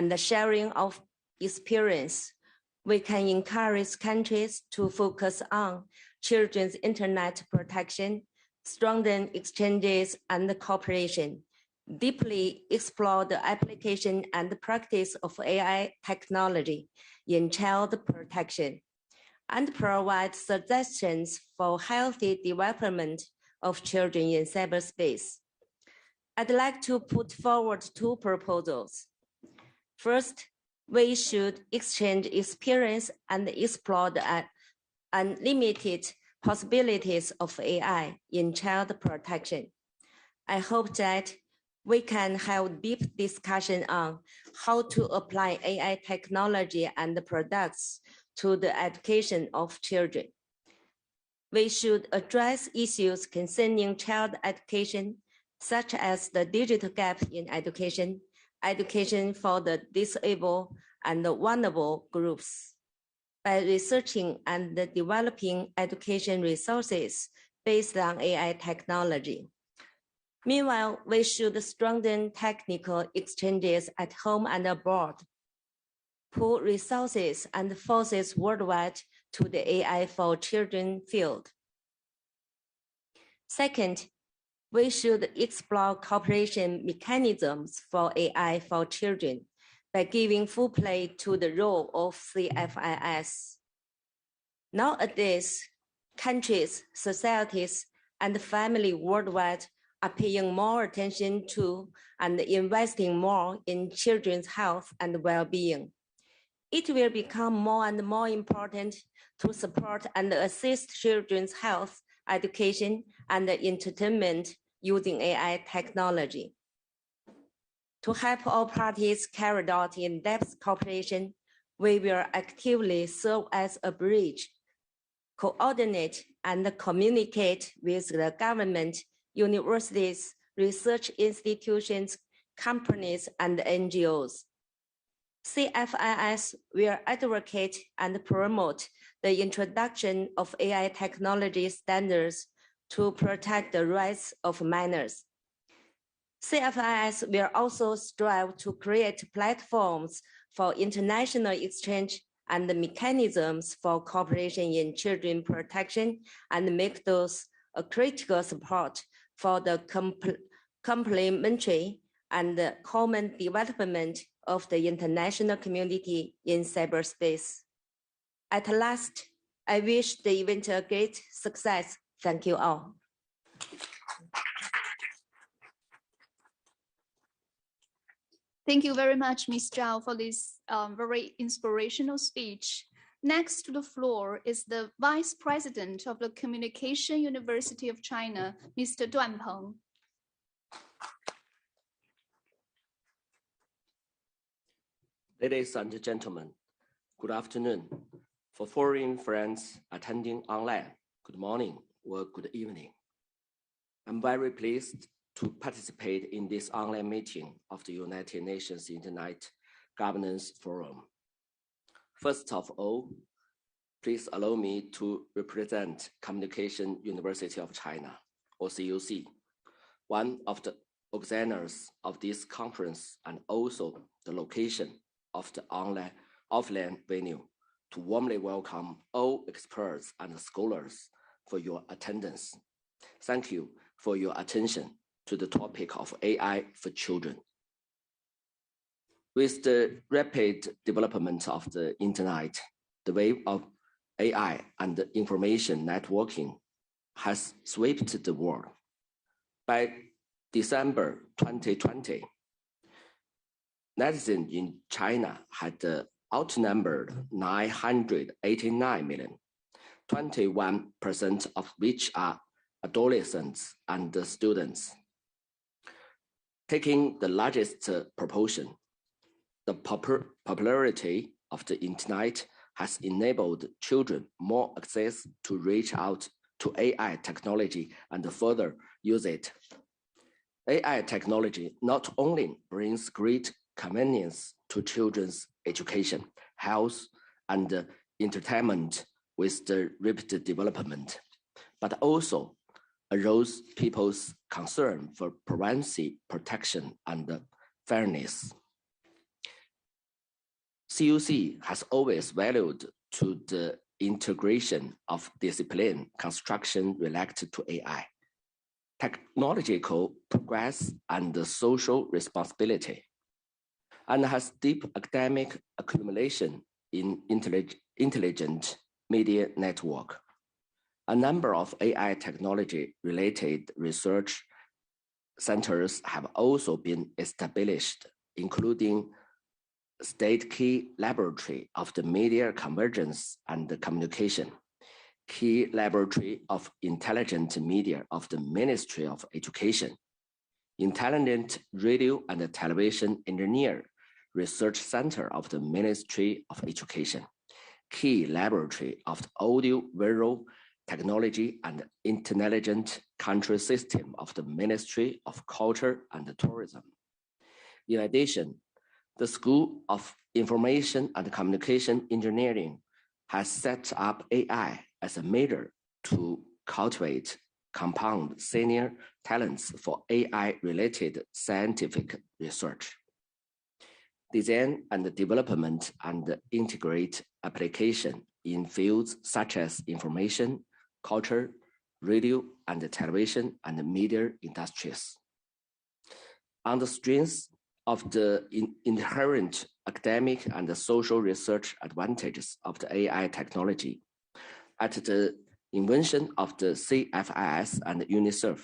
and the sharing of experience, we can encourage countries to focus on children's internet protection, strengthen exchanges and cooperation, deeply explore the application and practice of AI technology in child protection, and provide suggestions for healthy development of children in cyberspace. I'd like to put forward two proposals. First, we should exchange experience and explore the unlimited possibilities of AI in child protection. I hope that we can have deep discussion on how to apply AI technology and products to the education of children. We should address issues concerning child education, such as the digital gap in education, education for the disabled and the vulnerable groups, by researching and developing education resources based on AI technology. Meanwhile, we should strengthen technical exchanges at home and abroad, pool resources and forces worldwide to the AI for children field. Second, we should explore cooperation mechanisms for AI for children by giving full play to the role of CFIS. Nowadays, countries, societies, and families worldwide are paying more attention to and investing more in children's health and well-being. It will become more and more important to support and assist children's health, education, and entertainment using AI technology. To help all parties carry out in-depth cooperation, we will actively serve as a bridge, coordinate and communicate with the government, universities, research institutions, companies, and NGOs. CFIS will advocate and promote the introduction of AI technology standards to protect the rights of minors. CFIS will also strive to create platforms for international exchange and mechanisms for cooperation in children protection and make those a critical support for the complementary and common development of the international community in cyberspace. At last, I wish the event a great success. Thank you all. Thank you very much, Ms. Zhao, for this very inspirational speech. Next to the floor is the Vice President of the Communication University of China, Mr. Duan Peng. Ladies and gentlemen, good afternoon. For foreign friends attending online, good morning or good evening. I'm very pleased to participate in this online meeting of the United Nations Internet Governance Forum. First of all, please allow me to represent Communication University of China, or CUC, one of the organizers of this conference and also the location of the offline venue, to warmly welcome all experts and scholars for your attendance. Thank you for your attention to the topic of AI for children. With the rapid development of the internet, the wave of AI and information networking has swept the world. By December 2020, netizens in China had outnumbered 989 million, 21% of which are adolescents and students. Taking the largest proportion, the popularity of the internet has enabled children more access to reach out to AI technology and further use it. AI technology not only brings great convenience to children's education, health, and entertainment with the rapid development, but also arose people's concern for privacy protection and fairness. CUC has always valued to the integration of discipline construction related to AI, technological progress, and social responsibility, and has deep academic accumulation in intelligent media network. A number of AI technology-related research centers have also been established, including State Key Laboratory of the Media Convergence and Communication, Key Laboratory of Intelligent Media of the Ministry of Education, Intelligent Radio and Television Engineer Research Center of the Ministry of Education, Key Laboratory of the Audio-Visual Technology and Intelligent Country System of the Ministry of Culture and Tourism. In addition, the School of Information and Communication Engineering has set up AI as a major to cultivate compound senior talents for AI-related scientific research, design and development, and integrate application in fields such as information, culture, radio and television, and media industries. On the strength of the inherent academic and social research advantages of the AI technology, at the invention of the CFIS and UNICEF,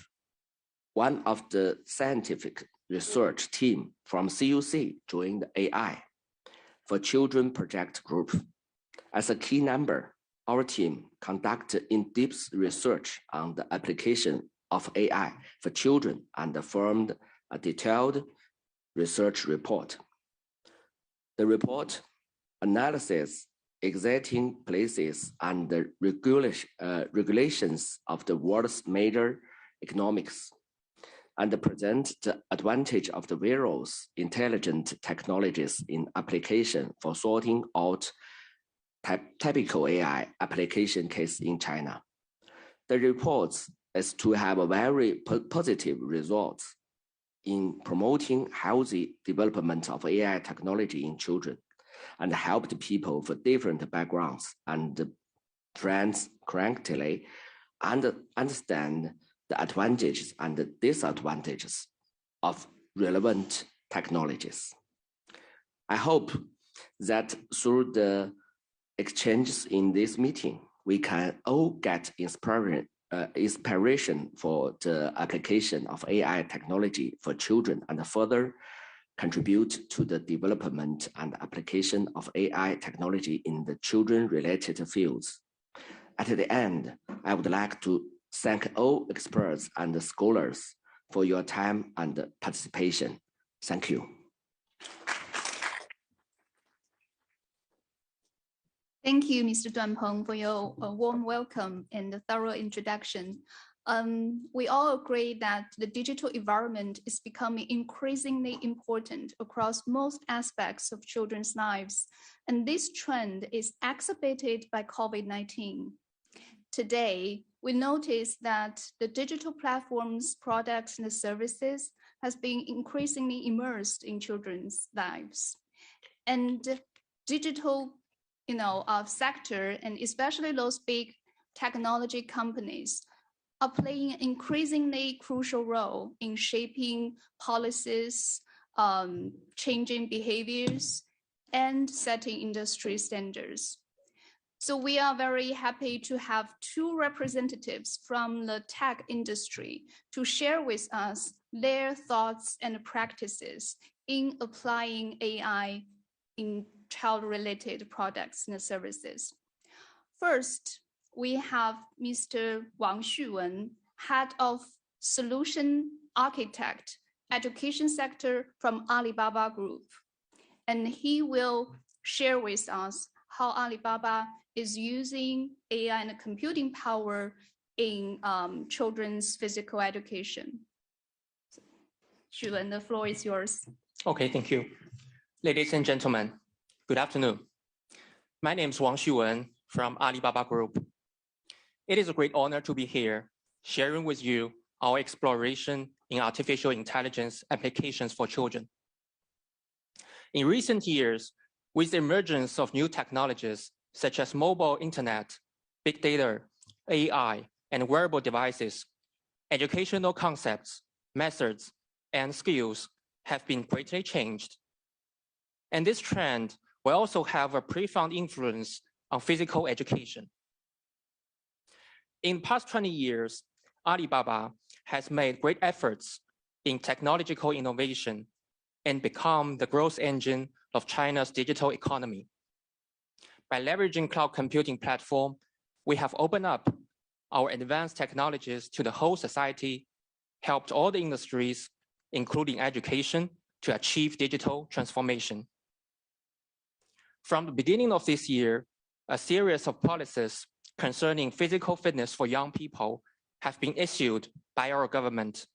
one of the scientific research team from CUC joined the AI for Children project group. As a key member, our team conducted in-depth research on the application of AI for children and formed a detailed research report. The report analyzes existing places and the regulations of the world's major economics and present the advantage of the various intelligent technologies in application for sorting out typical AI application case in China. The report is to have a very positive results in promoting healthy development of AI technology in children and helped people for different backgrounds and friends correctly and understand the advantages and the disadvantages of relevant technologies. I hope that through the exchanges in this meeting, we can all get inspiration for the application of AI technology for children and further contribute to the development and application of AI technology in the children-related fields. At the end, I would like to thank all experts and scholars for your time and participation. Thank you. Thank you, Mr. Duan Peng, for your warm welcome and the thorough introduction. We all agree that the digital environment is becoming increasingly important across most aspects of children's lives, and this trend is exacerbated by COVID-19. Today, we notice that the digital platforms, products, and services has been increasingly immersed in children's lives. And digital sector, and especially those big technology companies, are playing an increasingly crucial role in shaping policies, changing behaviors, and setting industry standards. So we are very happy to have two representatives from the tech industry to share with us their thoughts and practices in applying AI in child-related products and services. First, we have Mr. Wang Xuwen, Head of Solution Architect, Education Sector from Alibaba Group. And he will share with us how Alibaba is using AI and computing power in children's physical education. Xuwen, the floor is yours. Okay, thank you. Ladies and gentlemen, good afternoon. My name is Wang Xuwen from Alibaba Group. It is a great honor to be here, sharing with you our exploration in artificial intelligence applications for children. In recent years, With the emergence of new technologies such as mobile internet, big data, AI, and wearable devices, educational concepts, methods, and skills have been greatly changed. And this trend will also have a profound influence on physical education. In the past 20 years, Alibaba has made great efforts in technological innovation and become the growth engine of China's digital economy. By leveraging cloud computing platform, we have opened up our advanced technologies to the whole society, helped all the industries, including education, to achieve digital transformation. From the beginning of this year, a series of policies concerning physical fitness for young people have been issued by our government,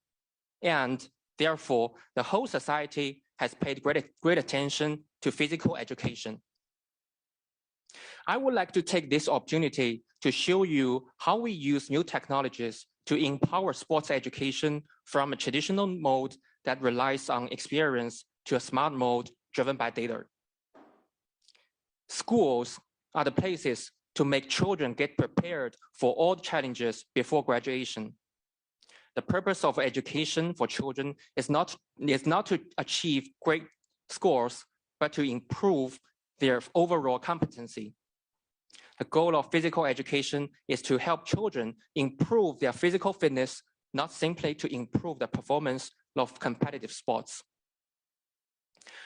and therefore the whole society has paid great attention to physical education. I would like to take this opportunity to show you how we use new technologies to empower sports education from a traditional mode that relies on experience to a smart mode driven by data. Schools are the places to make children get prepared for all the challenges before graduation. The purpose of education for children is not to achieve great scores, but to improve their overall competency. The goal of physical education is to help children improve their physical fitness, not simply to improve the performance of competitive sports.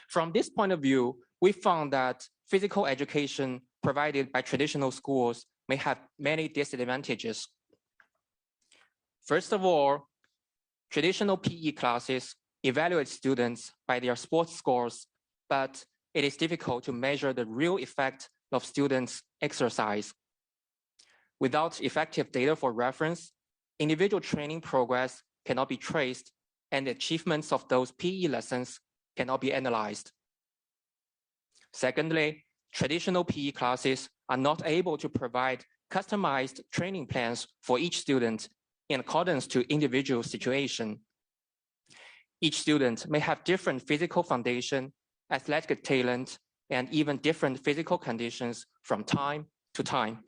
From this point of view, we found that physical education provided by traditional schools may have many disadvantages. First of all, traditional PE classes evaluate students by their sports scores, but it is difficult to measure the real effect of students' exercise. Without effective data for reference, individual training progress cannot be traced, and the achievements of those PE lessons cannot be analyzed. Secondly, traditional PE classes are not able to provide customized training plans for each student in accordance to individual situation. Each student may have different physical foundation, athletic talent, and even different physical conditions from time to time.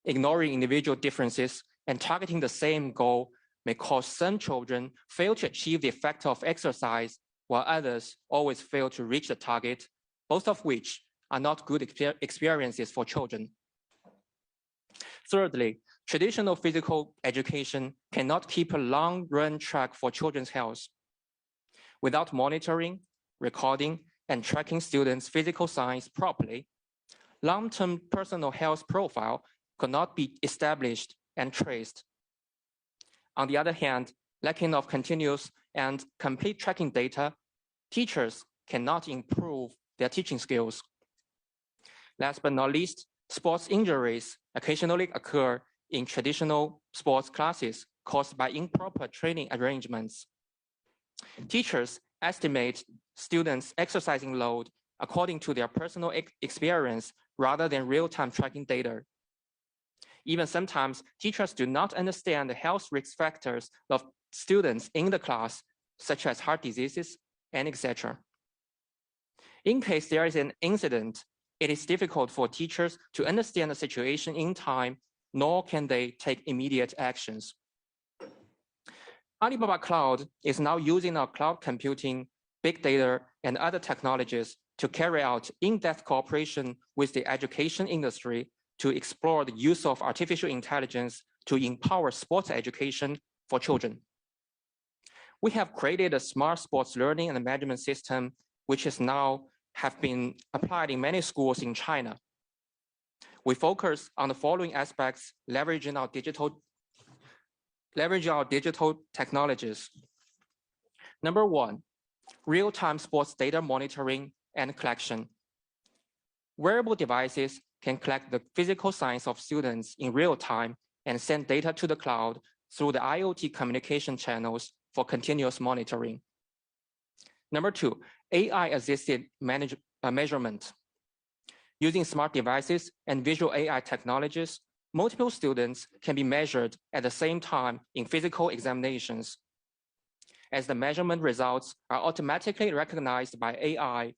Ignoring individual differences and targeting the same goal may cause some children fail to achieve the effect of exercise, while others always fail to reach the target, both of which are not good experiences for children. Thirdly, traditional physical education cannot keep a long-run track for children's health. Without monitoring, recording, and tracking students' physical signs properly, long-term personal health profile could not be established and traced. On the other hand, lacking of continuous and complete tracking data, teachers cannot improve their teaching skills. Last but not least, sports injuries occasionally occur in traditional sports classes caused by improper training arrangements. Teachers estimate students' exercising load according to their personal experience rather than real-time tracking data. Even sometimes, teachers do not understand the health risk factors of students in the class, such as heart diseases and etc. In case there is an incident, it is difficult for teachers to understand the situation in time, nor can they take immediate actions. Alibaba Cloud is now using our cloud computing, big data, and other technologies to carry out in-depth cooperation with the education industry to explore the use of artificial intelligence to empower sports education for children. We have created a smart sports learning and management system, which is now have been applied in many schools in China. We focus on the following aspects, leveraging our digital technologies. Number one, real-time sports data monitoring and collection. Wearable devices can collect the physical signs of students in real time and send data to the cloud through the IoT communication channels for continuous monitoring. Number two, AI-assisted measurement. Using smart devices and visual AI technologies, multiple students can be measured at the same time in physical examinations. As the measurement results are automatically recognized by AI,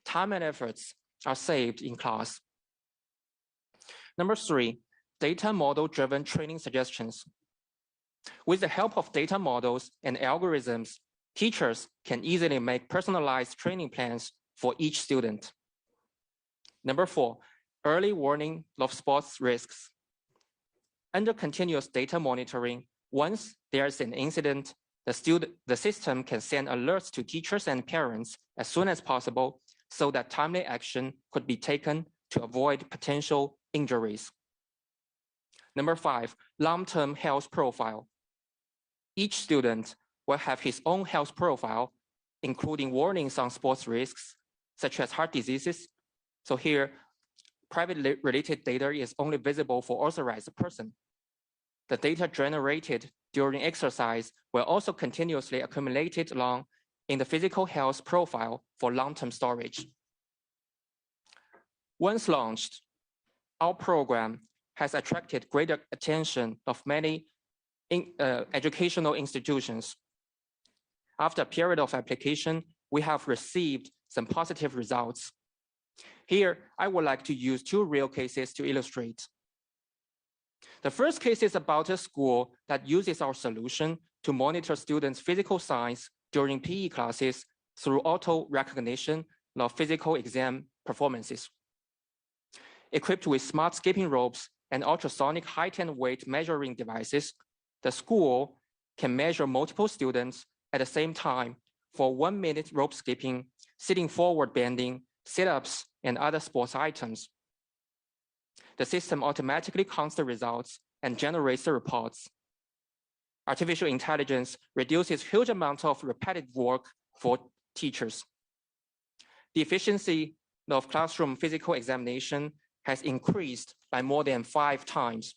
time and efforts are saved in class. Number 3, data model-driven training suggestions. With the help of data models and algorithms, teachers can easily make personalized training plans for each student. Number 4, early warning of sports risks. Under continuous data monitoring, once there's an incident, the system can send alerts to teachers and parents as soon as possible so that timely action could be taken to avoid potential injuries. Number 5, long-term health profile. Each student will have his own health profile, including warnings on sports risks, such as heart diseases. So here, private related data is only visible for authorized person. The data generated during exercise will also continuously accumulated along in the physical health profile for long-term storage. Once launched, our program has attracted greater attention of many educational institutions. After a period of application, we have received some positive results. Here, I would like to use 2 real cases to illustrate. The first case is about a school that uses our solution to monitor students' physical science during PE classes through auto recognition of physical exam performances. Equipped with smart skipping ropes and ultrasonic height and weight measuring devices, the school can measure multiple students at the same time for 1 minute rope skipping, sitting forward bending, sit-ups, and other sports items. The system automatically counts the results and generates the reports. Artificial intelligence reduces huge amounts of repetitive work for teachers. The efficiency of classroom physical examination has increased by more than 5 times.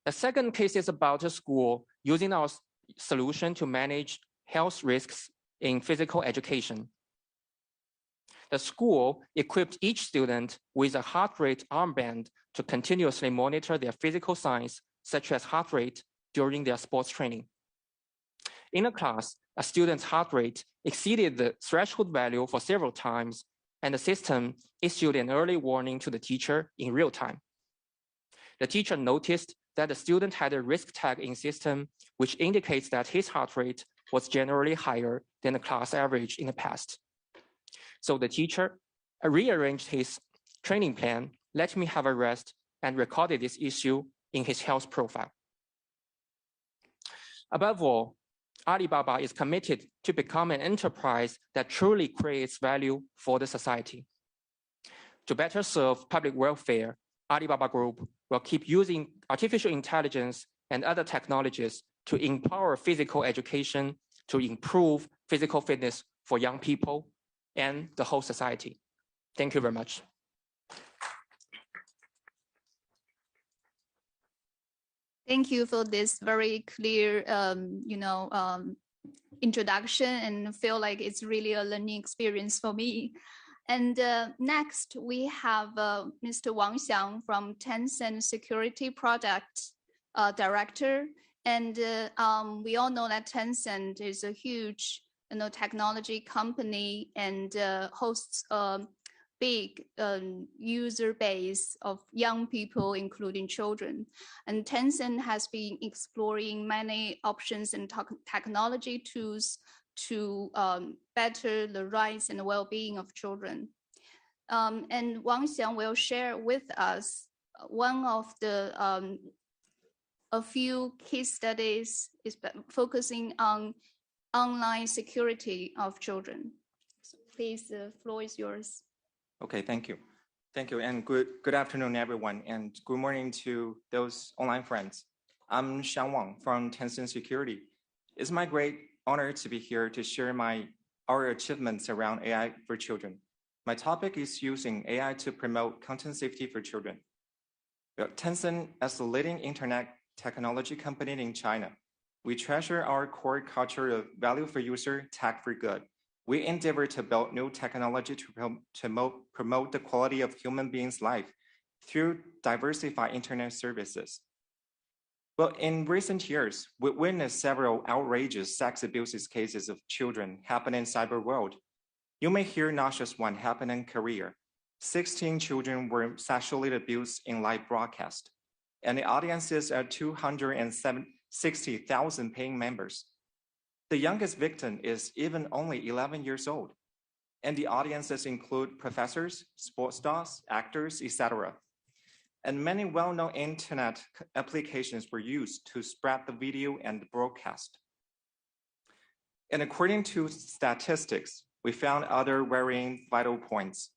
The second case is about a school using our solution to manage health risks in physical education. The school equipped each student with a heart rate armband to continuously monitor their physical signs, such as heart rate, during their sports training. In a class, a student's heart rate exceeded the threshold value for several times, and the system issued an early warning to the teacher in real time. The teacher noticed that the student had a risk tag in system, which indicates that his heart rate was generally higher than the class average in the past. So the teacher rearranged his training plan, let me have a rest, and recorded this issue in his health profile. Above all, Alibaba is committed to become an enterprise that truly creates value for the society. To better serve public welfare, Alibaba Group will keep using artificial intelligence and other technologies to empower physical education, to improve physical fitness for young people and the whole society. Thank you very much. Thank you for this very clear, introduction, and feel like it's really a learning experience for me. And next, we have Mr. Wang Xiang from Tencent Security Product Director. And we all know that Tencent is a huge technology company and hosts a big user base of young people, including children. And Tencent has been exploring many options and technology tools to better the rights and well-being of children. And Wang Xiang will share with us one of the a few case studies is focusing on online security of children. So please, the floor is yours. Okay, thank you. Thank you, and good afternoon, everyone, and good morning to those online friends. I'm Xiang Wang from Tencent Security. It's my great honor to be here to share our achievements around AI for children. My topic is using AI to promote content safety for children. Tencent, as the leading internet technology company in China, we treasure our core culture of value for user, tech for good. We endeavor to build new technology to promote the quality of human beings' life through diversified internet services. Well, in recent years, we witnessed several outrageous sex abuses cases of children happen in cyber world. You may hear not just one happen in Korea. 16 children were sexually abused in live broadcast, and the audiences are 260,000 paying members. The youngest victim is even only 11 years old, and the audiences include professors, sports stars, actors, etc. And many well-known internet applications were used to spread the video and the broadcast. And according to statistics, we found other varying vital points.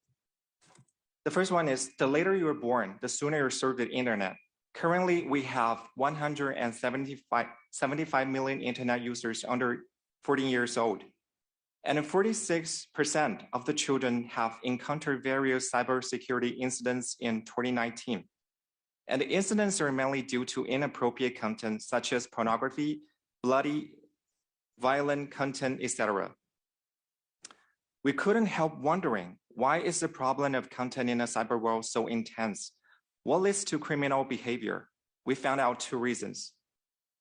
The first one is the later you are born, the sooner you're served the internet. Currently, we have 175 million internet users under 14 years old. And 46% of the children have encountered various cybersecurity incidents in 2019. And the incidents are mainly due to inappropriate content such as pornography, bloody, violent content, etc. We couldn't help wondering, why is the problem of content in the cyber world so intense? What leads to criminal behavior? We found out two reasons.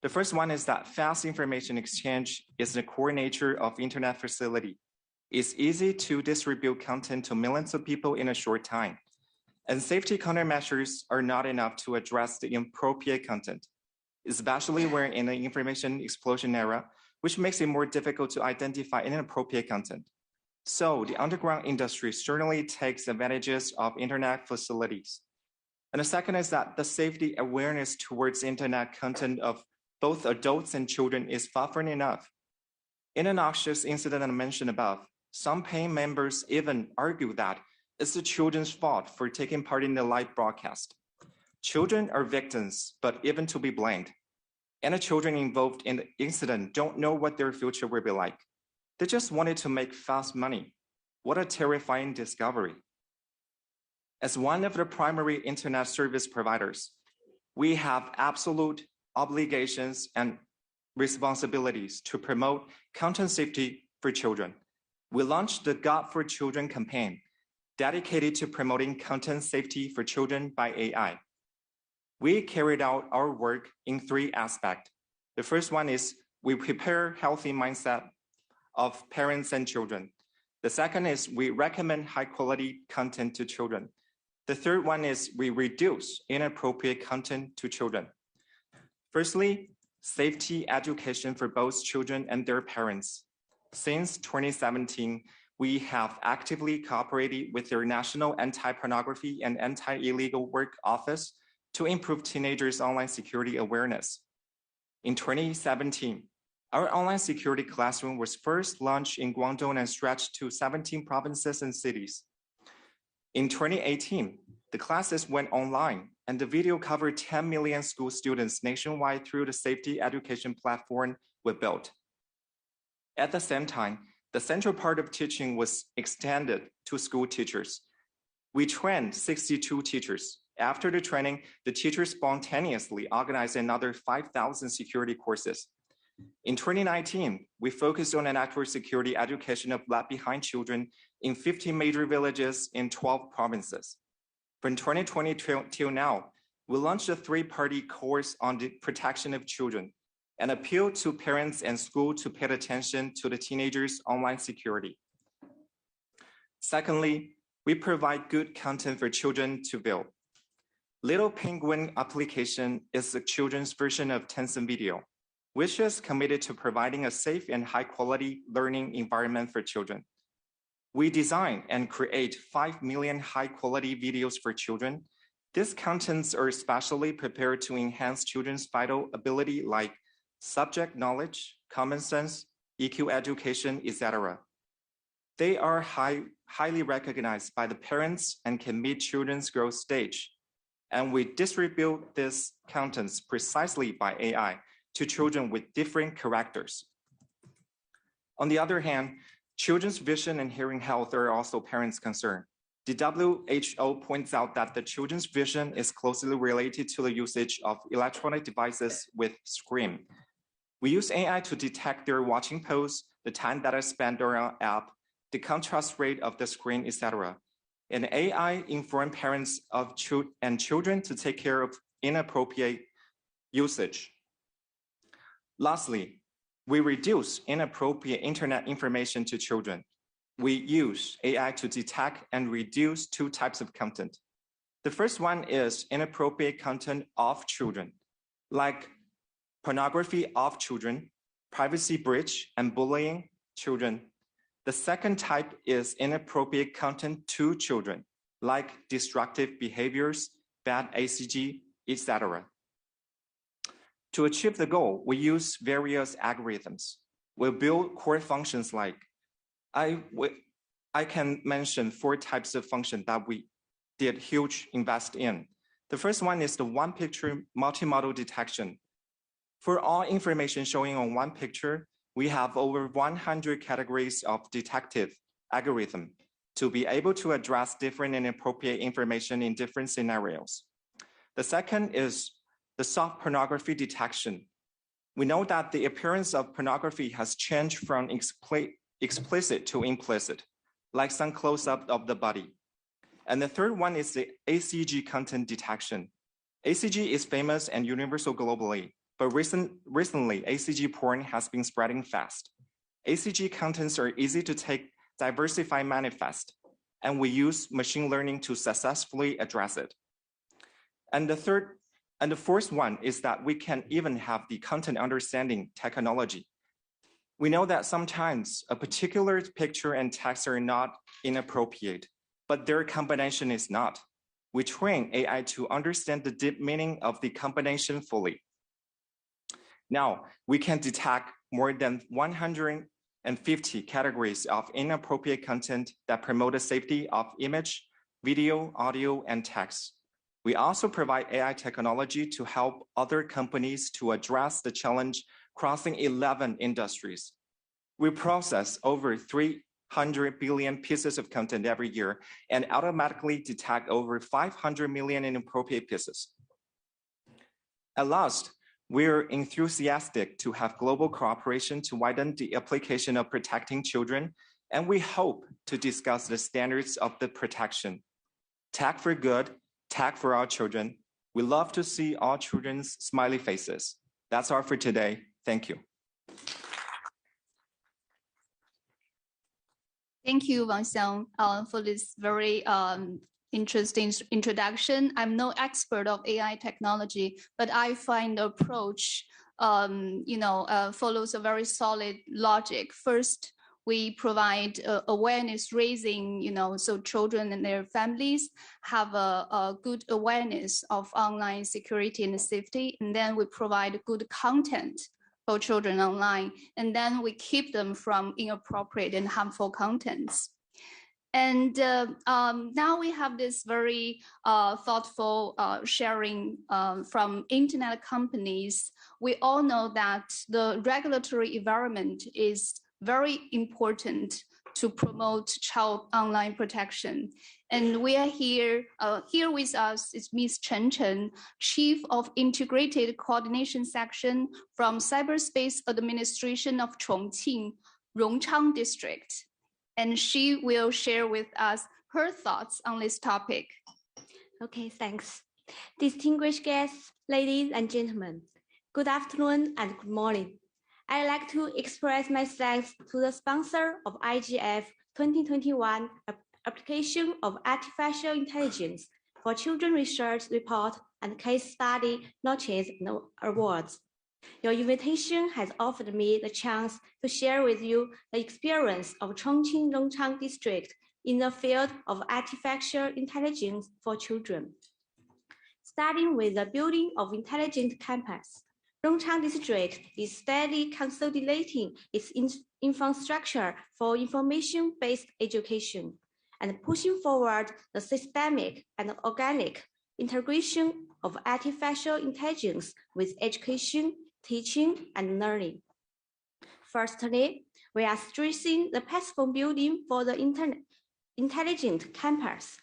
The first one is that fast information exchange is the core nature of internet facility. It's easy to distribute content to millions of people in a short time. And safety countermeasures are not enough to address the inappropriate content, especially we're in the information explosion era, which makes it more difficult to identify inappropriate content. So the underground industry certainly takes advantages of internet facilities. And the second is that the safety awareness towards internet content of both adults and children is far from enough. In a noxious incident I mentioned above, some paying members even argue that it's the children's fault for taking part in the live broadcast. Children are victims, but even to be blamed. And the children involved in the incident don't know what their future will be like. They just wanted to make fast money. What a terrifying discovery. As one of the primary internet service providers, we have absolute obligations and responsibilities to promote content safety for children. We launched the God for Children campaign, dedicated to promoting content safety for children by AI. We carried out our work in three aspects. The first one is we prepare healthy mindset of parents and children. The second is we recommend high quality content to children. The third one is we reduce inappropriate content to children. Firstly, safety education for both children and their parents. Since 2017, we have actively cooperated with their National Anti-Pornography and Anti-Illegal Work Office to improve teenagers' online security awareness. In 2017, our online security classroom was first launched in Guangdong and stretched to 17 provinces and cities. In 2018, the classes went online and the video covered 10 million school students nationwide through the safety education platform we built. At the same time, the central part of teaching was extended to school teachers. We trained 62 teachers. After the training, the teachers spontaneously organized another 5,000 security courses. In 2019, we focused on a network security education of left-behind children in 15 major villages in 12 provinces. From 2020 till now, we launched a three-party course on the protection of children and appeal to parents and schools to pay attention to the teenagers' online security. Secondly, we provide good content for children to view. Little Penguin application is a children's version of Tencent Video, which is committed to providing a safe and high-quality learning environment for children. We design and create 5 million high-quality videos for children. These contents are specially prepared to enhance children's vital ability like subject knowledge, common sense, EQ education, etc. They are highly recognized by the parents and can meet children's growth stage. And we distribute these contents precisely by AI to children with different characters. On the other hand, children's vision and hearing health are also parents' concern. The WHO points out that the children's vision is closely related to the usage of electronic devices with screen. We use AI to detect their watching pose, the time that I spend on our app, the contrast rate of the screen, etc. And AI inform parents of children to take care of inappropriate usage. Lastly, we reduce inappropriate internet information to children. we use AI to detect and reduce two types of content. The first one is inappropriate content of children, like pornography of children, privacy breach, and bullying children. The second type is inappropriate content to children, like destructive behaviors, bad ACG, etc. To achieve the goal, we use various algorithms. We build core functions like, I can mention 4 types of functions that we did huge invest in. The first one is the one picture multimodal detection. For all information showing on one picture, we have over 100 categories of detective algorithm to be able to address different and appropriate information in different scenarios. The second is the soft pornography detection. We know that the appearance of pornography has changed from explicit to implicit, like some close-up of the body. And the third one is the ACG content detection. ACG is famous and universal globally, but recently ACG porn has been spreading fast. ACG contents are easy to take, diversify, manifest, and we use machine learning to successfully address it. And the fourth one is that we can even have the content understanding technology. We know that sometimes a particular picture and text are not inappropriate, but their combination is not. We train AI to understand the deep meaning of the combination fully. Now, we can detect more than 150 categories of inappropriate content that promote the safety of image, video, audio, and text. We also provide AI technology to help other companies to address the challenge crossing 11 industries. We process over 300 billion pieces of content every year and automatically detect over 500 million inappropriate pieces. At last, we're enthusiastic to have global cooperation to widen the application of protecting children, and we hope to discuss the standards of the protection. Tech for good, tech for our children. We love to see all children's smiley faces. That's all for today. Thank you. Thank you, Wang Xiang, for this very interesting introduction. I'm no expert of AI technology, but I find the approach, follows a very solid logic. First, we provide awareness raising, so children and their families have a good awareness of online security and safety. And then we provide good content for children online. And then we keep them from inappropriate and harmful contents. And now we have this very thoughtful sharing from internet companies. We all know that the regulatory environment is very important to promote child online protection. And we are here with us is Ms. Chen Chen, Chief of Integrated Coordination Section from Cyberspace Administration of Chongqing, Rongchang District. And she will share with us her thoughts on this topic. Okay, thanks. Distinguished guests, ladies and gentlemen, good afternoon and good morning. I'd like to express my thanks to the sponsor of IGF 2021 Application of Artificial Intelligence for Children Research Report and Case Study Notches and Awards. Your invitation has offered me the chance to share with you the experience of Chongqing Rongchang District in the field of artificial intelligence for children. Starting with the building of intelligent campus, Rongchang District is steadily consolidating its infrastructure for information-based education and pushing forward the systemic and organic integration of artificial intelligence with education, teaching, and learning. Firstly, we are stressing the platform building for the intelligent campus.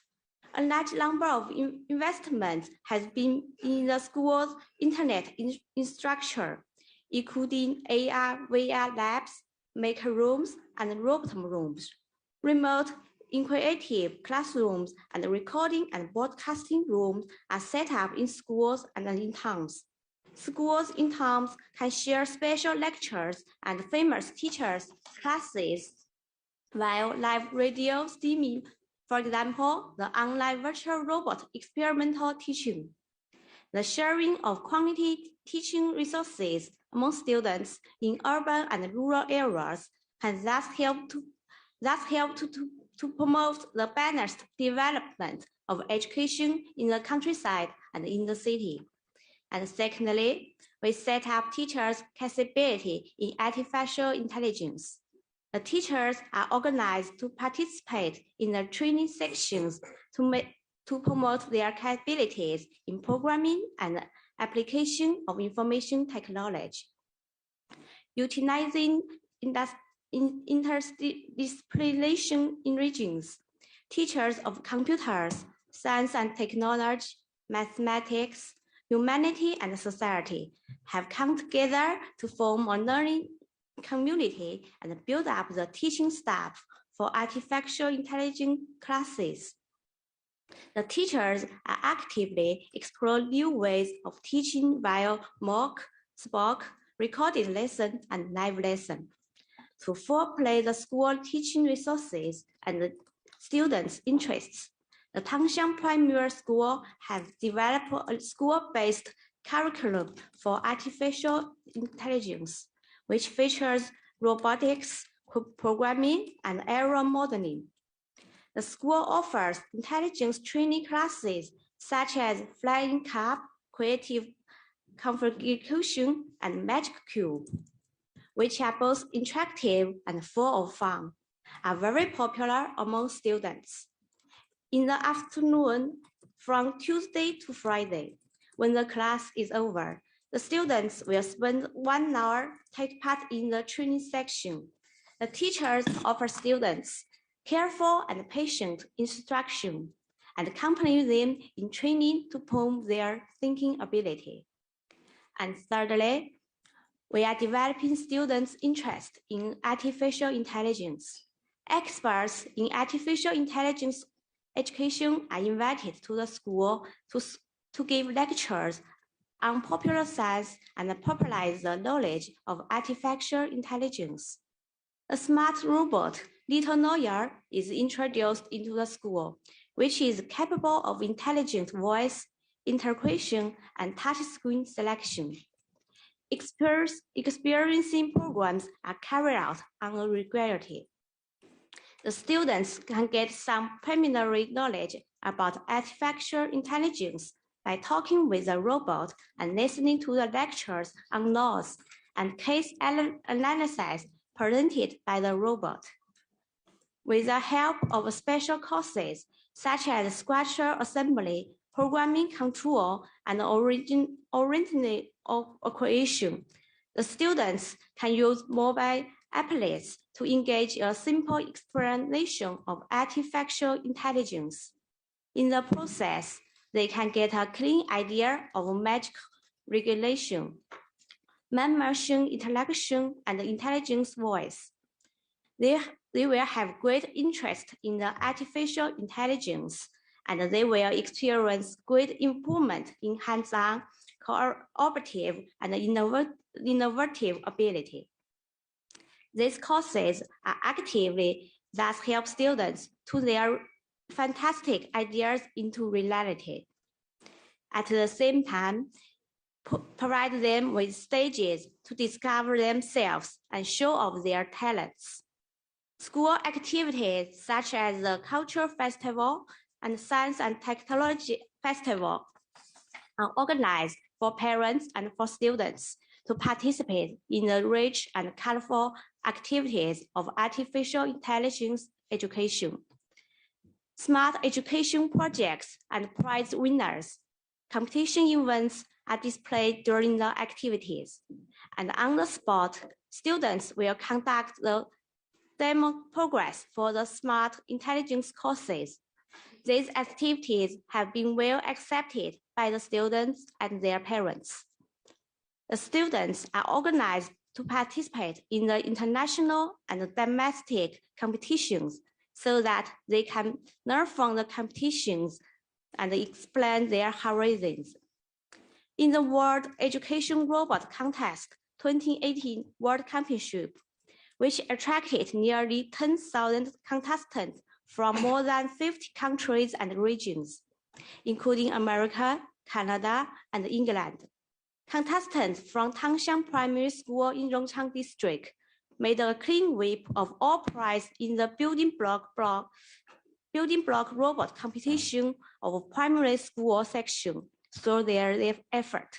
A large number of investments has been in the school's internet infrastructure, including AR, VR labs, maker rooms, and robot rooms. Remote interactive classrooms and recording and broadcasting rooms are set up in schools and in towns. Schools in towns can share special lectures and famous teachers' classes while live radio streaming, for example, the online virtual robot experimental teaching. The sharing of quality teaching resources among students in urban and rural areas can thus help to promote the balanced development of education in the countryside and in the city. And secondly, we set up teachers' capability in artificial intelligence. The teachers are organized to participate in the training sections to promote their capabilities in programming and application of information technology. Utilizing interdisciplinary regions, teachers of computers, science and technology, mathematics, humanity and society have come together to form a learning community and build up the teaching staff for artificial intelligence classes. The teachers are actively exploring new ways of teaching via mock, spoke, recorded lesson, and live lesson. To foreplay the school teaching resources and the students' interests, the Tangshan Primary School has developed a school-based curriculum for artificial intelligence, which features robotics, programming, and error modeling. The school offers intelligence training classes such as flying cup, creative configuration, and magic cube, which are both interactive and full of fun, are very popular among students. In the afternoon, from Tuesday to Friday, when the class is over, the students will spend 1 hour take part in the training section. The teachers offer students careful and patient instruction and accompany them in training to promote their thinking ability. And thirdly, we are developing students' interest in artificial intelligence. Experts in artificial intelligence education are invited to the school to give lectures on popular science and popularize the knowledge of artificial intelligence. A smart robot, Little Noya, is introduced into the school, which is capable of intelligent voice interpretation and touchscreen selection. Experiencing programs are carried out on a regularity. The students can get some preliminary knowledge about artificial intelligence by talking with the robot and listening to the lectures on laws and case analysis presented by the robot. With the help of special courses such as structural assembly, programming control, and original creation, the students can use mobile applets to engage a simple explanation of artificial intelligence. In the process, they can get a clean idea of magic regulation, man-machine interaction, and intelligence voice. They will have great interest in the artificial intelligence, and they will experience great improvement in hands-on, cooperative, and innovative ability. These courses are actively thus help students to their fantastic ideas into reality. At the same time, provide them with stages to discover themselves and show off their talents. School activities such as the Culture Festival and Science and Technology Festival are organized for parents and for students to participate in the rich and colorful activities of artificial intelligence education. Smart education projects and prize winners, competition events are displayed during the activities, and on the spot, students will conduct the demo progress for the smart intelligence courses. These activities have been well accepted by the students and their parents. The students are organized to participate in the international and domestic competitions so that they can learn from the competitions and explain their horizons. In the World Education Robot Contest 2018 World Championship, which attracted nearly 10,000 contestants from more than 50 countries and regions, including America, Canada, and England. Contestants from Tangxiang Primary School in Rongchang District made a clean sweep of all prizes in the building block robot competition of primary school section through their effort.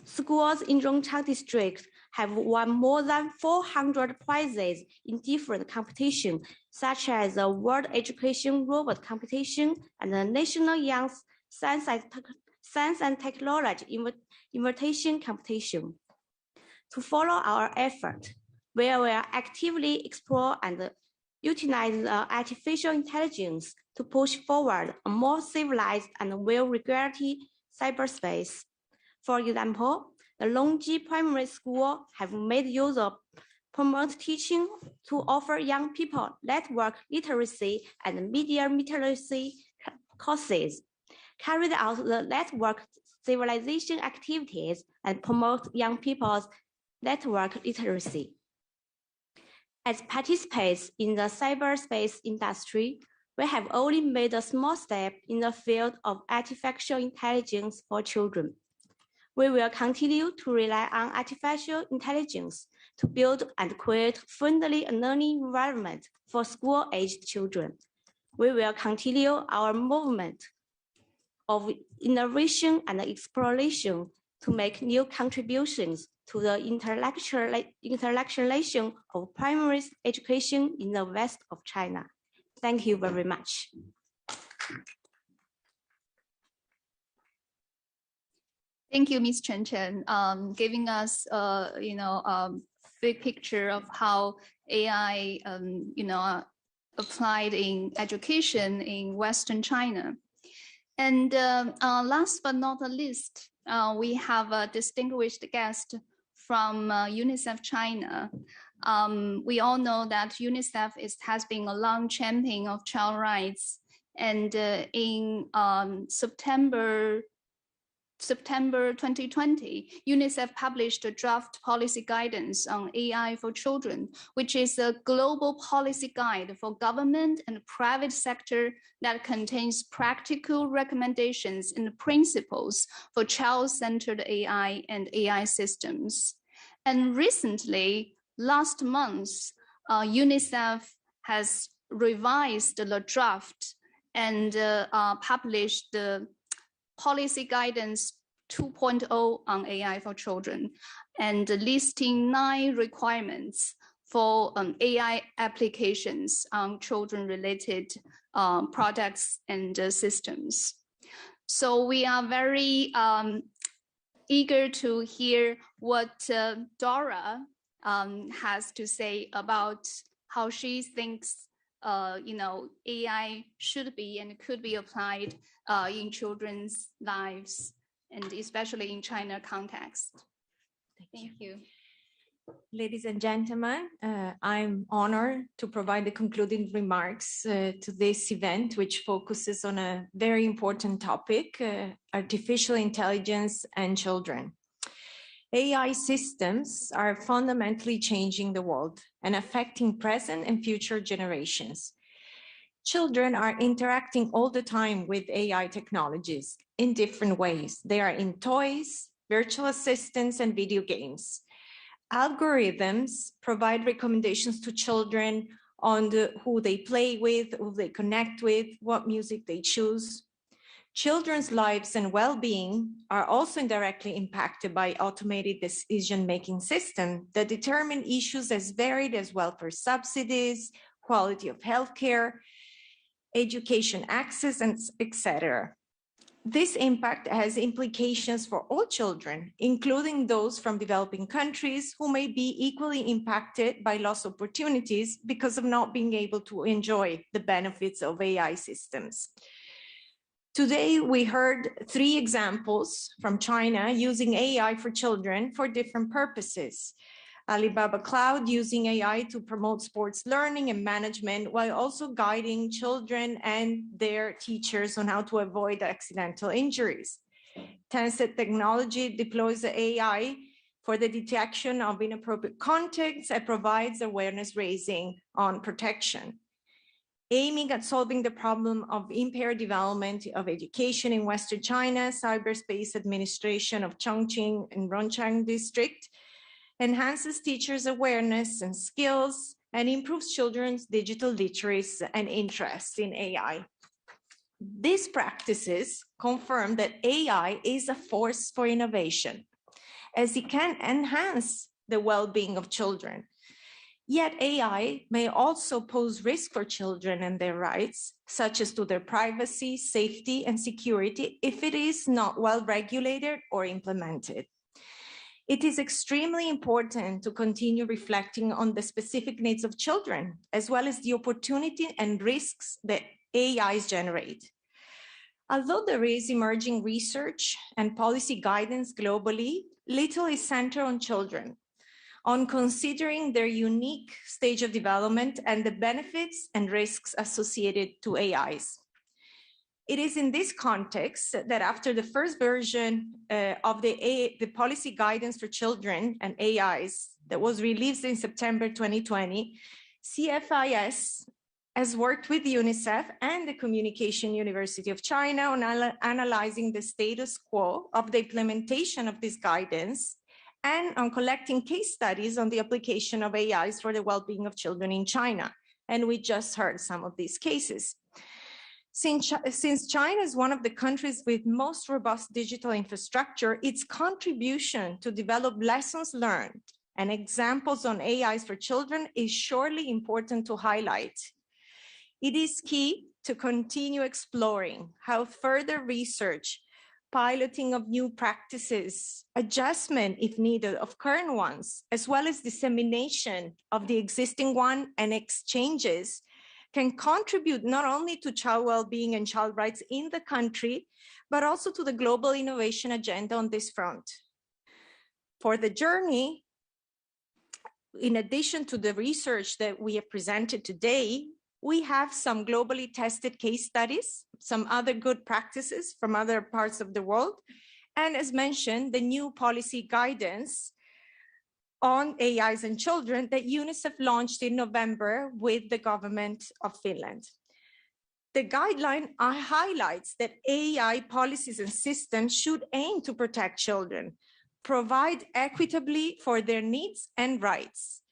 Schools in Rongchang District have won more than 400 prizes in different competitions, such as the World Education Robot Competition and the National Young Science and Technology Invitation Competition. To follow our effort, we will actively explore and utilize artificial intelligence to push forward a more civilized and well-regulated cyberspace. For example, the Longji Primary School have made use of promote teaching to offer young people network literacy and media literacy courses, carried out the network civilization activities, and promote young people's network literacy. As participants in the cyberspace industry, we have only made a small step in the field of artificial intelligence for children. We will continue to rely on artificial intelligence to build and create friendly learning environment for school-aged children. We will continue our movement of innovation and exploration to make new contributions to the intellectualization of primary education in the west of China. Thank you very much. Thank you, Ms. Chen Chen, giving us, big picture of how AI, applied in education in Western China. And last but not the least, we have a distinguished guest from UNICEF China. We all know that UNICEF has been a long champion of child rights. And in September 2020, UNICEF published a draft policy guidance on AI for children, which is a global policy guide for government and private sector that contains practical recommendations and principles for child-centered AI and AI systems. And recently, last month, UNICEF has revised the draft and published the Policy Guidance 2.0 on AI for children, and listing 9 requirements for AI applications on children-related products and systems. So we are very eager to hear what Dora has to say about how she thinks AI should be and could be applied in children's lives, and especially in China context. Thank you. Ladies and gentlemen, I'm honored to provide the concluding remarks to this event, which focuses on a very important topic, artificial intelligence and children. AI systems are fundamentally changing the world and affecting present and future generations. Children are interacting all the time with AI technologies in different ways. They are in toys, virtual assistants, and video games. Algorithms provide recommendations to children on who they play with, who they connect with, what music they choose. Children's lives and well-being are also indirectly impacted by automated decision-making systems that determine issues as varied as welfare subsidies, quality of healthcare, education access, and etc. This impact has implications for all children, including those from developing countries who may be equally impacted by lost opportunities because of not being able to enjoy the benefits of AI systems. Today, we heard 3 examples from China using AI for children for different purposes. Alibaba Cloud using AI to promote sports learning and management while also guiding children and their teachers on how to avoid accidental injuries. Tencent Technology deploys the AI for the detection of inappropriate contents and provides awareness raising on protection. Aiming at solving the problem of impaired development of education in Western China, Cyberspace Administration of Chongqing and Rongcheng District enhances teachers' awareness and skills and improves children's digital literacy and interest in AI. These practices confirm that AI is a force for innovation, as it can enhance the well-being of children. Yet AI may also pose risk for children and their rights, such as to their privacy, safety, and security, if it is not well regulated or implemented. It is extremely important to continue reflecting on the specific needs of children, as well as the opportunity and risks that AIs generate. Although there is emerging research and policy guidance globally, little is centered on children, on considering their unique stage of development and the benefits and risks associated to AIs. It is in this context that after the first version of the policy guidance for children and AIs that was released in September 2020, CFIS has worked with UNICEF and the Communication University of China on analyzing the status quo of the implementation of this guidance and on collecting case studies on the application of AIs for the well-being of children in China. And we just heard some of these cases. Since China is one of the countries with most robust digital infrastructure, its contribution to develop lessons learned and examples on AIs for children is surely important to highlight. It is key to continue exploring how further research, piloting of new practices, adjustment, if needed, of current ones, as well as dissemination of the existing one and exchanges can contribute not only to child well-being and child rights in the country, but also to the global innovation agenda on this front. For the journey, in addition to the research that we have presented today, we have some globally tested case studies, some other good practices from other parts of the world, and as mentioned, the new policy guidance on AIs and children that UNICEF launched in November with the government of Finland. The guideline highlights that AI policies and systems should aim to protect children, provide equitably for their needs and rights,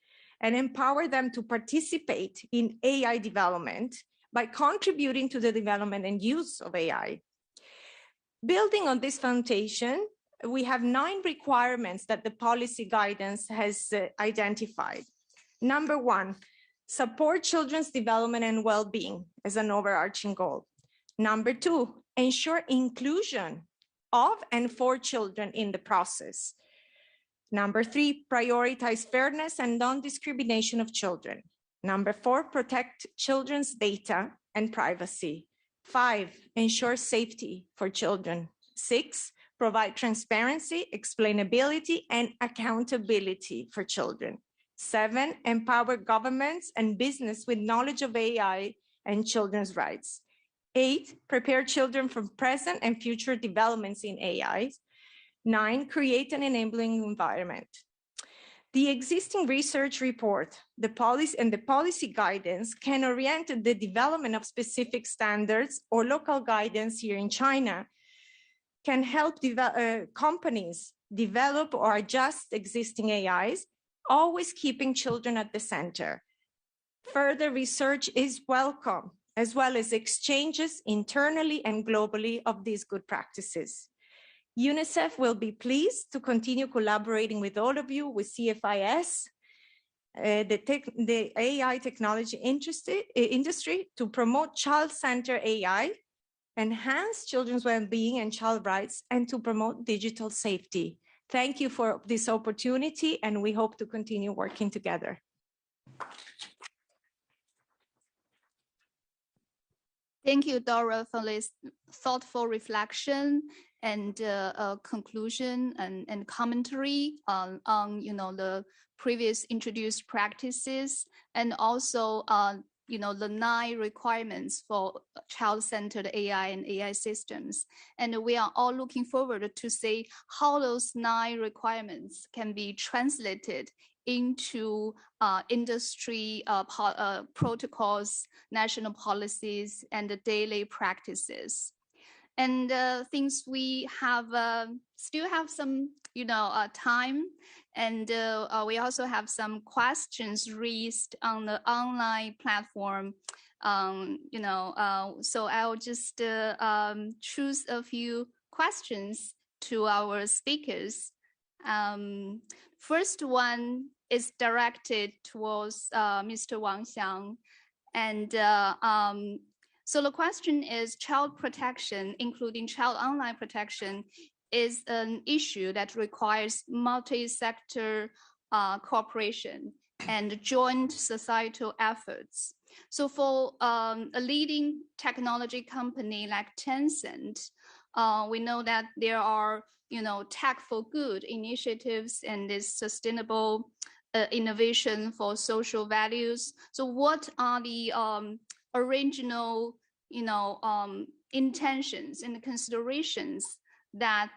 and empower them to participate in AI development by contributing to the development and use of AI. Building on this foundation, we have 9 requirements that the policy guidance has identified. Number 1, support children's development and well-being as an overarching goal. Number 2, ensure inclusion of and for children in the process. Number 3, prioritize fairness and non-discrimination of children. Number 4, protect children's data and privacy. 5, ensure safety for children. 6, provide transparency, explainability, and accountability for children. 7, empower governments and business with knowledge of AI and children's rights. 8, prepare children for present and future developments in AI. 9, create an enabling environment. The existing research report, the policy guidance can orient the development of specific standards or local guidance here in China, can help companies develop or adjust existing AIs, always keeping children at the center. Further research is welcome, as well as exchanges internally and globally of these good practices. UNICEF will be pleased to continue collaborating with all of you, with CFIS, the AI technology industry to promote child-centered AI, enhance children's well-being and child rights, and to promote digital safety. Thank you for this opportunity, and we hope to continue working together. Thank you, Dora, for this thoughtful reflection and conclusion and commentary on the previous introduced practices, and also the 9 requirements for child-centered AI and AI systems. And we are all looking forward to see how those 9 requirements can be translated into industry protocols, national policies, and daily practices. And things we have still have some time, and we also have some questions raised on the online platform. So I'll just choose a few questions to our speakers. First one is directed towards Mr. Wang Xiang, and so the question is, child protection, including child online protection, is an issue that requires multi-sector cooperation and joint societal efforts. So for a leading technology company like Tencent, we know that there are tech for good initiatives and this sustainable innovation for social values. So what are the original intentions and considerations that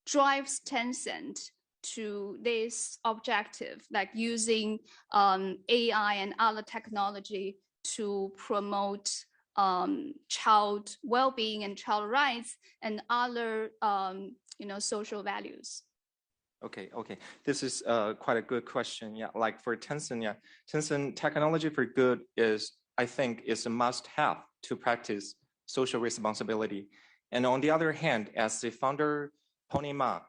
drives Tencent to this objective, like using AI and other technology to promote child well-being and child rights and other social values? Okay. This is quite a good question. Yeah, like for Tencent, Tencent technology for good I think is a must-have to practice social responsibility. And on the other hand, as the founder Pony Ma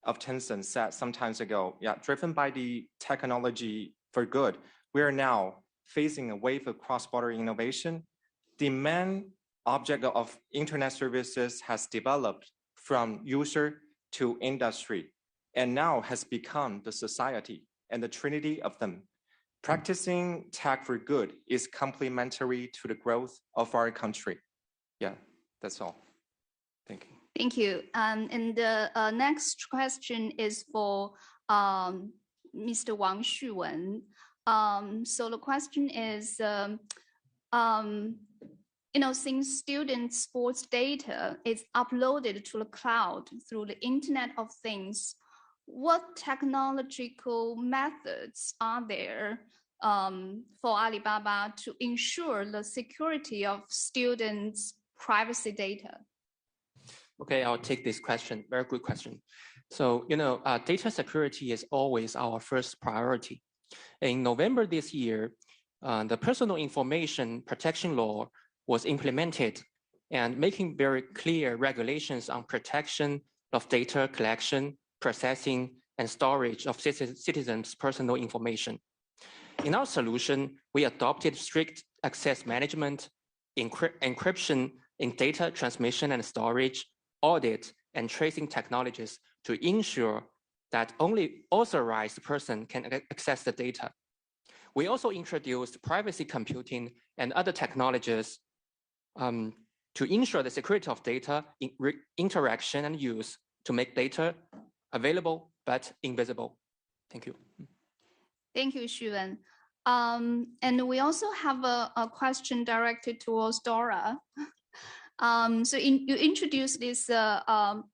of Tencent said some time ago, driven by the technology for good, we are now facing a wave of cross-border innovation. The main object of internet services has developed from user to industry, and now has become the society and the trinity of them. Practicing tech for good is complementary to the growth of our country. Yeah, that's all. Thank you. Thank you. And the next question is for Mr. Wang Xuwen. So the question is, since student sports data is uploaded to the cloud through the Internet of Things, what technological methods are there for Alibaba to ensure the security of students' privacy data? Okay, I'll take this question. Very good question. So, data security is always our first priority. In November this year, the Personal Information Protection Law was implemented and making very clear regulations on protection of data collection, processing, and storage of citizens' personal information. In our solution, we adopted strict access management, encryption in data transmission and storage, audit, and tracing technologies to ensure that only authorized person can access the data. We also introduced privacy computing and other technologies to ensure the security of data, interaction, and use to make data available but invisible. Thank you. Thank you, Xuwen. And we also have a question directed towards Dora. So you introduced this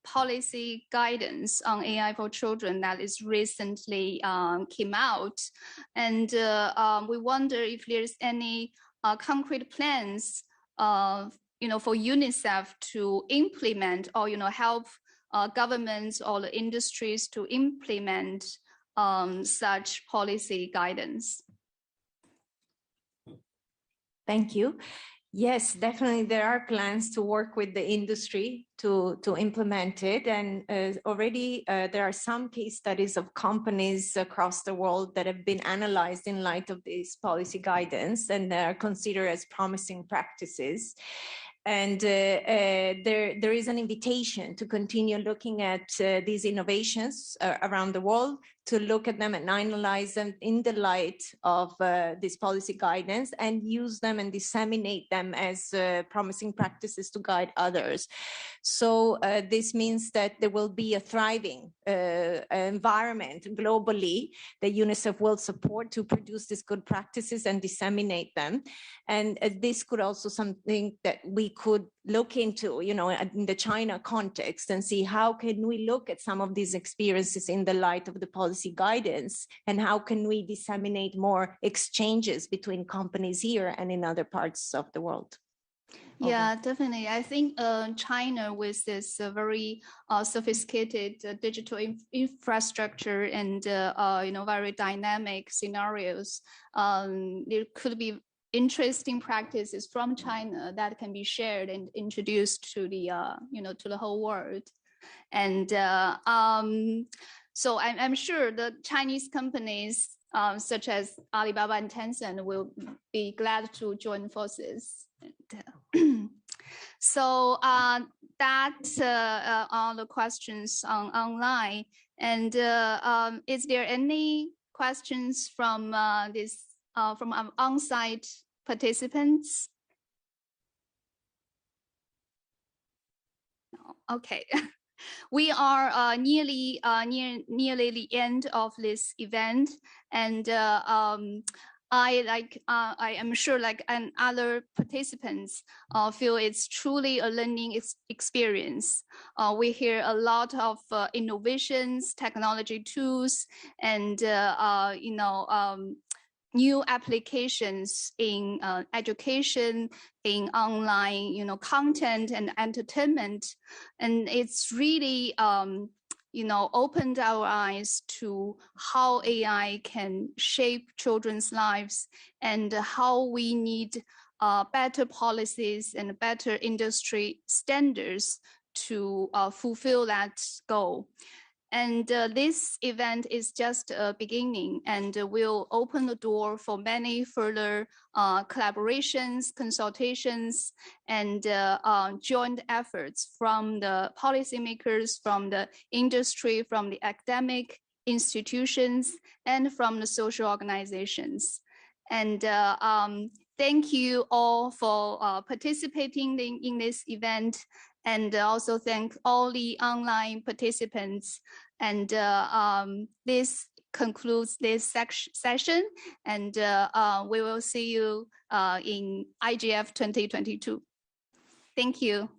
policy guidance on AI for children that is recently came out. And we wonder if there's any concrete plans for UNICEF to implement or help governments or the industries to implement such policy guidance. Thank you. Yes, definitely there are plans to work with the industry to implement it. And already there are some case studies of companies across the world that have been analyzed in light of this policy guidance and are considered as promising practices. And there is an invitation to continue looking at these innovations around the world to look at them and analyze them in the light of this policy guidance and use them and disseminate them as promising practices to guide others. So this means that there will be a thriving environment globally that UNICEF will support to produce these good practices and disseminate them. And this could also something that we could look into, you know, in the China context and see how can we look at some of these experiences in the light of the policy guidance, and how can we disseminate more exchanges between companies here and in other parts of the world. Yeah, definitely. I think China, with this very sophisticated digital infrastructure and very dynamic scenarios, there could be interesting practices from China that can be shared and introduced to the to the whole world. And so I'm sure the Chinese companies such as Alibaba and Tencent will be glad to join forces. So that's all the questions online. And is there any questions from from our on-site participants? No. Okay. We are nearly the end of this event, and I am sure and other participants feel it's truly a learning experience. We hear a lot of innovations, technology tools, and new applications in education, in online, content and entertainment, and it's really, opened our eyes to how AI can shape children's lives and how we need better policies and better industry standards to fulfill that goal. And this event is just a beginning and will open the door for many further collaborations, consultations, and joint efforts from the policymakers, from the industry, from the academic institutions, and from the social organizations. And thank you all for participating in this event, and also thank all the online participants. And this concludes this session, and we will see you in IGF 2022. Thank you.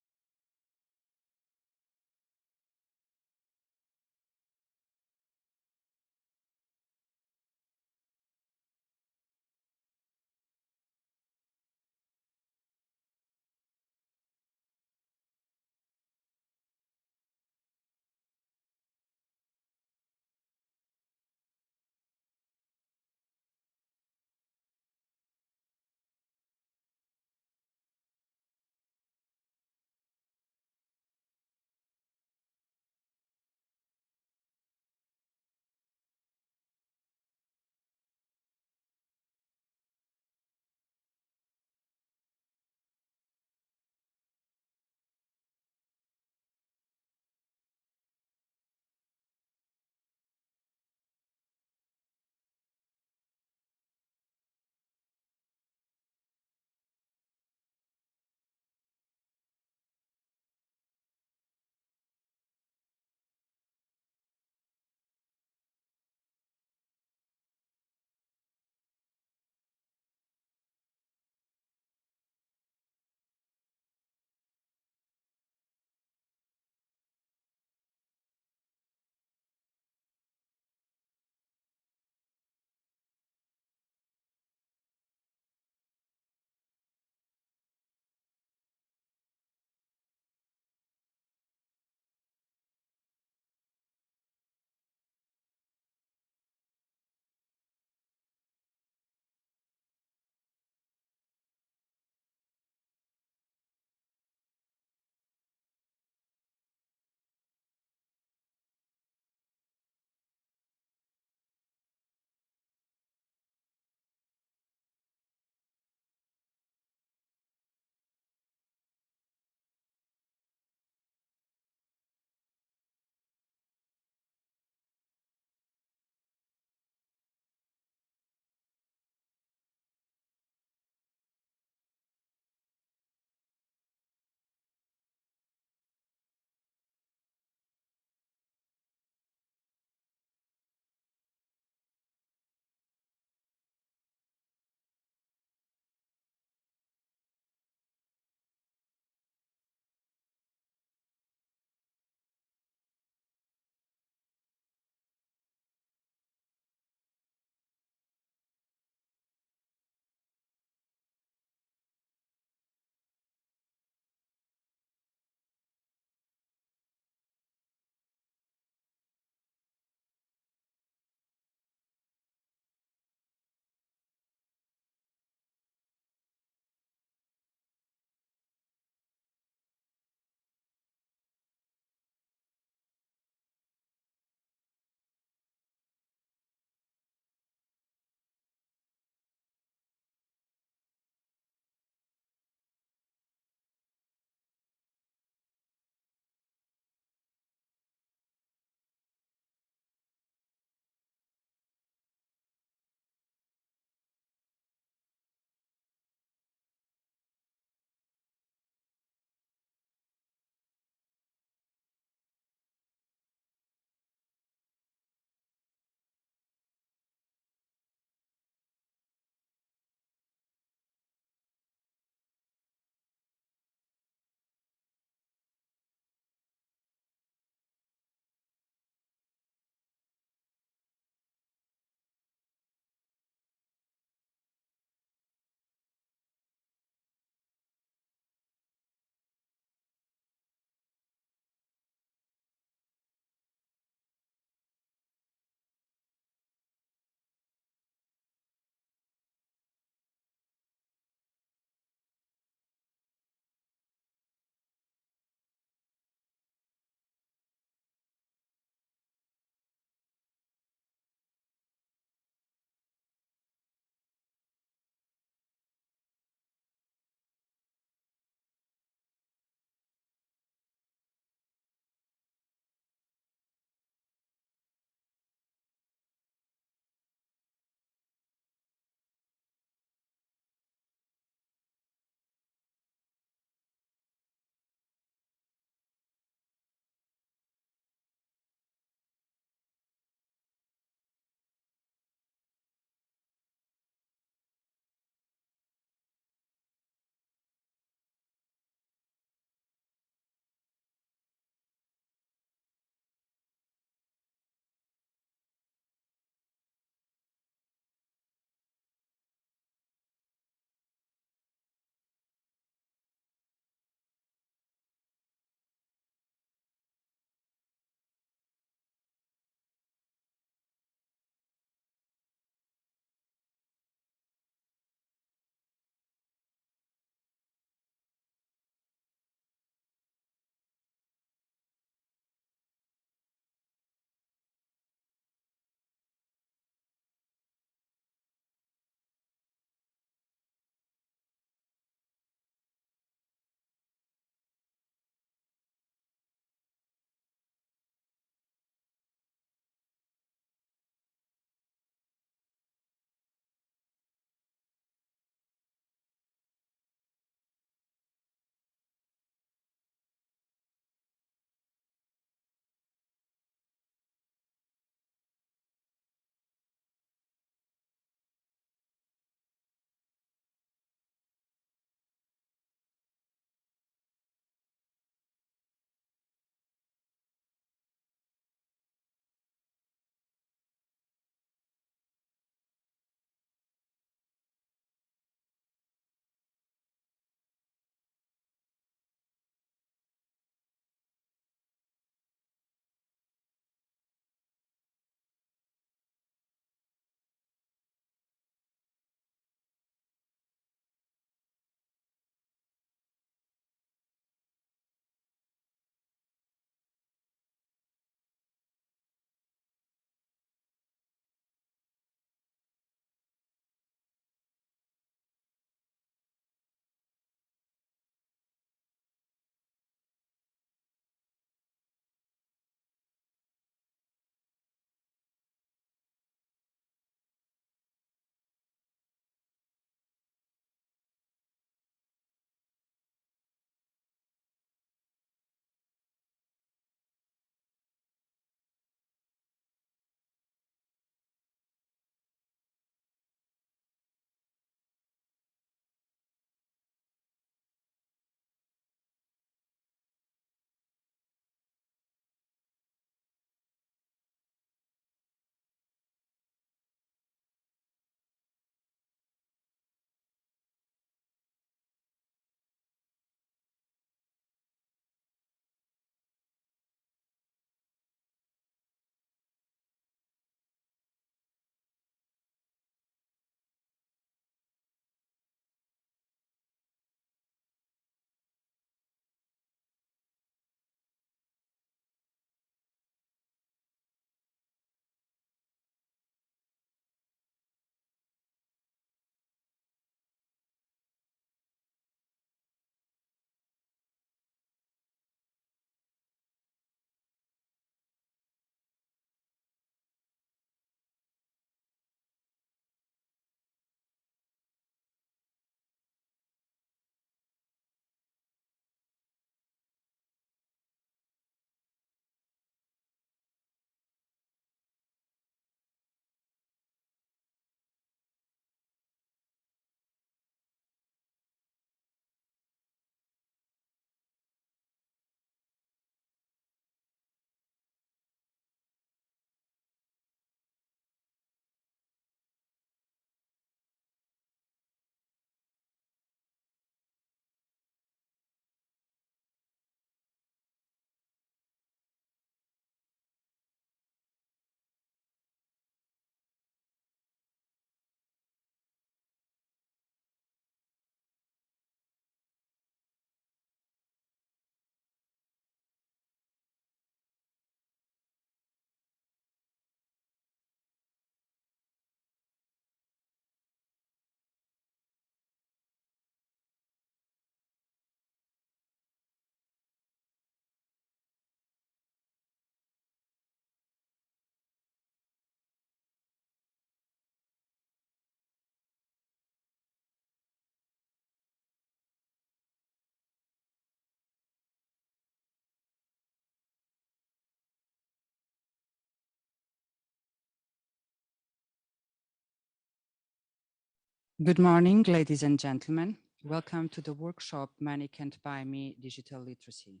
Good morning, ladies and gentlemen. Welcome to the workshop Money Can't Buy Me Digital Literacy.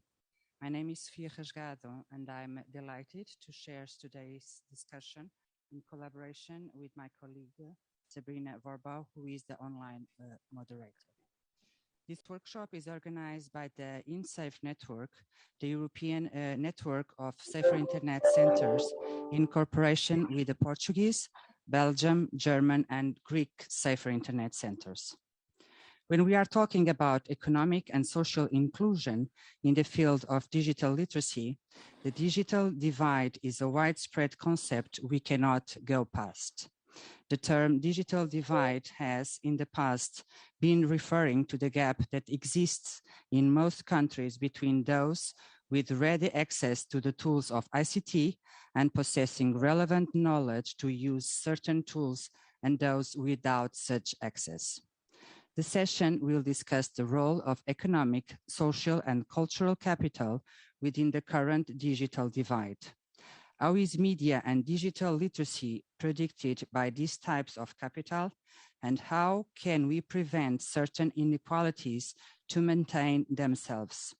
My name is Sofia Rasgado, and I'm delighted to share today's discussion in collaboration with my colleague Sabrina Vorbau, who is the online moderator. This workshop is organized by the InSafe Network, the European network of safer internet centers, in cooperation with the Portuguese, Belgium, German, and Greek safer internet centers. When we are talking about economic and social inclusion in the field of digital literacy, the digital divide is a widespread concept we cannot go past. The term digital divide has in the past been referring to the gap that exists in most countries between those with ready access to the tools of ICT and possessing relevant knowledge to use certain tools and those without such access. The session will discuss the role of economic, social, and cultural capital within the current digital divide. How is media and digital literacy predicted by these types of capital, and how can we prevent certain inequalities to maintain themselves?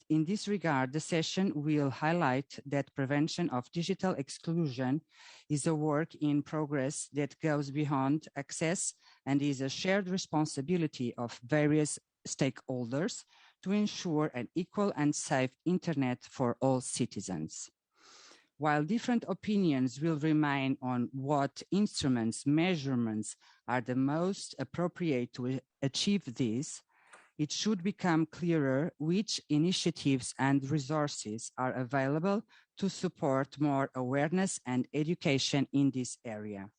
In this regard, the session will highlight that prevention of digital exclusion is a work in progress that goes beyond access and is a shared responsibility of various stakeholders to ensure an equal and safe internet for all citizens. While different opinions will remain on what instruments, measurements are the most appropriate to achieve this, it should become clearer which initiatives and resources are available to support more awareness and education in this area.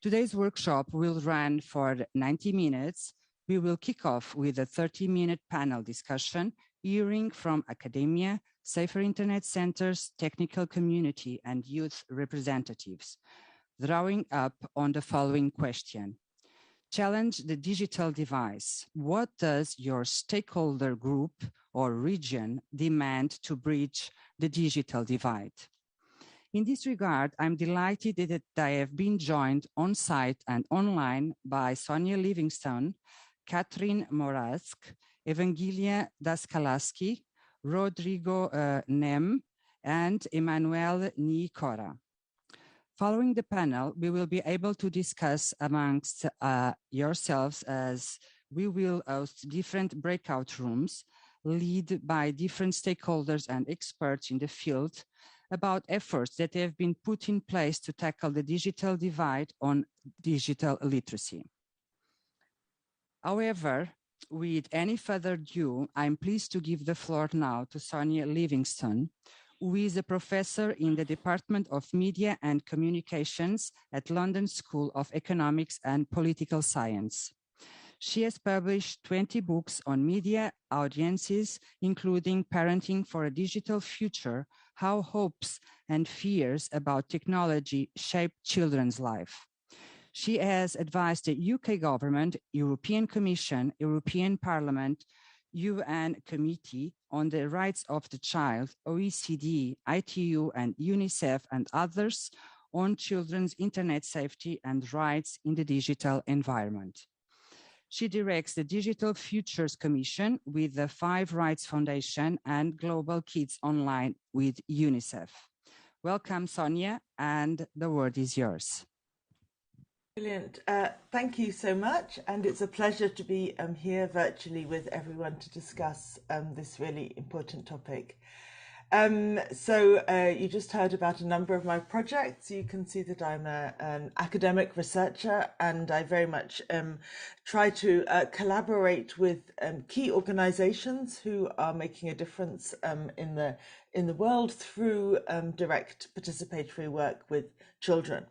Today's workshop will run for 90 minutes. We will kick off with a 30-minute panel discussion, hearing from academia, safer internet centers, technical community, and youth representatives, drawing up on the following question. Challenge the digital device. What does your stakeholder group or region demand to bridge the digital divide? In this regard, I'm delighted that I have been joined on site and online by Sonia Livingstone, Catherine Morask, Evangelia Daskalaski, Rodrigo Nem, and Emmanuel Nicora. Following the panel, we will be able to discuss amongst yourselves as we will host different breakout rooms led by different stakeholders and experts in the field about efforts that have been put in place to tackle the digital divide on digital literacy. However, with any further ado, I'm pleased to give the floor now to Sonia Livingstone, who is a professor in the Department of Media and Communications at London School of Economics and Political Science. She has published 20 books on media audiences, including Parenting for a Digital Future, How Hopes and Fears About Technology Shape Children's Life. She has advised the UK government, European Commission, European Parliament, UN Committee on the Rights of the Child, OECD, ITU, and UNICEF, and others on children's internet safety and rights in the digital environment. She directs the Digital Futures Commission with the Five Rights Foundation and Global Kids Online with UNICEF. Welcome, Sonia, and the word is yours. Brilliant. Thank you so much. And it's a pleasure to be here virtually with everyone to discuss this really important topic. You just heard about a number of my projects. You can see that I'm an academic researcher, and I very much try to collaborate with key organizations who are making a difference in the world through direct participatory work with children.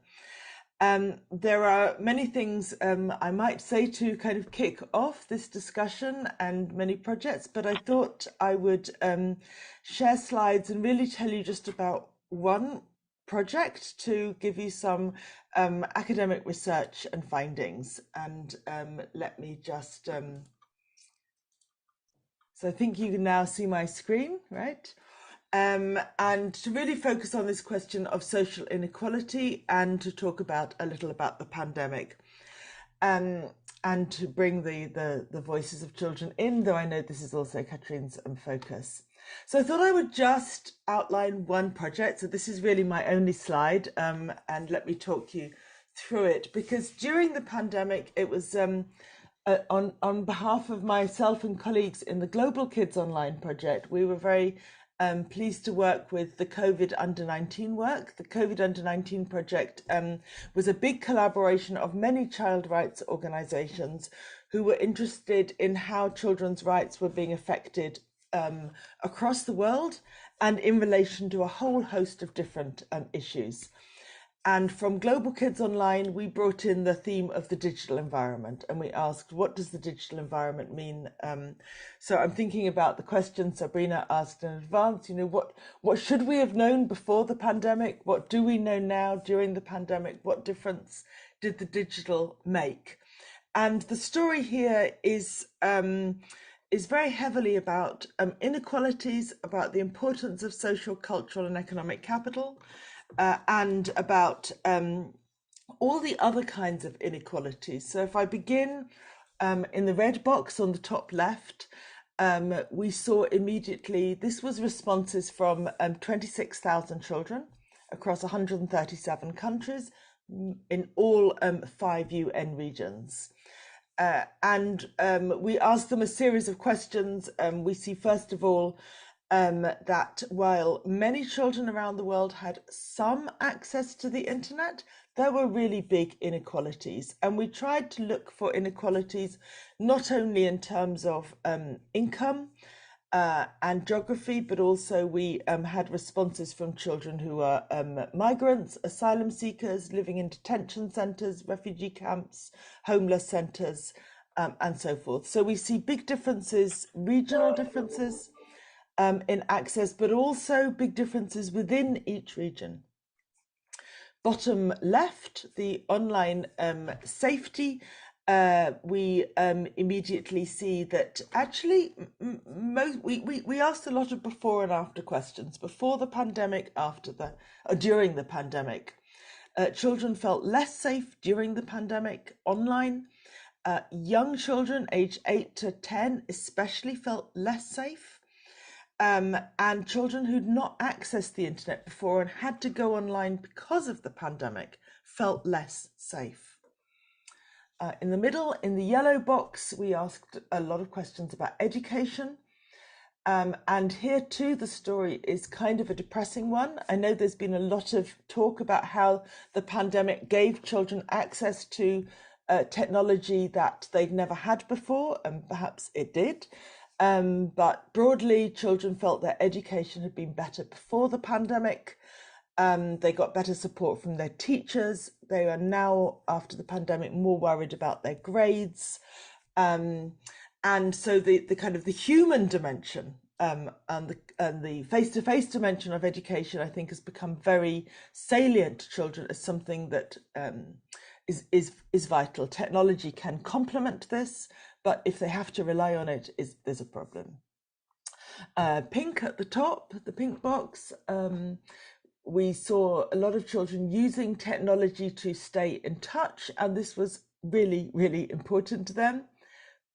There are many things I might say to kind of kick off this discussion and many projects, but I thought I would share slides and really tell you just about one project to give you some academic research and findings. And let me just, so I think you can now see my screen, right? And to really focus on this question of social inequality and to talk about a little about the pandemic. and to bring the voices of children in, though I know this is also Katrine's focus. So I thought I would just outline one project. So this is really my only slide, and let me talk you through it, because during the pandemic, it was on behalf of myself and colleagues in the Global Kids Online project, we were very pleased to work with the COVID Under 19 work. The COVID Under 19 project was a big collaboration of many child rights organisations who were interested in how children's rights were being affected across the world and in relation to a whole host of different issues. And from Global Kids Online, we brought in the theme of the digital environment, and we asked, what does the digital environment mean? So I'm thinking about the question Sabrina asked in advance, you know, what should we have known before the pandemic? What do we know now during the pandemic? What difference did the digital make? And the story here is very heavily about inequalities, about the importance of social, cultural and economic capital, and about all the other kinds of inequalities. So if I begin in the red box on the top left, we saw immediately, this was responses from 26,000 children across 137 countries in all 5 UN regions. And we asked them a series of questions. We see, first of all, that while many children around the world had some access to the internet, there were really big inequalities. And we tried to look for inequalities not only in terms of income and geography, but also we had responses from children who are migrants, asylum seekers, living in detention centres, refugee camps, homeless centres, and so forth. So we see big differences, regional differences, in access, but also big differences within each region. Bottom left, the online safety, we immediately see that actually we asked a lot of before and after questions, before the pandemic, during the pandemic. Children felt less safe during the pandemic online. Young children aged 8 to 10 especially felt less safe. And children who'd not accessed the internet before and had to go online because of the pandemic felt less safe. In the middle, in the yellow box, we asked a lot of questions about education. And here too, the story is kind of a depressing one. I know there's been a lot of talk about how the pandemic gave children access to technology that they'd never had before, and perhaps it did. But broadly, children felt their education had been better before the pandemic. They got better support from their teachers. They are now, after the pandemic, more worried about their grades. And so the kind of the human dimension and the face-to-face dimension of education, I think, has become very salient to children as something that is vital. Technology can complement this, but if they have to rely on it, there's a problem. Pink at the top, the pink box, we saw a lot of children using technology to stay in touch, and this was really, really important to them.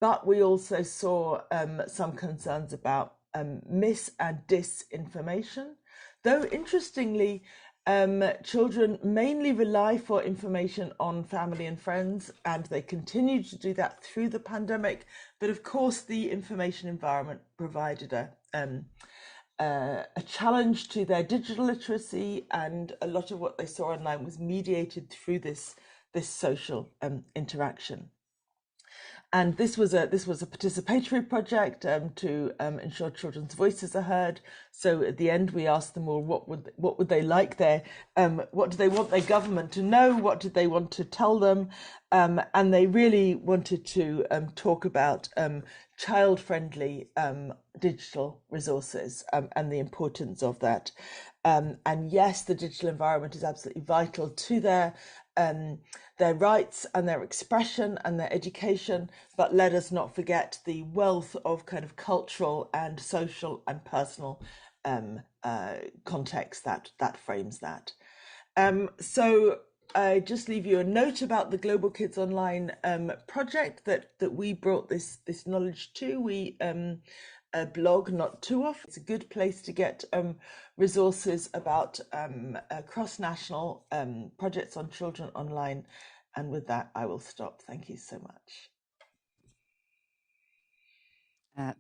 But we also saw some concerns about mis and disinformation, though interestingly, children mainly rely for information on family and friends, and they continue to do that through the pandemic. But of course, the information environment provided a challenge to their digital literacy, and a lot of what they saw online was mediated through this social interaction. And this was a participatory project to ensure children's voices are heard. So at the end, we asked them all what would they like what do they want their government to know, what did they want to tell them, and they really wanted to talk about child-friendly digital resources and the importance of that. And yes, the digital environment is absolutely vital to their rights and their expression and their education, but let us not forget the wealth of kind of cultural and social and personal context that frames that. So I just leave you a note about the Global Kids Online project that we brought this knowledge to. We blog not too often. It's a good place to get resources about cross-national projects on children online. And with that, I will stop. Thank you so much.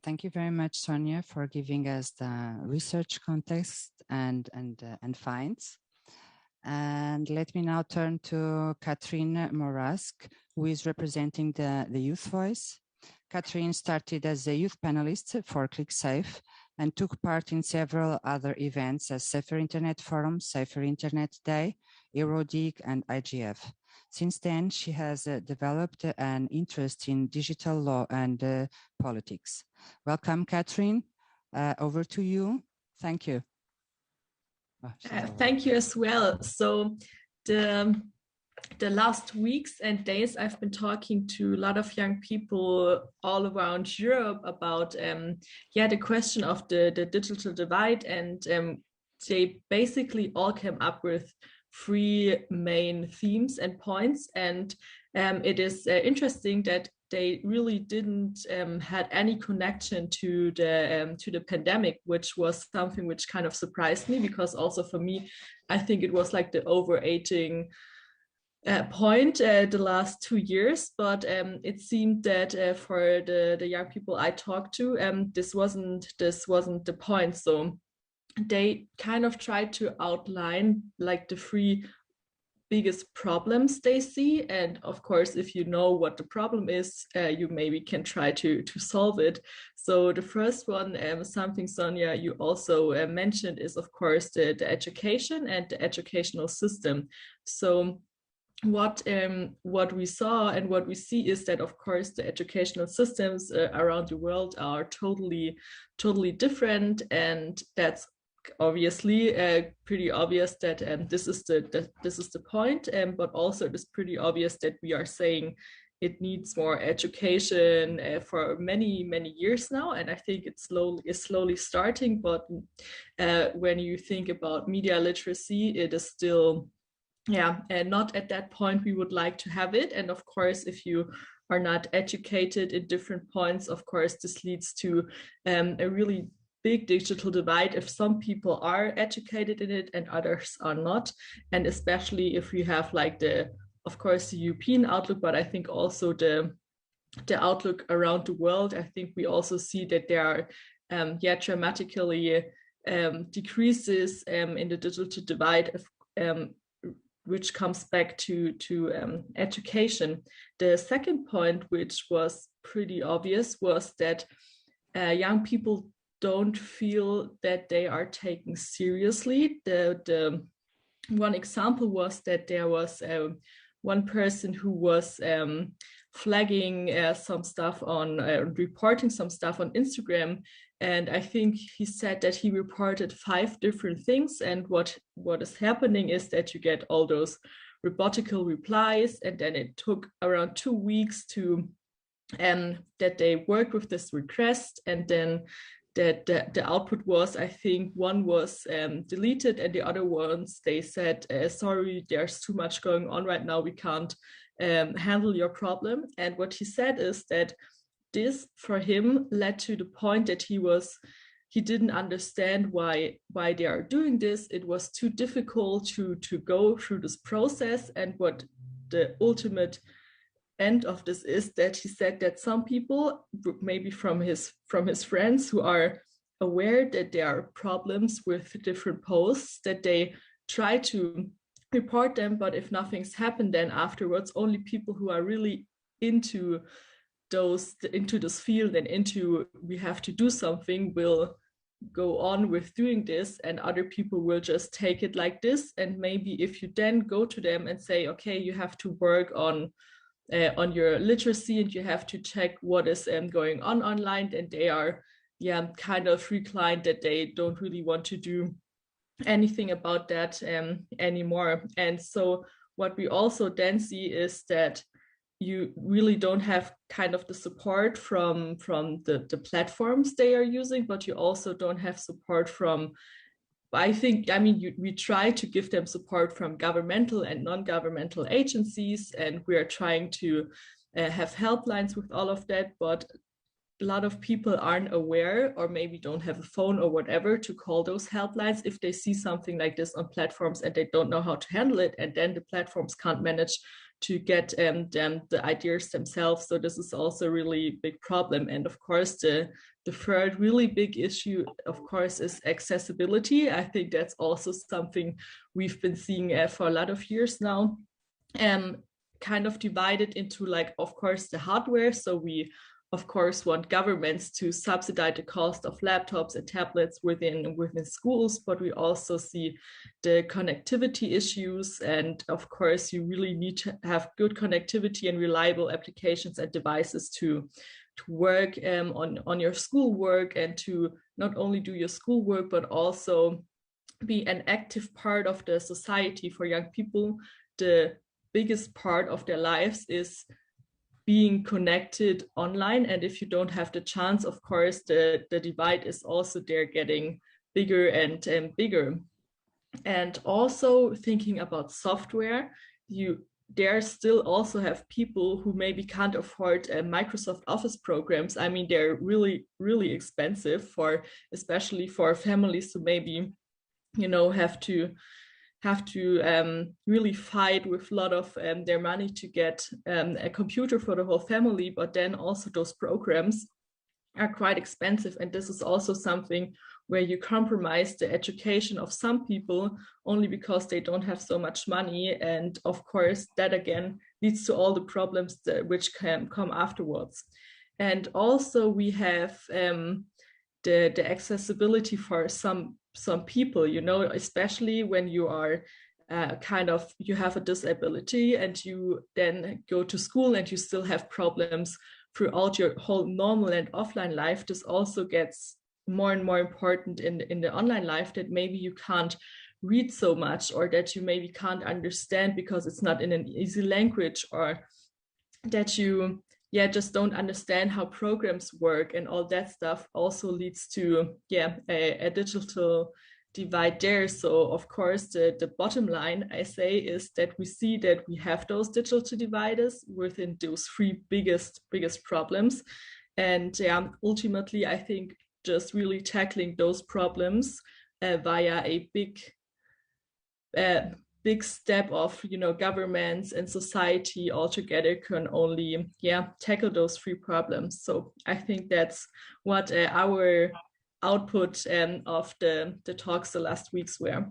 Thank you very much, Sonia, for giving us the research context and finds. And let me now turn to Catherine Morask, who is representing the Youth Voice. Catherine started as a youth panelist for ClickSafe and took part in several other events as Safer Internet Forum, Safer Internet Day, EuroDig, and IGF. Since then, she has developed an interest in digital law and politics. Welcome, Catherine. Over to you. Thank you. Thank you as well. So the last weeks and days, I've been talking to a lot of young people all around Europe about the question of the digital divide, and they basically all came up with 3 main themes and points. And it is interesting that they really didn't had any connection to the pandemic, which was something which kind of surprised me, because also for me, I think it was like the overarching point the last 2 years. But it seemed that for the young people I talked to, this wasn't the point. So they kind of tried to outline like the 3 biggest problems they see, and of course, if you know what the problem is, you maybe can try to solve it. So the first one, something Sonia you also mentioned, is of course the education and the educational system. So what we saw and what we see is that, of course, the educational systems around the world are totally different, and that's obviously pretty obvious that this is the point, but also it is pretty obvious that we are saying it needs more education for many years now, and I think it's slowly starting. But when you think about media literacy, it is still not at that point we would like to have it. And of course, if you are not educated in different points, of course this leads to a really big digital divide if some people are educated in it and others are not. And especially if we have like of course the European outlook, but I think also the outlook around the world, I think we also see that there are dramatically decreases in the digital divide, which comes back to education. The second point, which was pretty obvious, was that young people don't feel that they are taken seriously. The one example was that there was one person who was flagging some stuff on reporting some stuff on Instagram, and I think he said that he reported 5 different things, and what is happening is that you get all those robotical replies, and then it took around 2 weeks to that they worked with this request, and then that the output was, I think one was deleted, and the other ones, they said, sorry, there's too much going on right now, we can't handle your problem. And what he said is that this for him led to the point that he didn't understand why they are doing this. It was too difficult to go through this process. And what the ultimate end of this is that he said that some people, maybe from his friends who are aware that there are problems with different posts, that they try to report them, but if nothing's happened, then afterwards only people who are really into this field and into we have to do something will go on with doing this, and other people will just take it like this. And maybe if you then go to them and say, okay, you have to work on your literacy and you have to check what is going on online, and they are kind of reclined that they don't really want to do anything about that anymore. And so what we also then see is that you really don't have kind of the support from the platforms they are using, but you also don't have support from I think, I mean, we try to give them support from governmental and non-governmental agencies, and we are trying to have helplines with all of that, but a lot of people aren't aware or maybe don't have a phone or whatever to call those helplines if they see something like this on platforms and they don't know how to handle it, and then the platforms can't manage to get them the ideas themselves. So this is also a really big problem. And of course, the third really big issue, of course, is accessibility. I think that's also something we've been seeing for a lot of years now. Kind of divided into, like, of course, the hardware. So we of course want governments to subsidize the cost of laptops and tablets within schools, but we also see the connectivity issues. And of course, you really need to have good connectivity and reliable applications and devices to work on your schoolwork, and to not only do your schoolwork, but also be an active part of the society. For young people, the biggest part of their lives is being connected online. And if you don't have the chance, of course, the divide is also there getting bigger and bigger. And also thinking about software, there still also have people who maybe can't afford Microsoft Office programs. I mean, they're really, really expensive, especially for families who maybe, have to really fight with a lot of their money to get a computer for the whole family. But then also those programs are quite expensive. And this is also something where you compromise the education of some people only because they don't have so much money. And of course, that again leads to all the problems which can come afterwards. And also we have the accessibility for some people, especially when you are you have a disability and you then go to school and you still have problems throughout your whole normal and offline life. This also gets more and more important in the online life, that maybe you can't read so much, or that you maybe can't understand because it's not in an easy language, or that you just don't understand how programs work, and all that stuff also leads to a digital divide there. So of course the bottom line, I say, is that we see that we have those digital dividers within those three biggest problems. And ultimately I think just really tackling those problems via a big step of governments and society all together can only tackle those three problems. So I think that's what our output of the talks the last weeks were.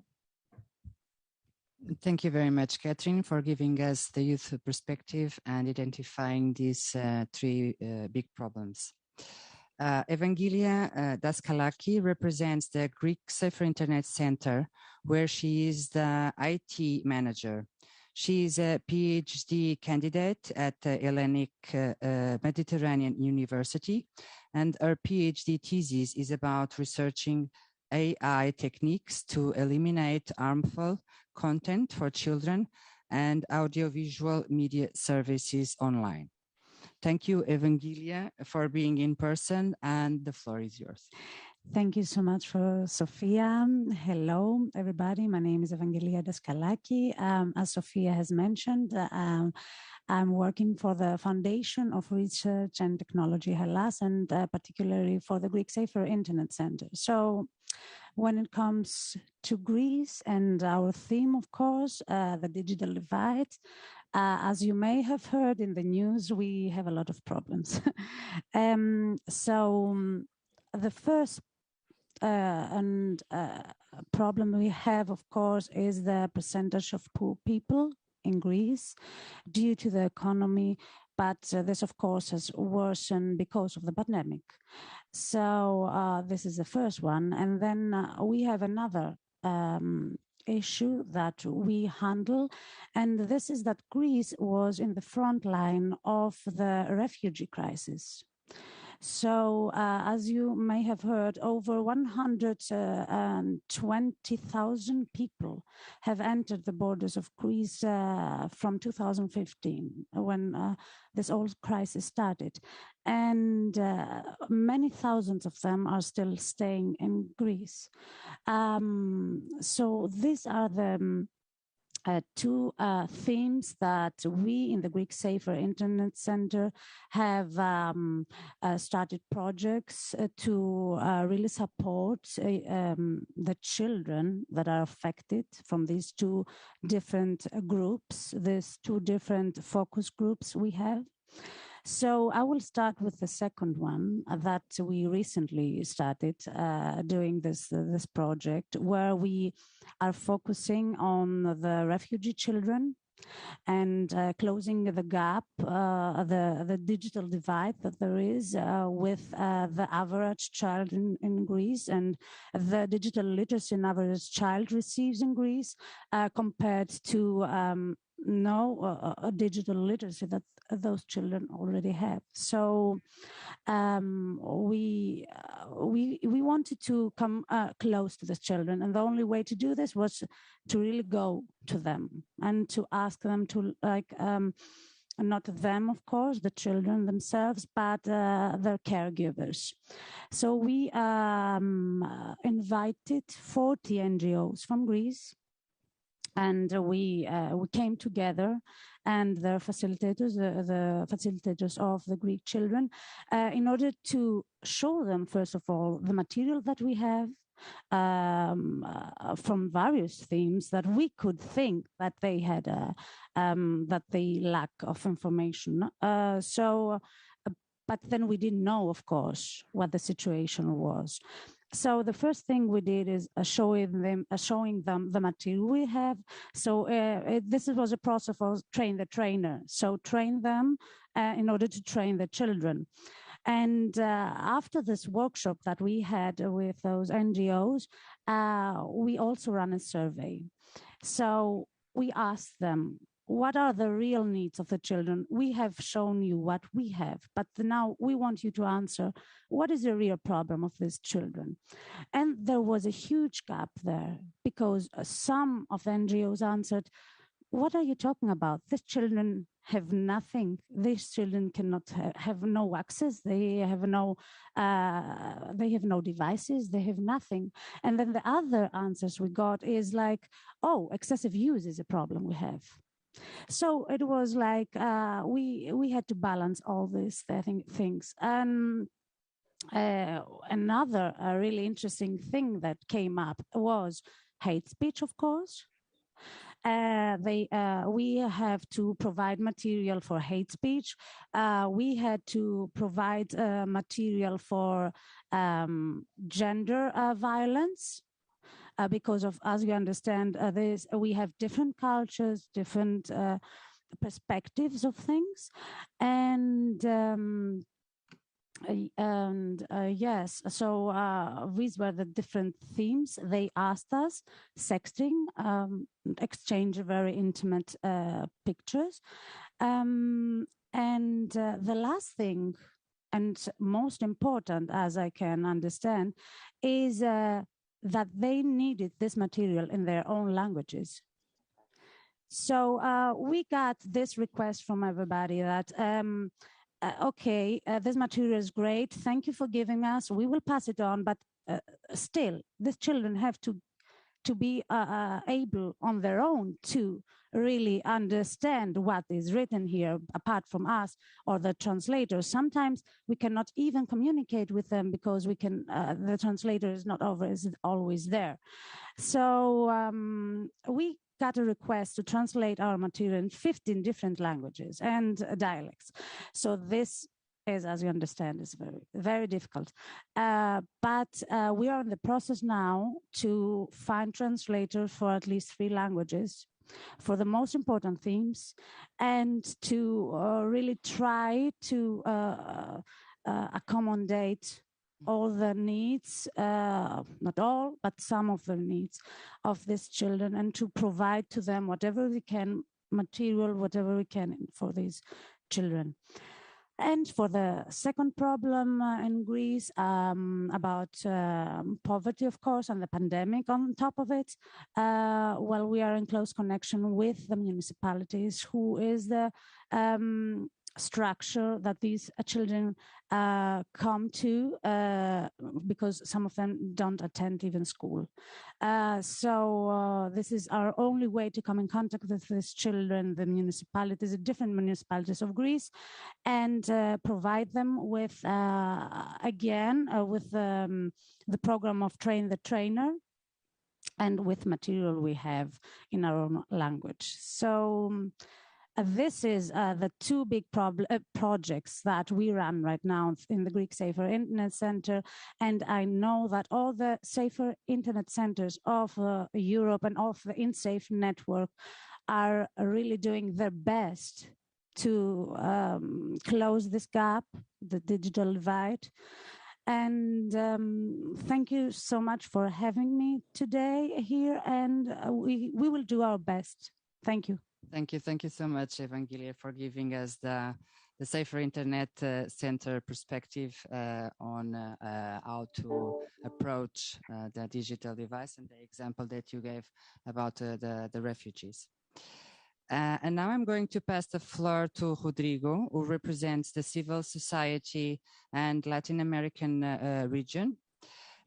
Thank you very much, Catherine, for giving us the youth perspective and identifying these three big problems. Evangelia Daskalaki represents the Greek Safer Internet Center, where she is the IT manager. She is a PhD candidate at the Hellenic Mediterranean University, and her PhD thesis is about researching AI techniques to eliminate harmful content for children and audiovisual media services online. Thank you, Evangelia, for being in person, and the floor is yours. Thank you so much for Sophia. Hello, everybody. My name is Evangelia Daskalaki. As Sophia has mentioned, I'm working for the Foundation of Research and Technology Hellas, and particularly for the Greek Safer Internet Center. So when it comes to Greece and our theme, of course, the digital divide, as you may have heard in the news, we have a lot of problems. The first problem we have, of course, is the percentage of poor people in Greece due to the economy, but this, of course, has worsened because of the pandemic. So this is the first one. And then we have another issue that we handle, and this is that Greece was in the front line of the refugee crisis. So, as you may have heard, over 120,000 people have entered the borders of Greece from 2015, when this whole crisis started. And many thousands of them are still staying in Greece. So these are the two themes that we in the Greek Safer Internet Center have started projects to really support the children that are affected from these two different groups, these two different focus groups we have. So I will start with the second one that we recently started doing this project, where we are focusing on the refugee children and closing the gap, the digital divide that there is with the average child in Greece and the digital literacy an average child receives in Greece compared to no digital literacy that those children already have. So we wanted to come close to the children, and the only way to do this was to really go to them and to ask them to not them, of course, the children themselves, but their caregivers. So we invited 40 NGOs from Greece, and we came together, and the facilitators of the Greek children, in order to show them, first of all, the material that we have from various themes that we could think that they had, that they lack of information. But then we didn't know, of course, what the situation was. So the first thing we did is showing them the material we have. So this was a process of train the trainer. So train them in order to train the children. And after this workshop that we had with those NGOs, we also ran a survey. So we asked them, what are the real needs of the children? We have shown you what we have, but now we want you to answer, what is the real problem of these children? And there was a huge gap there, because some of the NGOs answered, what are you talking about? These children have nothing. These children cannot have no access. They have no devices. They have nothing. And then the other answers we got is like, oh, excessive use is a problem we have. So it was like we had to balance all these things. And another really interesting thing that came up was hate speech, of course. We have to provide material for hate speech. We had to provide material for gender violence. Because of, as you understand, we have different cultures, different perspectives of things, and yes, so these were the different themes they asked us: sexting, exchange very intimate pictures, and the last thing, and most important, as I can understand, is that they needed this material in their own languages. So we got this request from everybody that, okay, this material is great. Thank you for giving us. We will pass it on, but still, these children have to be able on their own to really understand what is written here, apart from us or the translators. Sometimes we cannot even communicate with them because we can. The translator is not always there. So we got a request to translate our material in 15 different languages and dialects. So this is, as you understand, is very, very difficult. But we are in the process now to find translators for at least 3 languages for the most important themes, and to really try to accommodate all the needs, not all, but some of the needs of these children, and to provide to them whatever we can, material, whatever we can for these children. And for the second problem in Greece, about poverty, of course, and the pandemic on top of it, well, we are in close connection with the municipalities, who is the structure that these children come to, because some of them don't attend even school. So this is our only way to come in contact with these children, the municipalities, the different municipalities of Greece, and provide them with, again, with the program of Train the Trainer, and with material we have in our own language. So this is the two big projects that we run right now in the Greek Safer Internet Center. And I know that all the Safer Internet Centers of Europe and of the InSafe network are really doing their best to close this gap, the digital divide. And thank you so much for having me today here, and we will do our best. Thank you. Thank you so much, Evangelia, for giving us the Safer Internet Center perspective on how to approach the digital device, and the example that you gave about the refugees. And now I'm going to pass the floor to Rodrigo, who represents the civil society and Latin American region.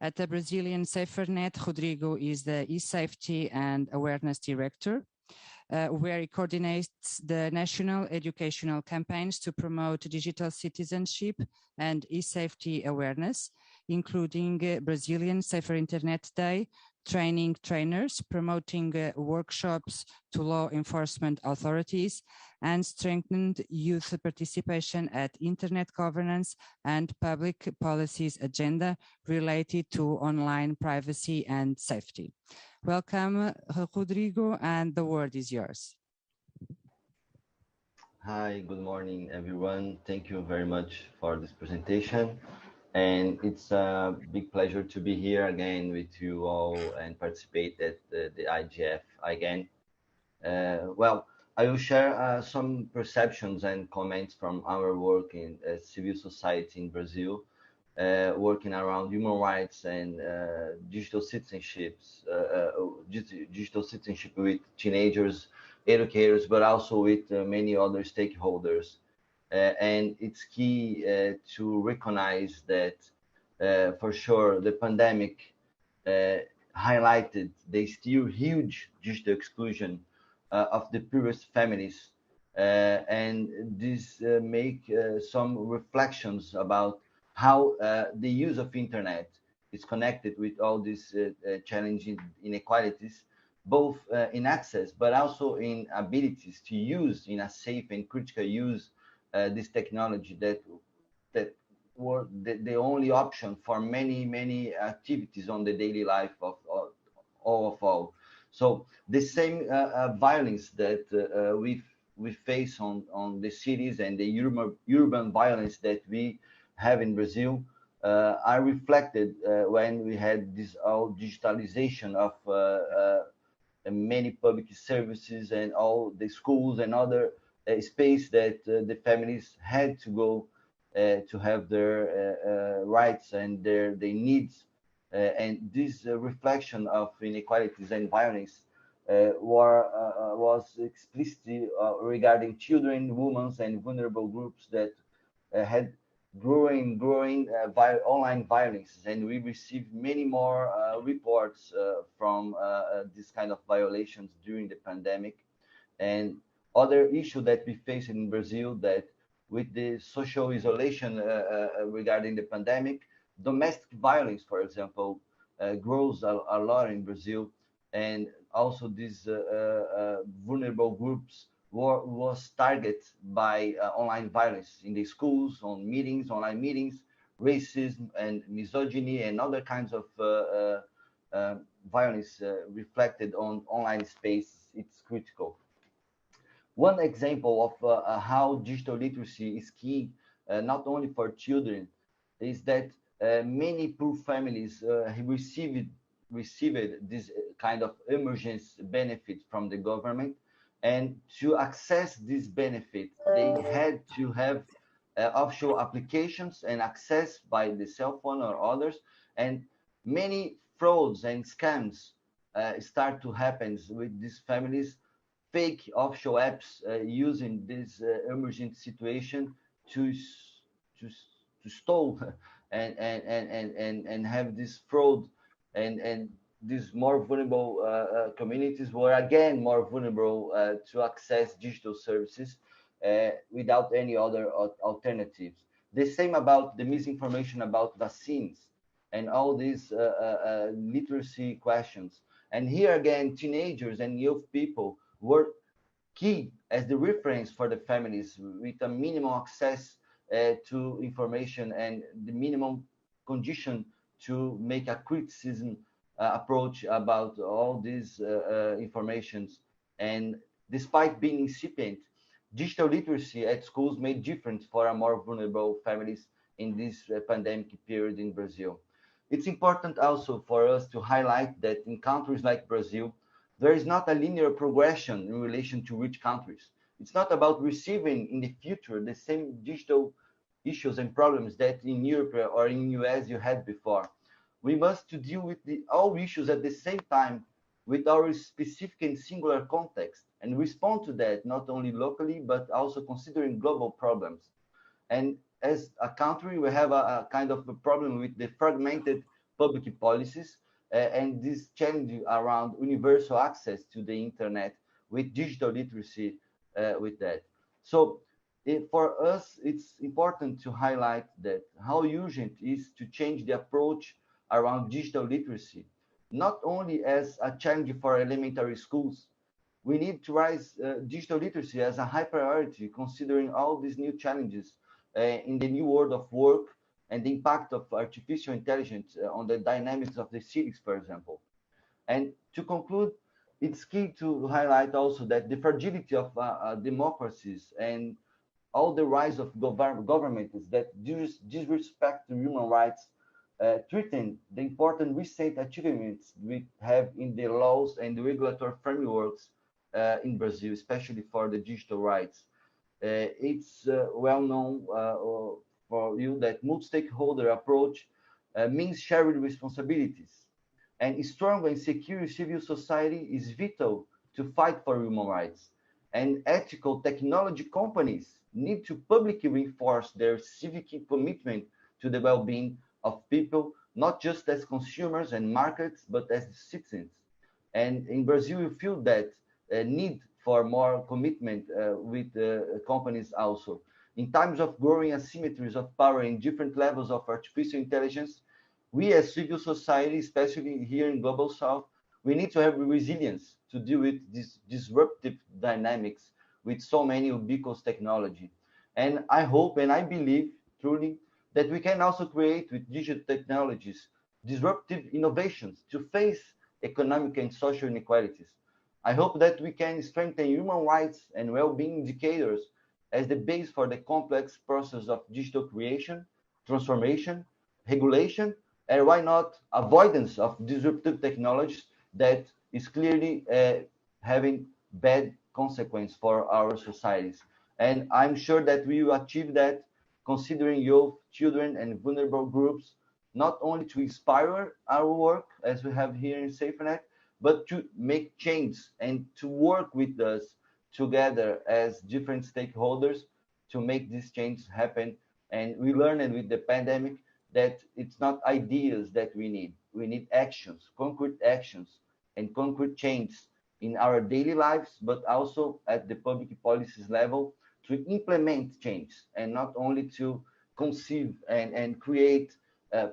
At the Brazilian SaferNet, Rodrigo is the e-safety and awareness director, where he coordinates the national educational campaigns to promote digital citizenship and e-safety awareness, including Brazilian Safer Internet Day, training trainers, promoting workshops to law enforcement authorities, and strengthened youth participation at internet governance and public policies agenda related to online privacy and safety. Welcome, Rodrigo, and the word is yours. Hi, good morning, everyone. Thank you very much for this presentation. And it's a big pleasure to be here again with you all and participate at the IGF again. Well, I will share some perceptions and comments from our work in civil society in Brazil, working around human rights and digital citizenships, digital citizenship with teenagers, educators, but also with many other stakeholders. And it's key to recognize that, for sure, the pandemic highlighted the still huge digital exclusion of the poorest families. And this make some reflections about how the use of internet is connected with all these challenging inequalities, both in access, but also in abilities to use in a safe and critical use this technology that were the only option for many activities on the daily life of all. So the same violence that we face on the cities and the urban violence that we have in Brazil are reflected when we had this all digitalization of many public services and all the schools and other space that the families had to go to have their rights and their needs. And this reflection of inequalities and violence was explicitly regarding children, women, and vulnerable groups that had growing online violence. And we received many more reports from this kind of violations during the pandemic. And other issue that we face in Brazil, that with the social isolation regarding the pandemic, domestic violence, for example, grows a lot in Brazil. And also these vulnerable groups was targeted by online violence in the schools, on meetings, online meetings, racism and misogyny and other kinds of violence reflected on online space. It's critical. One example of how digital literacy is key, not only for children, is that many poor families received this kind of emergency benefit from the government. And to access this benefit, they had to have offshore applications and access by the cell phone or others, and many frauds and scams start to happen with these families. Fake offshore apps using this emergent situation to stall and have this fraud, and these more vulnerable communities were again more vulnerable to access digital services without any other alternatives. The same about the misinformation about vaccines and all these literacy questions. And here again, teenagers and youth people were key as the reference for the families with a minimum access to information and the minimum condition to make a criticism approach about all these informations. And despite being incipient, digital literacy at schools made difference for a more vulnerable families in this pandemic period in Brazil. It's important also for us to highlight that in countries like Brazil, there is not a linear progression in relation to rich countries. It's not about receiving in the future the same digital issues and problems that in Europe or in US you had before. We must to deal with all issues at the same time with our specific and singular context and respond to that not only locally but also considering global problems. And as a country, we have a kind of a problem with the fragmented public policies and this challenge around universal access to the internet with digital literacy with that. So for us, it's important to highlight that how urgent it is to change the approach around digital literacy, not only as a challenge for elementary schools. We need to raise digital literacy as a high priority, considering all these new challenges in the new world of work and the impact of artificial intelligence on the dynamics of the cities, for example. And to conclude, it's key to highlight also that the fragility of democracies and all the rise of governments that disrespect the human rights, threaten the important recent achievements we have in the laws and the regulatory frameworks in Brazil, especially for the digital rights. It's well known for you that multi-stakeholder approach means shared responsibilities. And a strong and secure civil society is vital to fight for human rights. And ethical technology companies need to publicly reinforce their civic commitment to the well-being of people, not just as consumers and markets, but as citizens. And in Brazil, you feel that need for more commitment with companies also. In times of growing asymmetries of power in different levels of artificial intelligence, we as civil society, especially here in Global South, we need to have resilience to deal with these disruptive dynamics with so many ubiquitous technology. And I hope and I believe truly that we can also create with digital technologies disruptive innovations to face economic and social inequalities. I hope that we can strengthen human rights and well-being indicators as the base for the complex process of digital creation, transformation, regulation, and why not avoidance of disruptive technologies that is clearly having bad consequence for our societies. And I'm sure that we will achieve that considering youth, children, and vulnerable groups, not only to inspire our work as we have here in SafeNet, but to make change and to work with us together as different stakeholders to make this change happen. And we learned with the pandemic that it's not ideas that we need actions, concrete actions and concrete change in our daily lives, but also at the public policies level to implement change and not only to conceive and create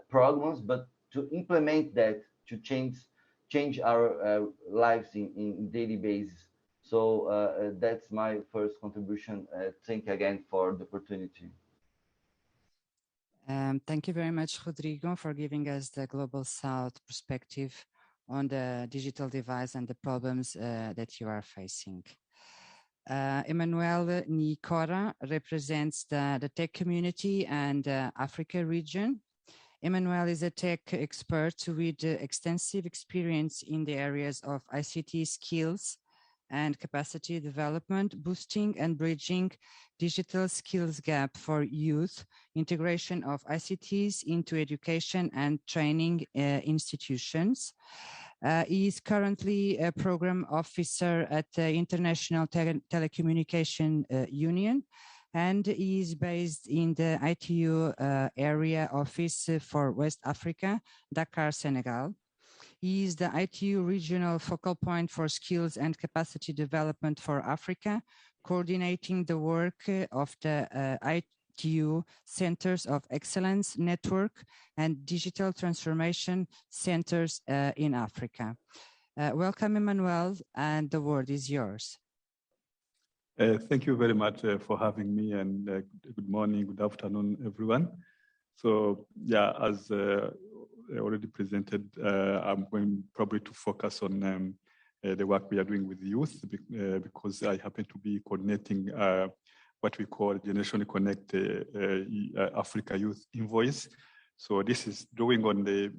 programs, but to implement that to change our lives in daily basis. So that's my first contribution. Thank you again for the opportunity. Thank you very much, Rodrigo, for giving us the Global South perspective on the digital device and the problems that you are facing. Emmanuel Nicora represents the tech community and Africa region. Emmanuel is a tech expert with extensive experience in the areas of ICT skills, and capacity development, boosting and bridging digital skills gap for youth, integration of ICTs into education and training institutions. He is currently a program officer at the International Telecommunication Union, and he is based in the ITU area office for West Africa, Dakar, Senegal. He is the ITU regional focal point for skills and capacity development for Africa, coordinating the work of the ITU Centers of Excellence Network and Digital Transformation Centers in Africa. Welcome, Emmanuel, and the word is yours. Thank you very much for having me, and good morning, good afternoon, everyone. So yeah, as already presented, I'm going probably to focus on the work we are doing with youth because I happen to be coordinating what we call Generation Connect Africa Youth Invoice. So this is drawing on the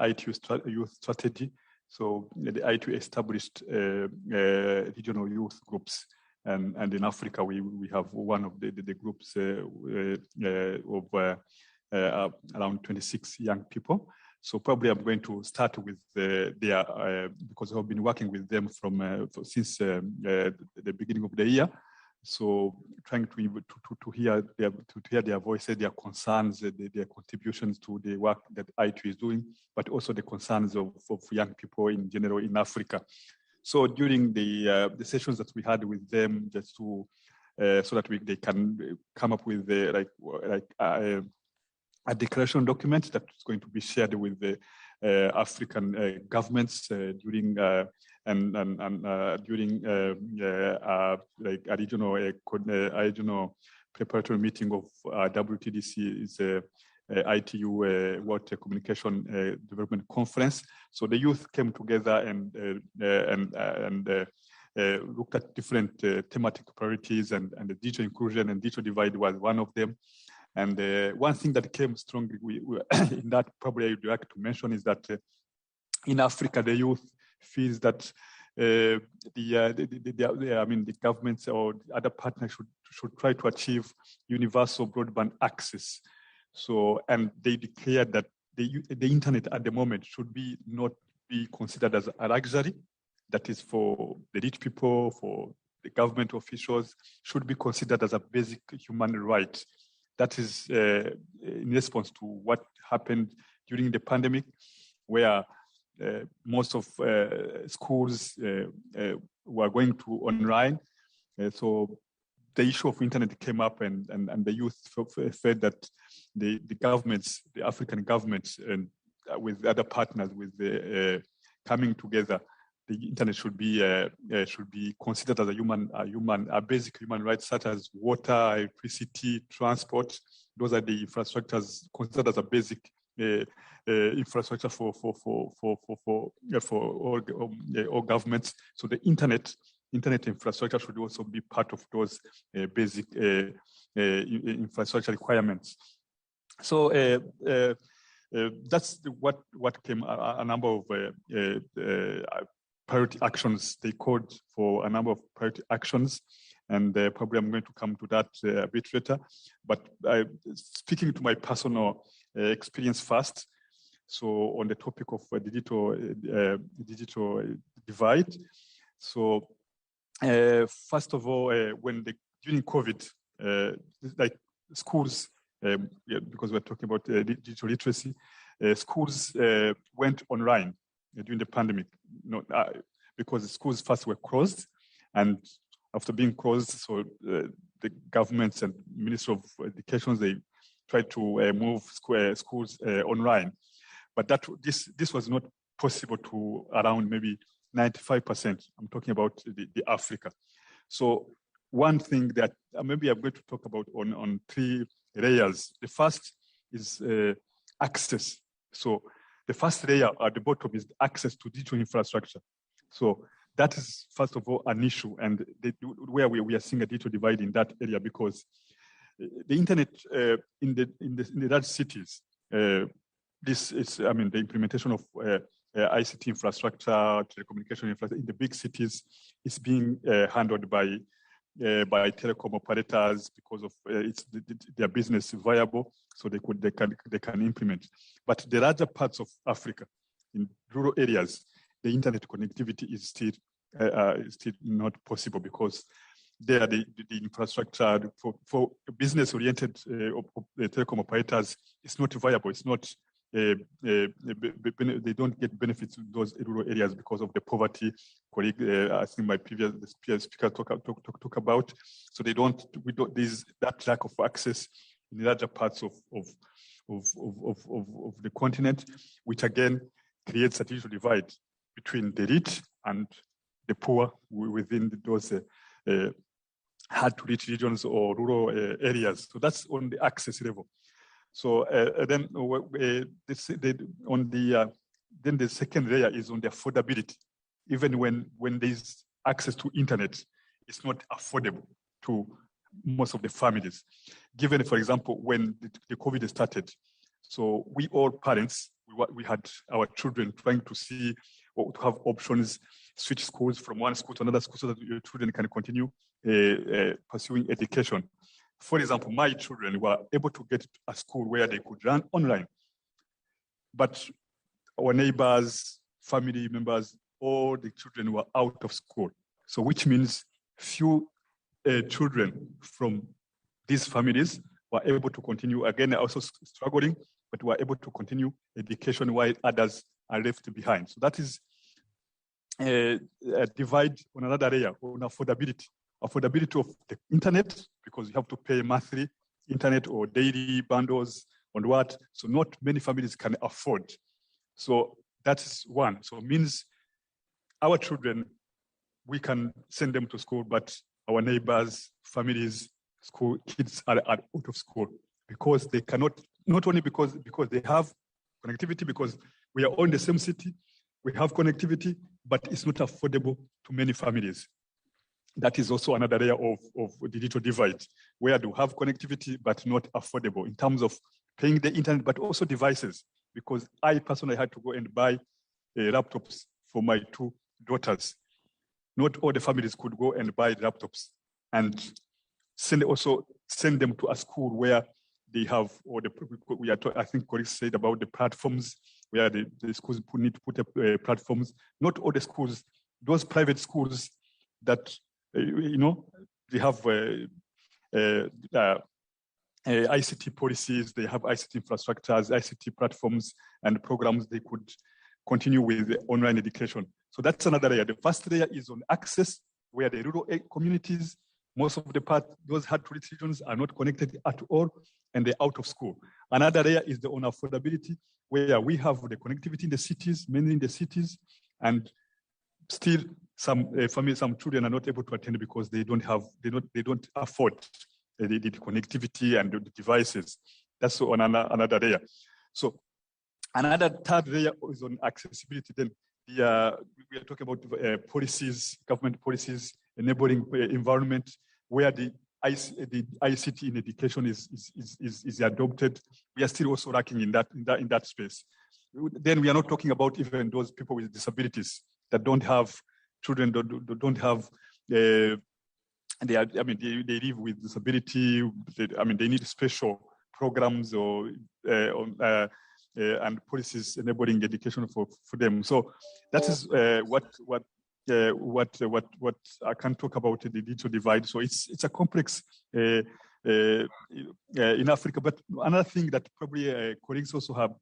ITU youth strategy. So the ITU established regional youth groups. And in Africa, we have one of the groups of around 26 young people. So probably I'm going to start with because I've been working with them since the beginning of the year. So trying to hear their voices, their concerns, their contributions to the work that ITU is doing, but also the concerns of young people in general in Africa. So during the sessions that we had with them, just to so that they can come up with a declaration document that is going to be shared with the African governments during a regional preparatory meeting of WTDC is ITU World Communication Development Conference. So the youth came together and looked at different thematic priorities, and the digital inclusion and digital divide was one of them. And one thing that came strongly in that, probably I'd like to mention, is that in Africa, the youth feels that the governments or other partners should try to achieve universal broadband access. So, and they declared that the internet at the moment should not be considered as a luxury that is for the rich people, for the government officials, should be considered as a basic human right. That is in response to what happened during the pandemic, where most of schools were going to online. So the issue of internet came up, and the youth felt that the governments, the African governments, and with other partners, with the coming together, the internet should be considered as a basic human right, such as water, electricity, transport. Those are the infrastructures considered as a basic infrastructure for all governments. So the internet infrastructure should also be part of those basic infrastructure requirements. So that's what came. A number of priority actions. They called for a number of priority actions, and probably I'm going to come to that a bit later. But speaking to my personal experience first, so on the topic of digital divide. So first of all, during COVID, like schools, because we're talking about digital literacy, schools went online during the pandemic, because the schools first were closed, and after being closed, so the governments and Ministry of Education, they tried to move schools online, but this was not possible to around maybe 95%. I'm talking about the Africa. So one thing that maybe I'm going to talk about on three layers. The first is access. So the first layer at the bottom is access to digital infrastructure. So that is, first of all, an issue, and where we are seeing a digital divide in that area, because the internet in the large cities, this is, the implementation of ICT infrastructure, telecommunication infrastructure in the big cities is being handled by telecom operators because of their business viable, so they can implement. But the larger parts of Africa, in rural areas, the internet connectivity is still not possible because there the infrastructure for business-oriented telecom operators is not viable. It's not. They don't get benefits in those rural areas because of the poverty. I think my previous speaker talk about. So there's that lack of access in larger parts of the continent, which again creates a digital divide between the rich and the poor within those hard to reach regions or rural areas. So that's on the access level. So then the second layer is on the affordability. Even when there's access to internet, it's not affordable to most of the families. Given, for example, when the COVID started, so we all parents, we had our children trying to see or to have options, switch schools from one school to another school so that your children can continue pursuing education. For example, my children were able to get a school where they could learn online. But our neighbors, family members, all the children were out of school. So which means few children from these families were able to continue, again, also struggling, but were able to continue education while others are left behind. So that is a divide on another area, on affordability. Affordability of the internet, because you have to pay monthly internet or daily bundles on what, so not many families can afford. So that's one. So it means our children, we can send them to school, but our neighbors, families, school kids are out of school because they cannot, not only because they have connectivity, because we are all in the same city, we have connectivity, but it's not affordable to many families. That is also another area of digital divide, where they have connectivity, but not affordable in terms of paying the internet, but also devices. Because I personally had to go and buy laptops for my two daughters. Not all the families could go and buy laptops and send them to a school where they have, or I think colleagues said about the platforms where the schools need to put up platforms. Not all the schools, those private schools that they have ICT policies, they have ICT infrastructures, ICT platforms and programs they could continue with online education. So that's another area. The first layer is on access, where the rural communities, most of the part, those hard to reach regions are not connected at all, and they're out of school. Another area is the on affordability, where we have the connectivity in the cities, mainly in the cities, and still some families, some children are not able to attend because they don't afford the connectivity and the devices. That's on another layer. So another third layer is on accessibility. Then we are talking about policies, government policies, enabling environment where the ICT in education is adopted. We are still also lacking in that space. Then we are not talking about even those people with disabilities that don't have children, don't have. They live with disability. They need special programs or and policies enabling education for them. So that is what I can talk about the digital divide. So it's a complex in Africa. But another thing that probably colleagues also have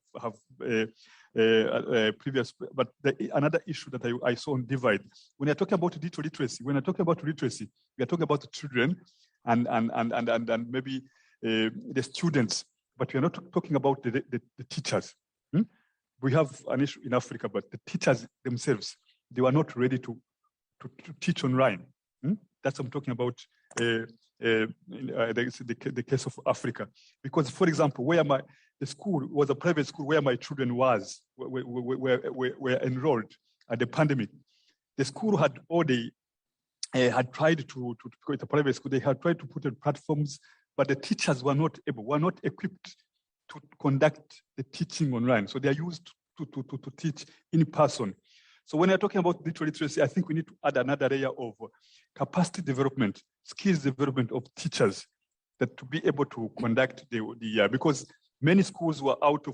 previous, but another issue that I saw on divide, when you're talking about digital literacy, we are talking about the children and maybe the students, but we are not talking about the teachers. We have an issue in Africa, but the teachers themselves, they were not ready to teach online. That's what I'm talking about. The case of Africa, because for example, the school was a private school where my children were enrolled at the pandemic. The school had had tried to create a private school. They had tried to put in platforms, but the teachers were not equipped to conduct the teaching online. So they are used to teach in person. So when you're talking about digital literacy, I think we need to add another layer of capacity development, skills development of teachers, that to be able to conduct the because many schools were out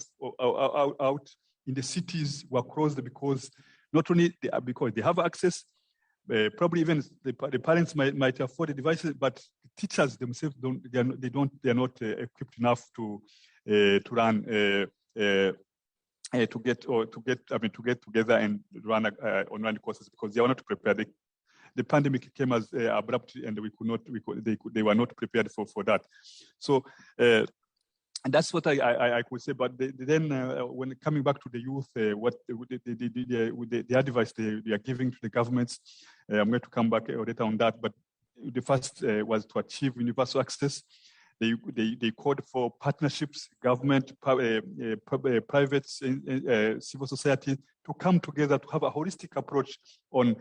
in the cities, were closed because not only because they have access, probably even the parents might afford the devices, but the teachers themselves they are not equipped enough to run to get together and run online courses because they are not prepared. The pandemic came as abruptly, and they were not prepared for that. So. And that's what I could say. But then, when coming back to the youth, what the advice they are giving to the governments, I'm going to come back later on that. But the first was to achieve universal access. They called for partnerships, government, private, civil society to come together to have a holistic approach on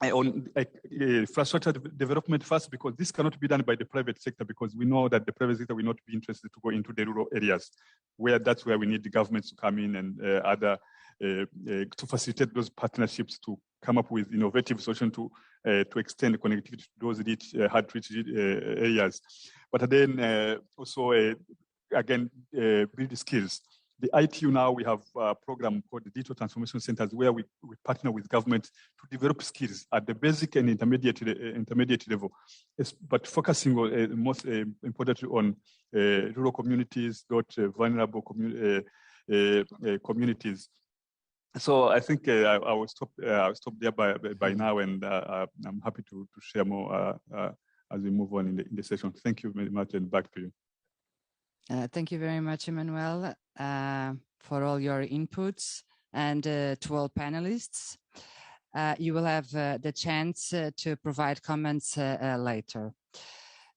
infrastructure development first, because this cannot be done by the private sector, because we know that the private sector will not be interested to go into the rural areas, that's where we need the governments to come in and to facilitate those partnerships to come up with innovative solutions to extend the connectivity to those hard-to-reach areas. But then also again build skills. The ITU now, we have a program called the Digital Transformation Centers, where we partner with government to develop skills at the basic and intermediate level, but focusing on most importantly on rural communities, vulnerable communities. So I think I will stop there by now, and I'm happy to share more as we move on in the session. Thank you very much, and back to you. Thank you very much, Emmanuel, for all your inputs, and to all panelists. You will have the chance to provide comments later.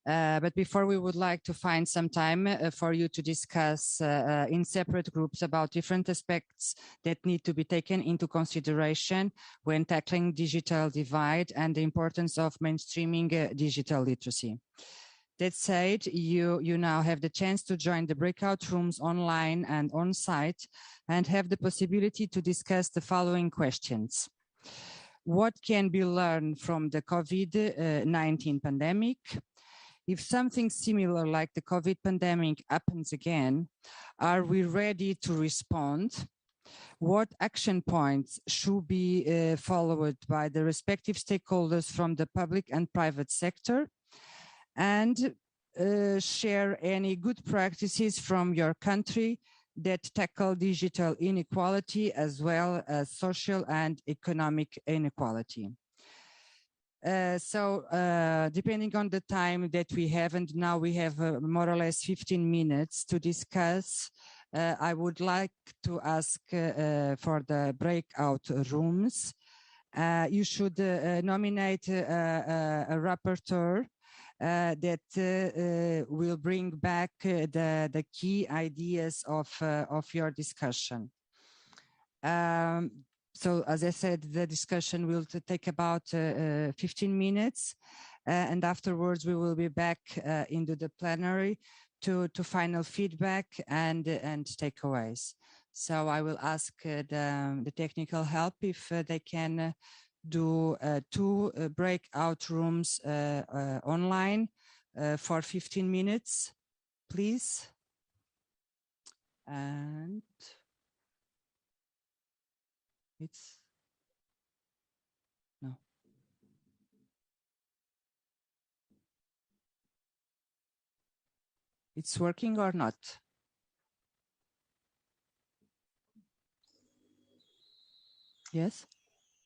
But before, we would like to find some time for you to discuss in separate groups about different aspects that need to be taken into consideration when tackling digital divide and the importance of mainstreaming digital literacy. That said, you now have the chance to join the breakout rooms online and on site and have the possibility to discuss the following questions. What can be learned from the COVID-19 pandemic? If something similar like the COVID pandemic happens again, are we ready to respond? What action points should be followed by the respective stakeholders from the public and private sector? And share any good practices from your country that tackle digital inequality as well as social and economic inequality. So depending on the time that we have, and now we have more or less 15 minutes to discuss, I would like to ask for the breakout rooms. You should nominate a rapporteur that will bring back the key ideas of your discussion. So as I said, the discussion will take about 15 minutes, and afterwards we will be back into the plenary to final feedback and takeaways. So I will ask the technical help if they can do 2 breakout rooms online for 15 minutes, please. And no. It's working or not? Yes?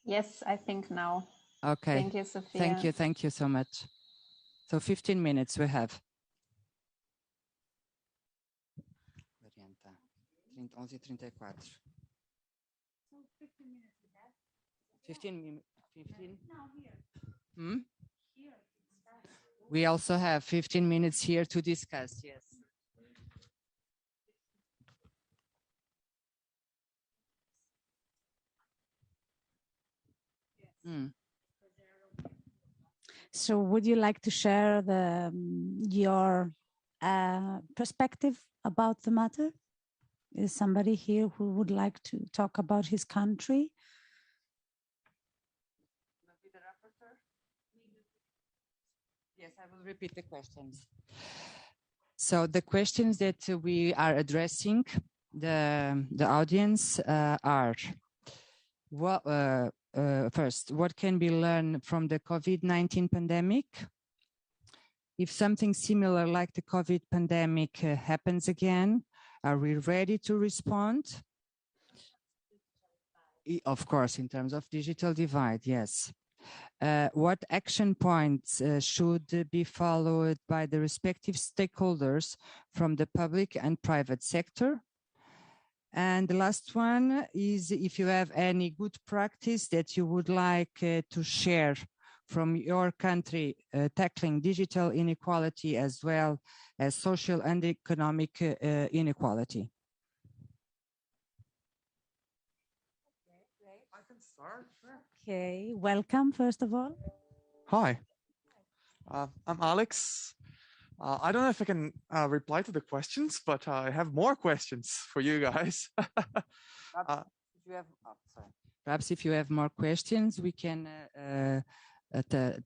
Yes, I think now. Okay. Thank you, Sophia. Thank you so much. So 15 minutes we have. 11:34. 15? Hmm? We also have 15 minutes here to discuss, yes. So would you like to share your perspective about the matter? Is somebody here who would like to talk about his country? Yes, I will repeat the questions. So the questions that we are addressing the audience are, first, what can be learned from the COVID-19 pandemic? If something similar like the COVID pandemic happens again, are we ready to respond? Of course, in terms of digital divide, yes. What action points should be followed by the respective stakeholders from the public and private sector? And the last one is if you have any good practice that you would like to share from your country tackling digital inequality as well as social and economic inequality. I can start. Sure. Okay, welcome, first of all. Hi, I'm Alex. I don't know if I can reply to the questions, but I have more questions for you guys. Perhaps if you have more questions, we can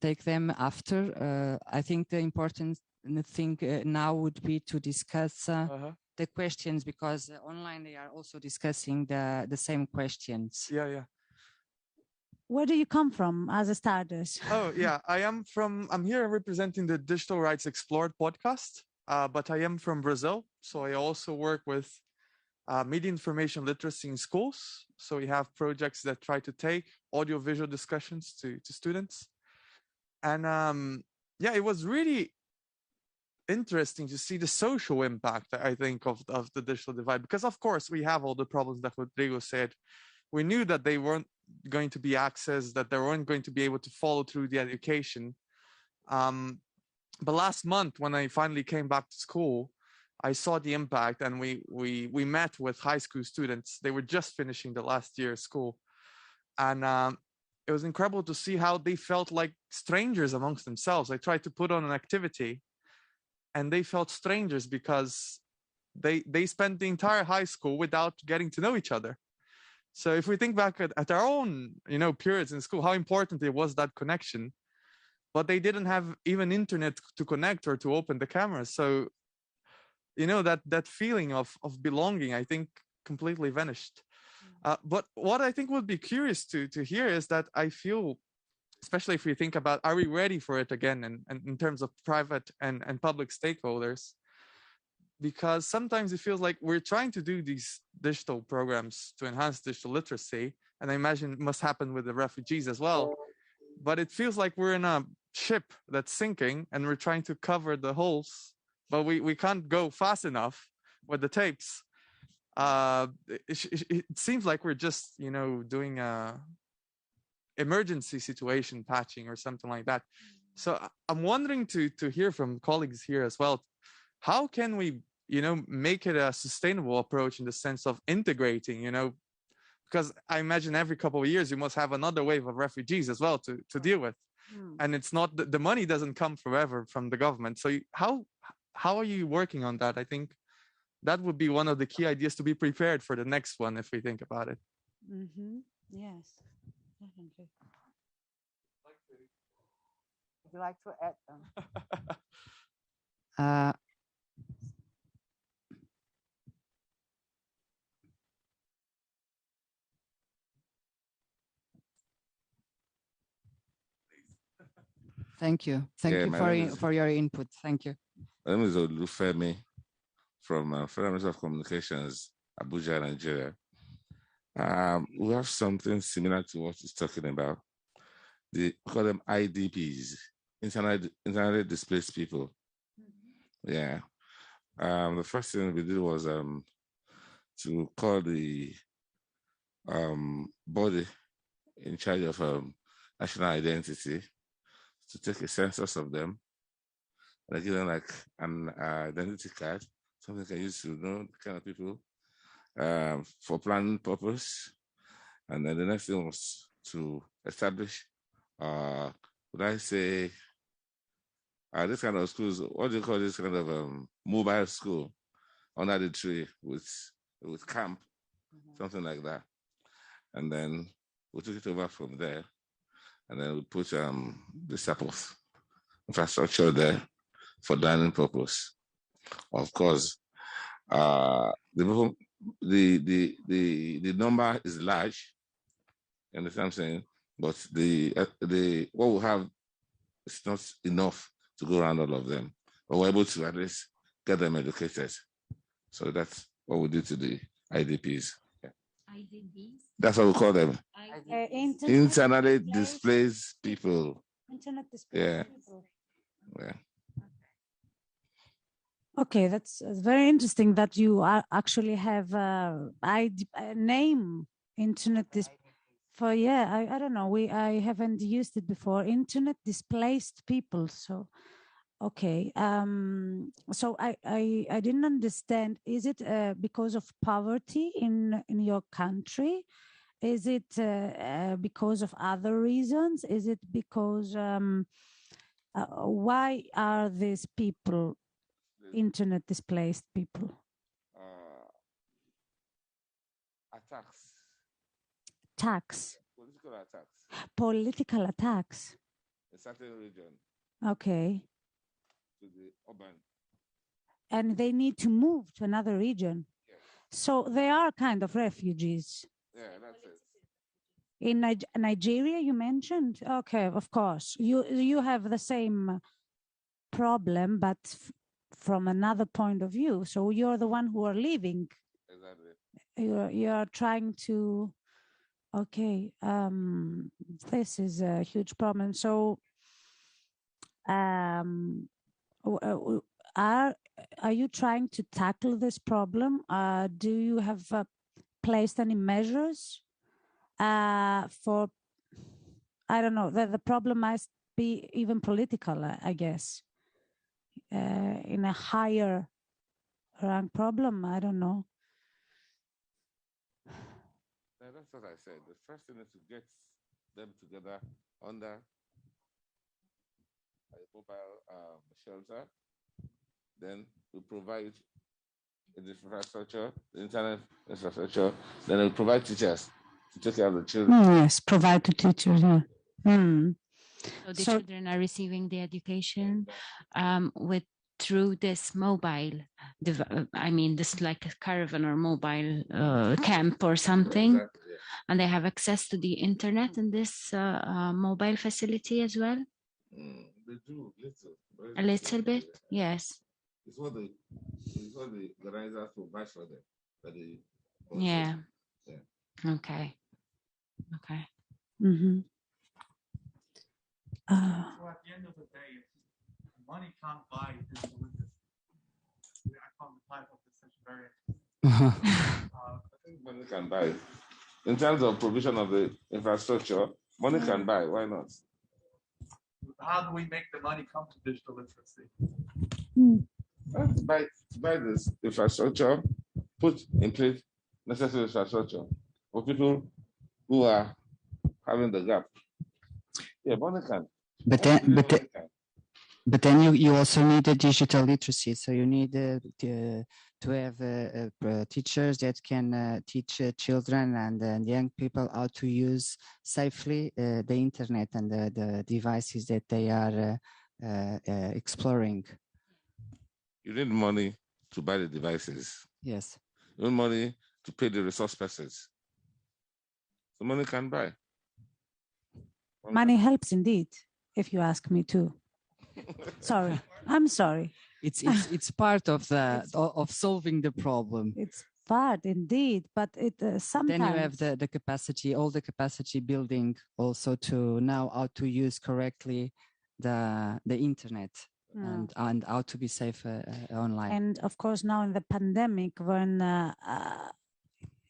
take them after. I think the important thing now would be to discuss the questions, because online they are also discussing the same questions. Yeah. Where do you come from as a stardust? Oh, yeah, I'm here representing the Digital Rights Explored podcast, but I am from Brazil. So I also work with media information literacy in schools. So we have projects that try to take audiovisual discussions to students. And yeah, it was really interesting to see the social impact, I think, of the digital divide, because of course we have all the problems that Rodrigo said. We knew that they weren't going to be accessed, that they weren't going to be able to follow through the education. But last month, when I finally came back to school, I saw the impact, and we met with high school students. They were just finishing the last year of school. And it was incredible to see how they felt like strangers amongst themselves. I tried to put on an activity, and they felt strangers because they spent the entire high school without getting to know each other. So if we think back at our own, periods in school, how important it was, that connection, but they didn't have even internet to connect or to open the camera. So, that feeling of belonging, I think, completely vanished. But what I think would be curious to hear is that I feel, especially if we think about, are we ready for it again? And in terms of private and public stakeholders, because sometimes it feels like we're trying to do these digital programs to enhance digital literacy. And I imagine it must happen with the refugees as well. But it feels like we're in a ship that's sinking and we're trying to cover the holes, but we can't go fast enough with the tapes. It seems like we're just, doing a emergency situation patching or something like that. So I'm wondering to hear from colleagues here as well. How can we, make it a sustainable approach in the sense of integrating, because I imagine every couple of years you must have another wave of refugees as well to deal with. And it's not, the money doesn't come forever from the government. So how are you working on that? I think that would be one of the key ideas to be prepared for the next one, if we think about it. Mm-hmm. Yes, definitely. Would you like to add? Thank you. Thank you for your input. Thank you. My name is Olufemi from Federal Ministry of Communications, Abuja, Nigeria. We have something similar to what he's talking about. We call them IDPs, internally displaced people. Yeah. The first thing we did was to call the body in charge of national identity to take a census of them. And I give them like an identity card, something they can use to know the kind of people for planning purpose. And then the next thing was to establish, would I say, this kind of schools, what do you call this kind of mobile school under the tree with with camp, something like that. And then we took it over from there. And then we put the type of infrastructure there for dining purpose. Of course, the number is large. You understand what I'm saying? But the what we have is not enough to go around all of them. But we're able to at least get them educated. So that's what we do to the IDPs. Yeah. IDPs? That's what we call them. Internally displaced displaced people. Internet displaced people. Yeah. Okay, that's very interesting that you actually have a name, internet for, yeah, I don't know, I haven't used it before, internet displaced people. So, okay, so I didn't understand, is it because of poverty in your country? Is it because of other reasons? Is it because, why are these people internet displaced people? Attacks. Attacks. Political attacks. Political attacks. In certain region. Okay. To the urban. And they need to move to another region. Yes. So they are kind of refugees. Yeah, that's it. In Nigeria, you mentioned? Okay, of course. You have the same problem, but from another point of view. So you're the one who are leaving. Exactly. You're trying to, okay, this is a huge problem. So are you trying to tackle this problem? Do you have placed any measures for, I don't know, the problem might be even political, I guess, in a higher rank problem, I don't know. That's what I said. The first thing is to get them together under a mobile shelter. Then we provide the infrastructure, the internet infrastructure. Then we provide teachers to take care of the children. Yes, provide to teachers. Yeah. So the children are receiving the education through this mobile, I mean, this like a caravan or mobile camp or something. Exactly, yeah. And they have access to the internet in this mobile facility as well? They do a little bit, yes. It's what the organizers provide for them. Yeah. Yeah. Okay. Okay. Mm-hmm. So at the end of the day, money can't buy digital literacy. I found the title of this session very interesting. Money can buy. In terms of provision of the infrastructure, money can buy. Why not? How do we make the money come to digital literacy? Buy this infrastructure, put in place necessary infrastructure for people who are having the gap. Yeah, money can. But then you also need a digital literacy. So you need to have teachers that can teach children and young people how to use safely the internet and the devices that they are exploring. You need money to buy the devices. Yes. You need money to pay the resource persons. So money can buy. Money helps indeed, if you ask me too. Sorry, I'm sorry. It's part of the of solving the problem. It's part indeed, but it sometimes. Then you have the capacity, all the capacity building, also to know how to use correctly the internet and how to be safe online. And of course, now in the pandemic, when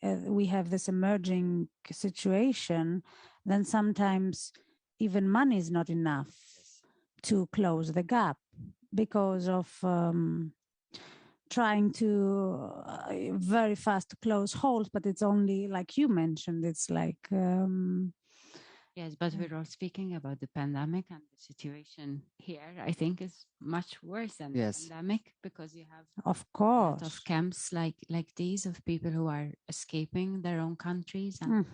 we have this emerging situation, then sometimes even money is not enough to close the gap because of trying to very fast close holes, but it's only, like you mentioned, it's like Yes, but we're all speaking about the pandemic, and the situation here, I think, is much worse than the pandemic, because you have of a lot course of camps like these of people who are escaping their own countries, and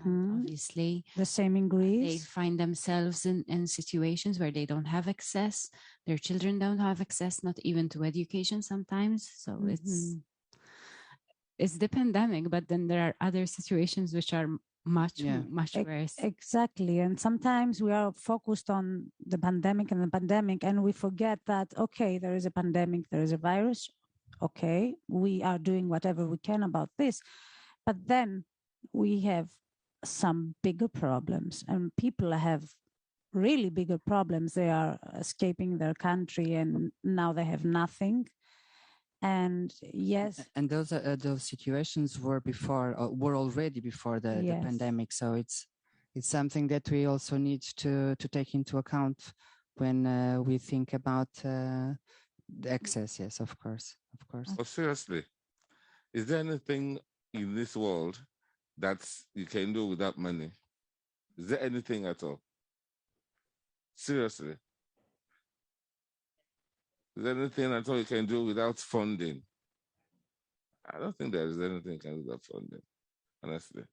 obviously the same in they Greece. find themselves in situations where they don't have access. Their children don't have access, not even to education sometimes. So it's the pandemic, but then there are other situations which are much worse. Exactly. And sometimes we are focused on the pandemic, and we forget that, okay, there is a pandemic, there is a virus. Okay, we are doing whatever we can about this. But then we have some bigger problems, and people have really bigger problems. They are escaping their country and now they have nothing. And yes, and those situations were already before the pandemic. So it's something that we also need to take into account when we think about the access. Yes, of course. Oh, seriously, is there anything in this world that you can do without money? Is there anything at all? Seriously, is there anything at all you can do without funding? I don't think there is anything you can do without funding, honestly.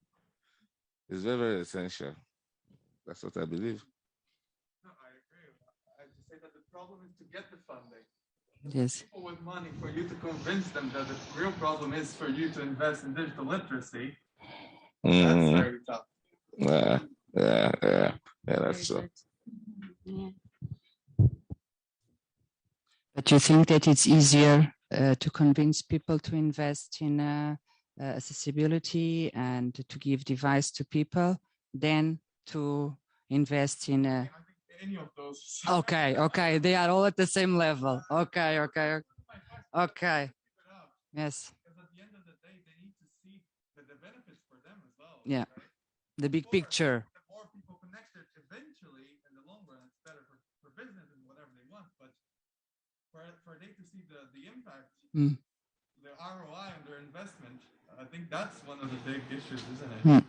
It's very, very essential. That's what I believe. No, I agree. I just say that the problem is to get the funding. Yes. People with money, for you to convince them that the real problem is for you to invest in digital literacy, that's very tough. Yeah, that's true. But you think that it's easier to convince people to invest in accessibility and to give device to people than to invest in Any of those. Okay, they are all at the same level. Okay. Yes. Because at the end of the day, they need to see the benefits for them as well. Yeah. Right? The big picture. The more people connected, eventually, in the long run, it's better for business and whatever they want. But for they to see the impact, the ROI on their investment, I think that's one of the big issues, isn't it?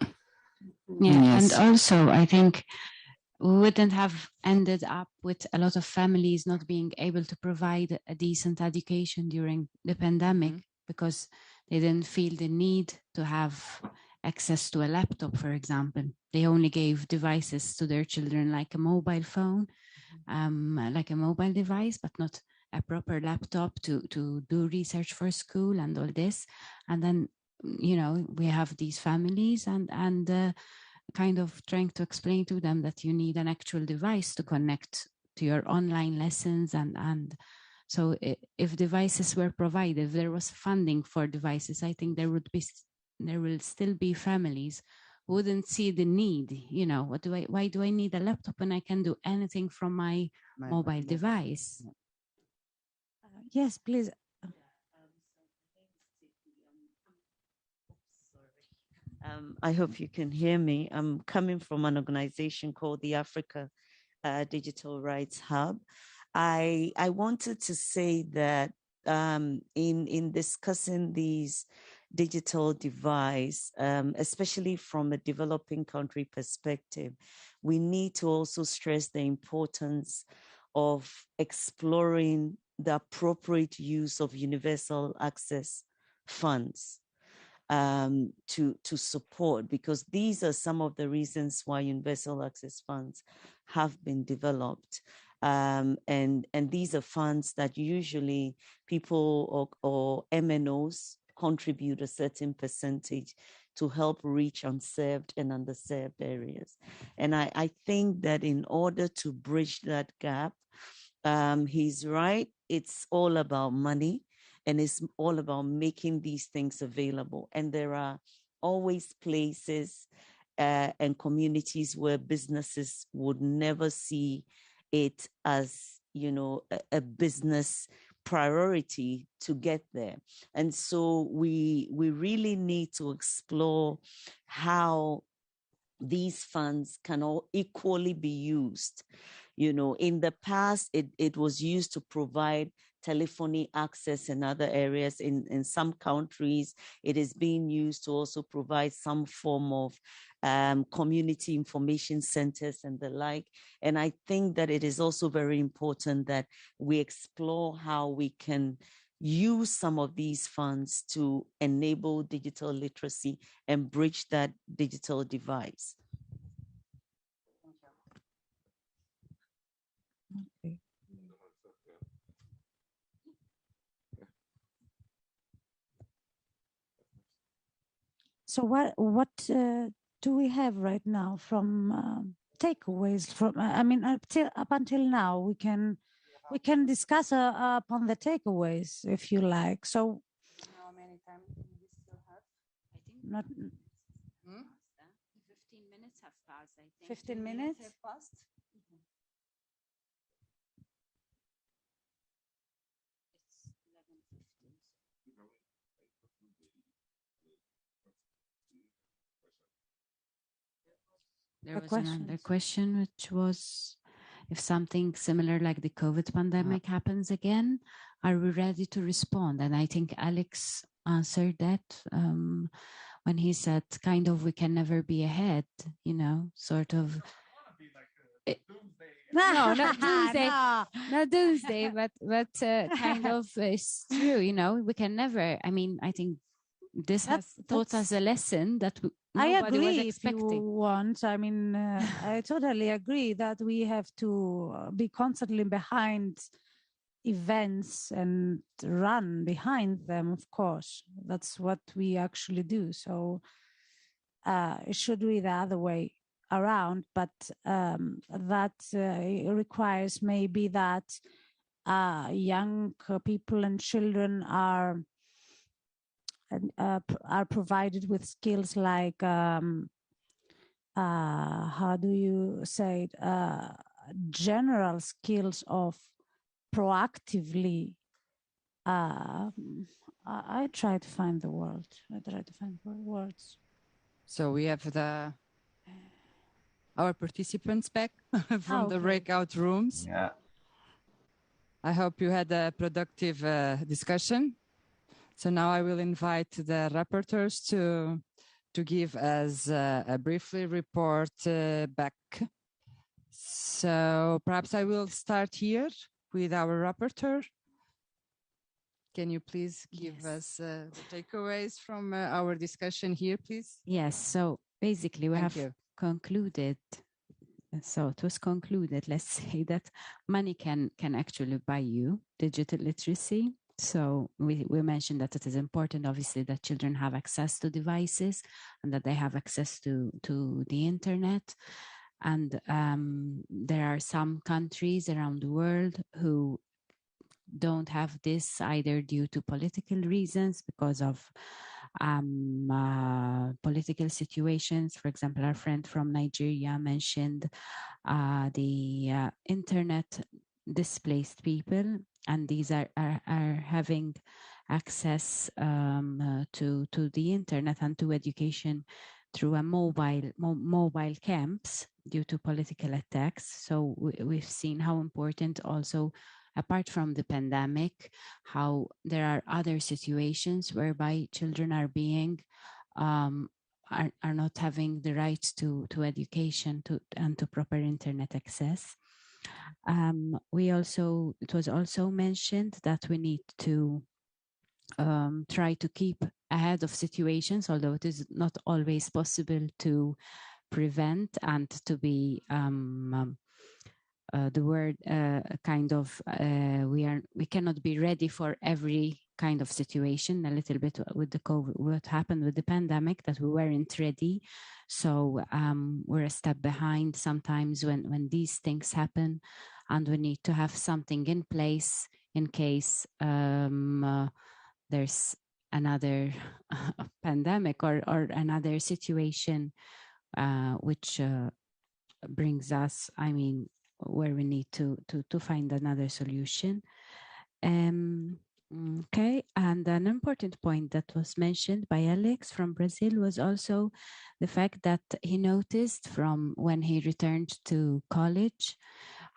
Yeah, and also I think we wouldn't have ended up with a lot of families not being able to provide a decent education during the pandemic because they didn't feel the need to have access to a laptop, for example. They only gave devices to their children like a mobile phone, like a mobile device, but not a proper laptop to do research for school and all this. And then, we have these families and kind of trying to explain to them that you need an actual device to connect to your online lessons. And so if devices were provided, if there was funding for devices, I think there will still be families who wouldn't see the need, why do I need a laptop when I can do anything from my mobile device? Yes, please. I hope you can hear me. I'm coming from an organization called the Africa Digital Rights Hub. I wanted to say that in discussing these digital device, especially from a developing country perspective, we need to also stress the importance of exploring the appropriate use of universal access funds to support, because these are some of the reasons why universal access funds have been developed. And these are funds that usually people or MNOs contribute a certain percentage to help reach unserved and underserved areas. And I think that in order to bridge that gap, he's right, it's all about money. And it's all about making these things available. And there are always places and communities where businesses would never see it as, a business priority to get there. And so we really need to explore how these funds can all equally be used, You know, in the past, it was used to provide telephony access in other areas. In some countries, it is being used to also provide some form of community information centers and the like. And I think that it is also very important that we explore how we can use some of these funds to enable digital literacy and bridge that digital divide. Okay. So what do we have right now from takeaways from? I mean, up until now, we can discuss upon the takeaways if you like. So How many time do we still have? I think not 15 minutes have passed. I think 15 2 minutes have passed. It's 11:15. There was another question, which was if something similar like the COVID pandemic happens again, are we ready to respond? And I think Alex answered that when he said, kind of, we can never be ahead, you know, sort of. No, not doomsday, not doomsday, but kind of it's true, you know, we can never. I mean, I think this has taught us a lesson that I nobody was agree expecting. if you want. I mean, I totally agree that we have to be constantly behind events and run behind them, of course. That's what we actually do. So it should be the other way around, but that requires maybe that young people and children are provided with skills like how do you say it, general skills of proactively I try to find the word. I try to find words. So we have our participants back from the breakout rooms. Yeah. I hope you had a productive discussion. So now I will invite the rapporteurs to give us a briefly report back. So perhaps I will start here with our rapporteur. Can you please give us the takeaways from our discussion here, please? Yes, so basically we have concluded. So it was concluded, let's say, that money can actually buy you digital literacy. So we mentioned that it is important, obviously, that children have access to devices and that they have access to the internet. And there are some countries around the world who don't have this either due to political reasons, because of political situations. For example, our friend from Nigeria mentioned the internet displaced people, and these are having access to the internet and to education through a mobile camps due to political attacks. So we've seen how important also, apart from the pandemic, how there are other situations whereby children are being are not having the right to education and to proper internet access. It was also mentioned that we need to try to keep ahead of situations, although it is not always possible to prevent and to be the word kind of we cannot be ready for every kind of situation. A little bit with the COVID, what happened with the pandemic, that we weren't ready. So we're a step behind sometimes when these things happen, and we need to have something in place in case there's another pandemic or another situation which brings us, I mean, where we need to find another solution. Okay, and an important point that was mentioned by Alex from Brazil was also the fact that he noticed from when he returned to college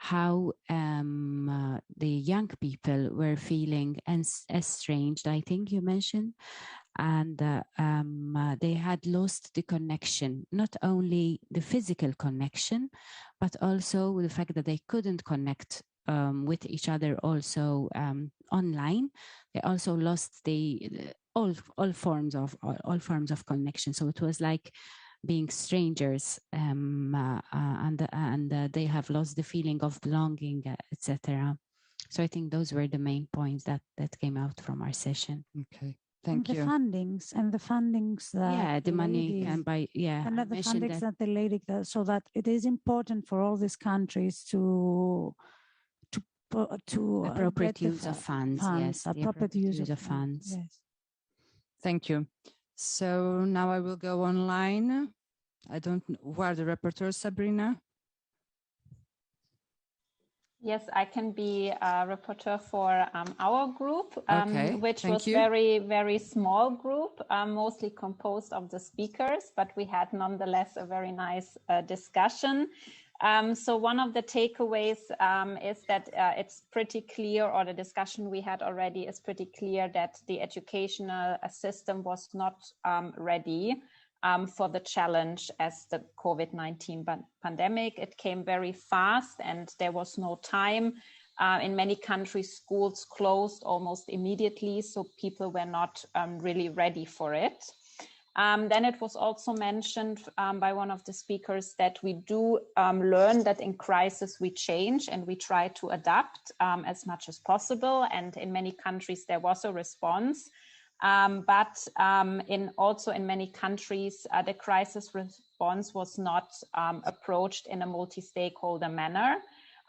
how the young people were feeling estranged, I think you mentioned, and they had lost the connection, not only the physical connection, but also the fact that they couldn't connect with each other also online. They also lost all forms of connection. So it was like being strangers, and they have lost the feeling of belonging, etc. So I think those were the main points that came out from our session. Okay, thank you. The fundings that the money ladies, and by and I the mentioned fundings that the lady, so that it is important for all these countries to appropriate use of funds. Yes, the appropriate use of funds. Yes. Thank you. So now I will go online. I don't know who are the rapporteurs, Sabrina? Yes, I can be a rapporteur for our group, Okay, which thank was you. very, very small group, mostly composed of the speakers, but we had nonetheless a very nice discussion. So one of the takeaways is that it's pretty clear, or the discussion we had already is pretty clear, that the educational system was not ready for the challenge as the COVID-19 pandemic. It came very fast and there was no time. In many countries, schools closed almost immediately, so people were not really ready for it. Then it was also mentioned by one of the speakers that we do learn that in crisis we change and we try to adapt as much as possible. And in many countries there was a response. But also in many countries, the crisis response was not approached in a multi-stakeholder manner,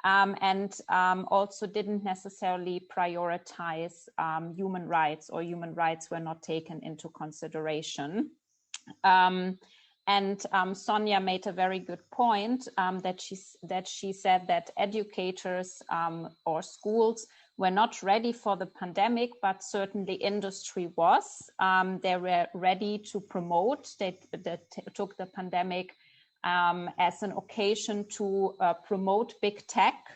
and also didn't necessarily prioritize human rights, or human rights were not taken into consideration. Sonia made a very good point that she said that educators or schools were not ready for the pandemic, but certainly industry was. They were ready to promote. They took the pandemic as an occasion to promote big tech.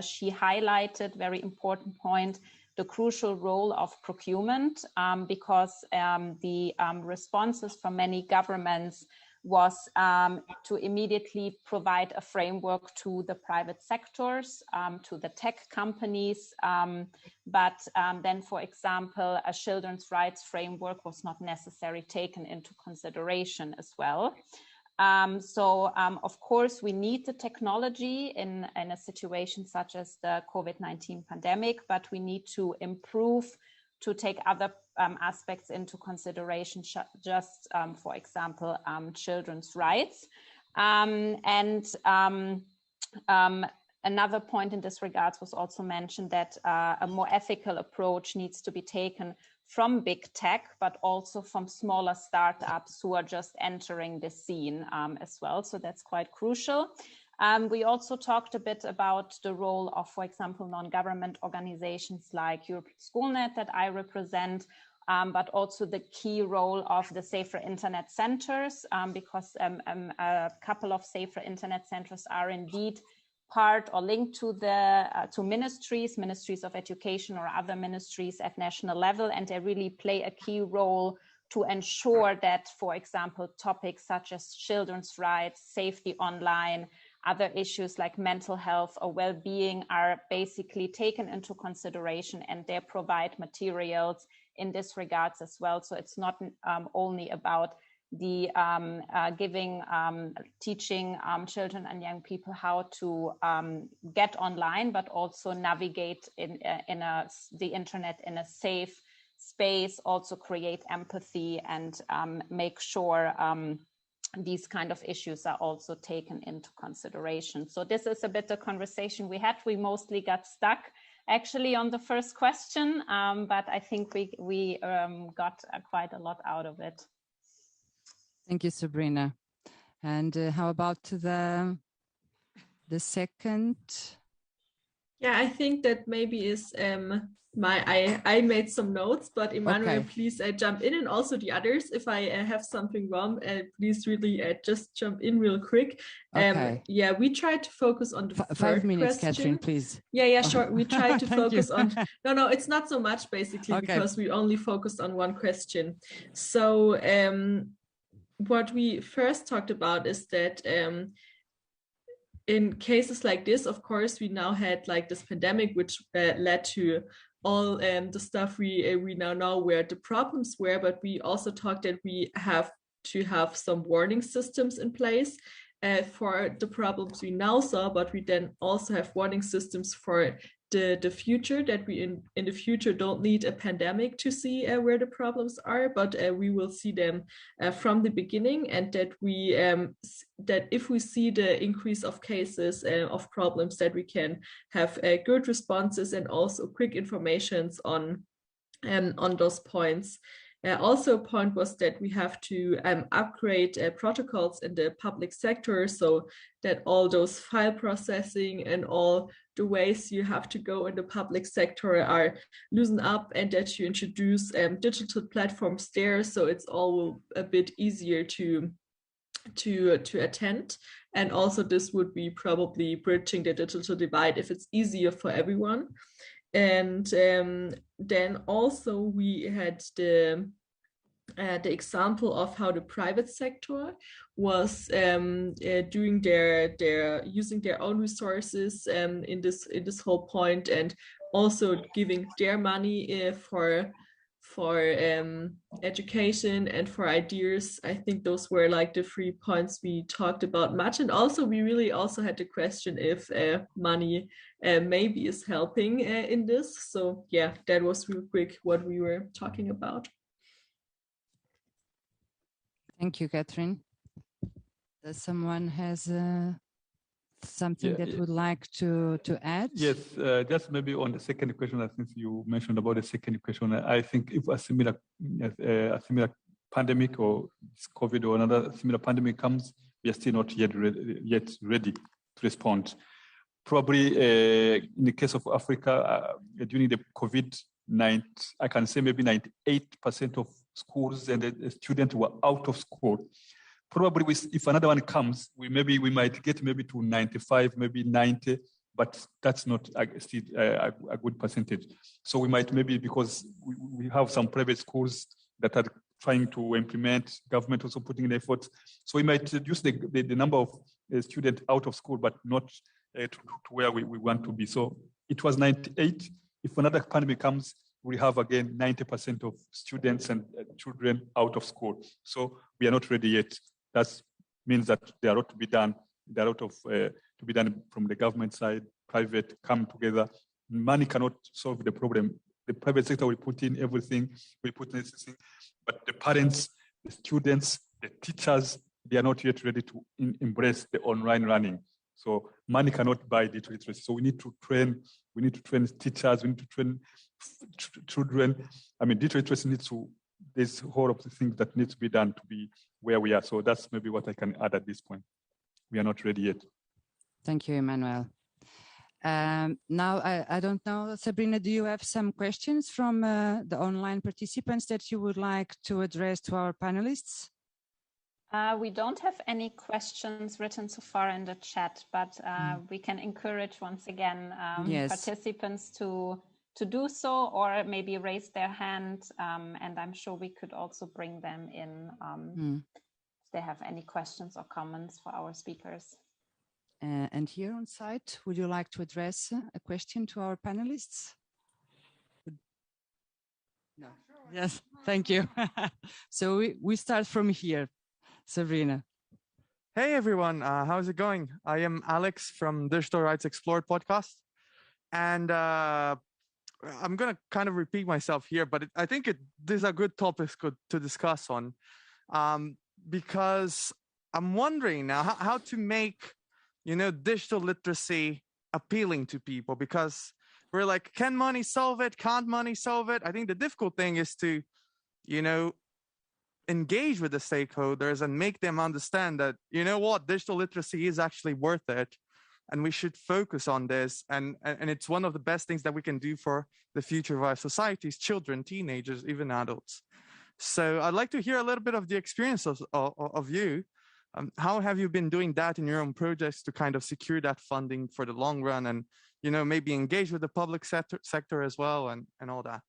She highlighted, very important point, the crucial role of procurement, because the responses from many governments was to immediately provide a framework to the private sectors, to the tech companies. But then, for example, a children's rights framework was not necessarily taken into consideration as well. Of course, we need the technology in a situation such as the COVID-19 pandemic, but we need to improve to take other aspects into consideration, just, for example, children's rights. Another point in this regard was also mentioned that a more ethical approach needs to be taken from big tech, but also from smaller startups who are just entering the scene as well. So that's quite crucial. We also talked a bit about the role of, for example, non-government organizations like European Schoolnet that I represent, but also the key role of the Safer Internet Centers, because a couple of Safer Internet Centers are indeed part or linked to the to ministries of education or other ministries at national level, and they really play a key role to ensure that, for example, topics such as children's rights, safety online, other issues like mental health or well-being are basically taken into consideration, and they provide materials in this regards as well. So it's not only about the teaching children and young people how to get online, but also navigate in the internet in a safe space, also create empathy and make sure these kind of issues are also taken into consideration. So this is a bit the conversation we had. We mostly got stuck actually on the first question, but I think we got quite a lot out of it. Thank you, Sabrina. And how about the second Yeah, I think that maybe is I made some notes, but Emmanuel, Okay. please jump in, and also the others. If I have something wrong, please really just jump in real quick. Okay. Yeah, we tried to focus on the 5 third minutes, question. Catherine, please. Yeah, yeah, sure. We tried to Thank you. focus on. No, it's not so much basically Okay. because we only focused on one question. So what we first talked about is that in cases like this, of course, we now had like this pandemic, which led to all the stuff we now know where the problems were, but we also talked that we have to have some warning systems in place for the problems we now saw, but we then also have warning systems for the future, that we in the future don't need a pandemic to see where the problems are, but we will see them from the beginning, and that we that if we see the increase of cases of problems, that we can have good responses and also quick informations on those points. Also, a point was that we have to upgrade protocols in the public sector, so that all those file processing and all the ways you have to go in the public sector are loosened up, and that you introduce digital platforms there, so it's all a bit easier to attend. And also this would be probably bridging the digital divide if it's easier for everyone. And then also we had the example of how the private sector was doing their using their own resources in this whole point, and also giving their money for education and for ideas. I think those were like the 3 points we talked about much. And also we really also had the question if money maybe is helping in this. So yeah, that was real quick what we were talking about. Thank you, Catherine. Does someone has something that would like to add? Yes, just maybe on the second question, since you mentioned about the second question, I think if a similar pandemic or COVID or another similar pandemic comes, we are still not yet ready to respond. Probably in the case of Africa, during the COVID-19, I can say maybe 98% of schools and the students were out of school. Probably if another one comes, we might get maybe to 95, maybe 90, but that's not still a good percentage. So we might maybe, because we have some private schools that are trying to implement, government also putting in efforts. So we might reduce the number of students out of school, but not to where we want to be. So it was 98. If another pandemic comes, we have again 90% of students and children out of school. So we are not ready yet. That means that there are a lot to be done. There are a lot of to be done from the government side, private, come together. Money cannot solve the problem. The private sector will put in everything, but the parents, the students, the teachers, they are not yet ready to embrace the online learning. So money cannot buy digital literacy. So we need to train teachers, we need to train children. I mean, digital literacy needs to, there's a whole of the things that need to be done to be where we are. So that's maybe what I can add at this point. We are not ready yet. Thank you, Emmanuel. Now, I don't know, Sabrina, do you have some questions from the online participants that you would like to address to our panelists? We don't have any questions written so far in the chat, but we can encourage once again participants to do so, or maybe raise their hand, and I'm sure we could also bring them in if they have any questions or comments for our speakers. And here on site, would you like to address a question to our panelists? No. Yes, thank you. So we start from here. Sabrina. Hey everyone, how's it going? I am Alex from Digital Rights Explored podcast, and I'm gonna kind of repeat myself here, but I think these are good topics to discuss on, because I'm wondering now how to make digital literacy appealing to people, because we're like, can money solve it? Can't money solve it? I think the difficult thing is to engage with the stakeholders and make them understand that, digital literacy is actually worth it. and we should focus on this. And it's one of the best things that we can do for the future of our societies, children, teenagers, even adults. So I'd like to hear a little bit of the experience of you. How have you been doing that in your own projects to kind of secure that funding for the long run, and maybe engage with the public sector as well, and all that?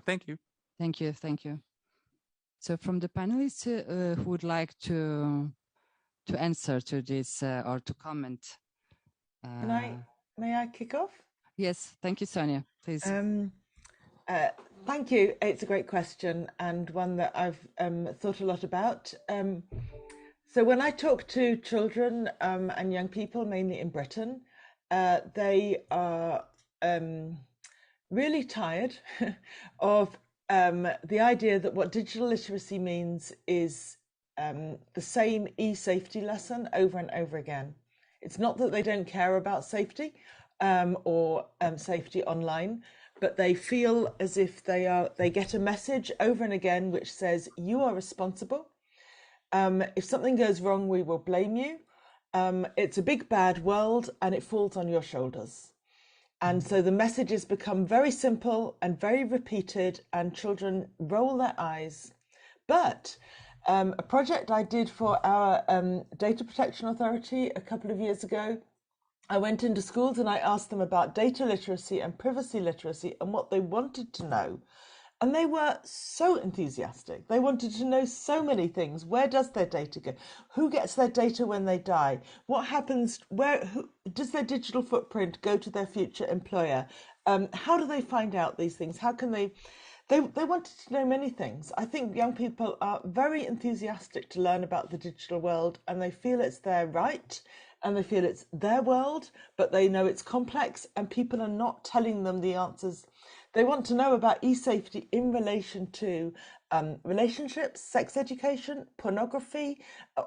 Thank you. Thank you. Thank you. So from the panelists who would like to answer to this or to comment? May I kick off? Yes, thank you, Sonia. Please. Thank you. It's a great question and one that I've thought a lot about. So when I talk to children and young people, mainly in Britain, they are really tired of the idea that what digital literacy means is the same e-safety lesson over and over again. It's not that they don't care about safety or safety online, but they feel as if they get a message over and again which says, you are responsible. If something goes wrong, we will blame you. It's a big bad world and it falls on your shoulders. And so the messages become very simple and very repeated, and children roll their eyes. But a project I did for our Data Protection Authority a couple of years ago, I went into schools and I asked them about data literacy and privacy literacy and what they wanted to know. And they were so enthusiastic. They wanted to know so many things. Where does their data go? Who gets their data when they die? What happens? Who does their digital footprint go to their future employer? How do they find out these things? How can they wanted to know many things. I think young people are very enthusiastic to learn about the digital world, and they feel it's their right and they feel it's their world, but they know it's complex and people are not telling them the answers. They want to know about e-safety in relation to relationships, sex education, pornography,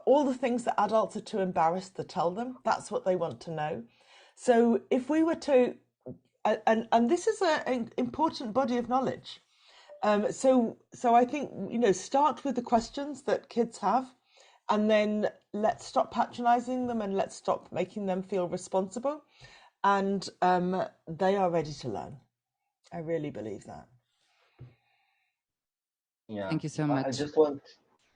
all the things that adults are too embarrassed to tell them. That's what they want to know. So if we were to, and this is an important body of knowledge. So I think, start with the questions that kids have, and then let's stop patronizing them and let's stop making them feel responsible. And they are ready to learn. I really believe that. Yeah. Thank you so much. I just want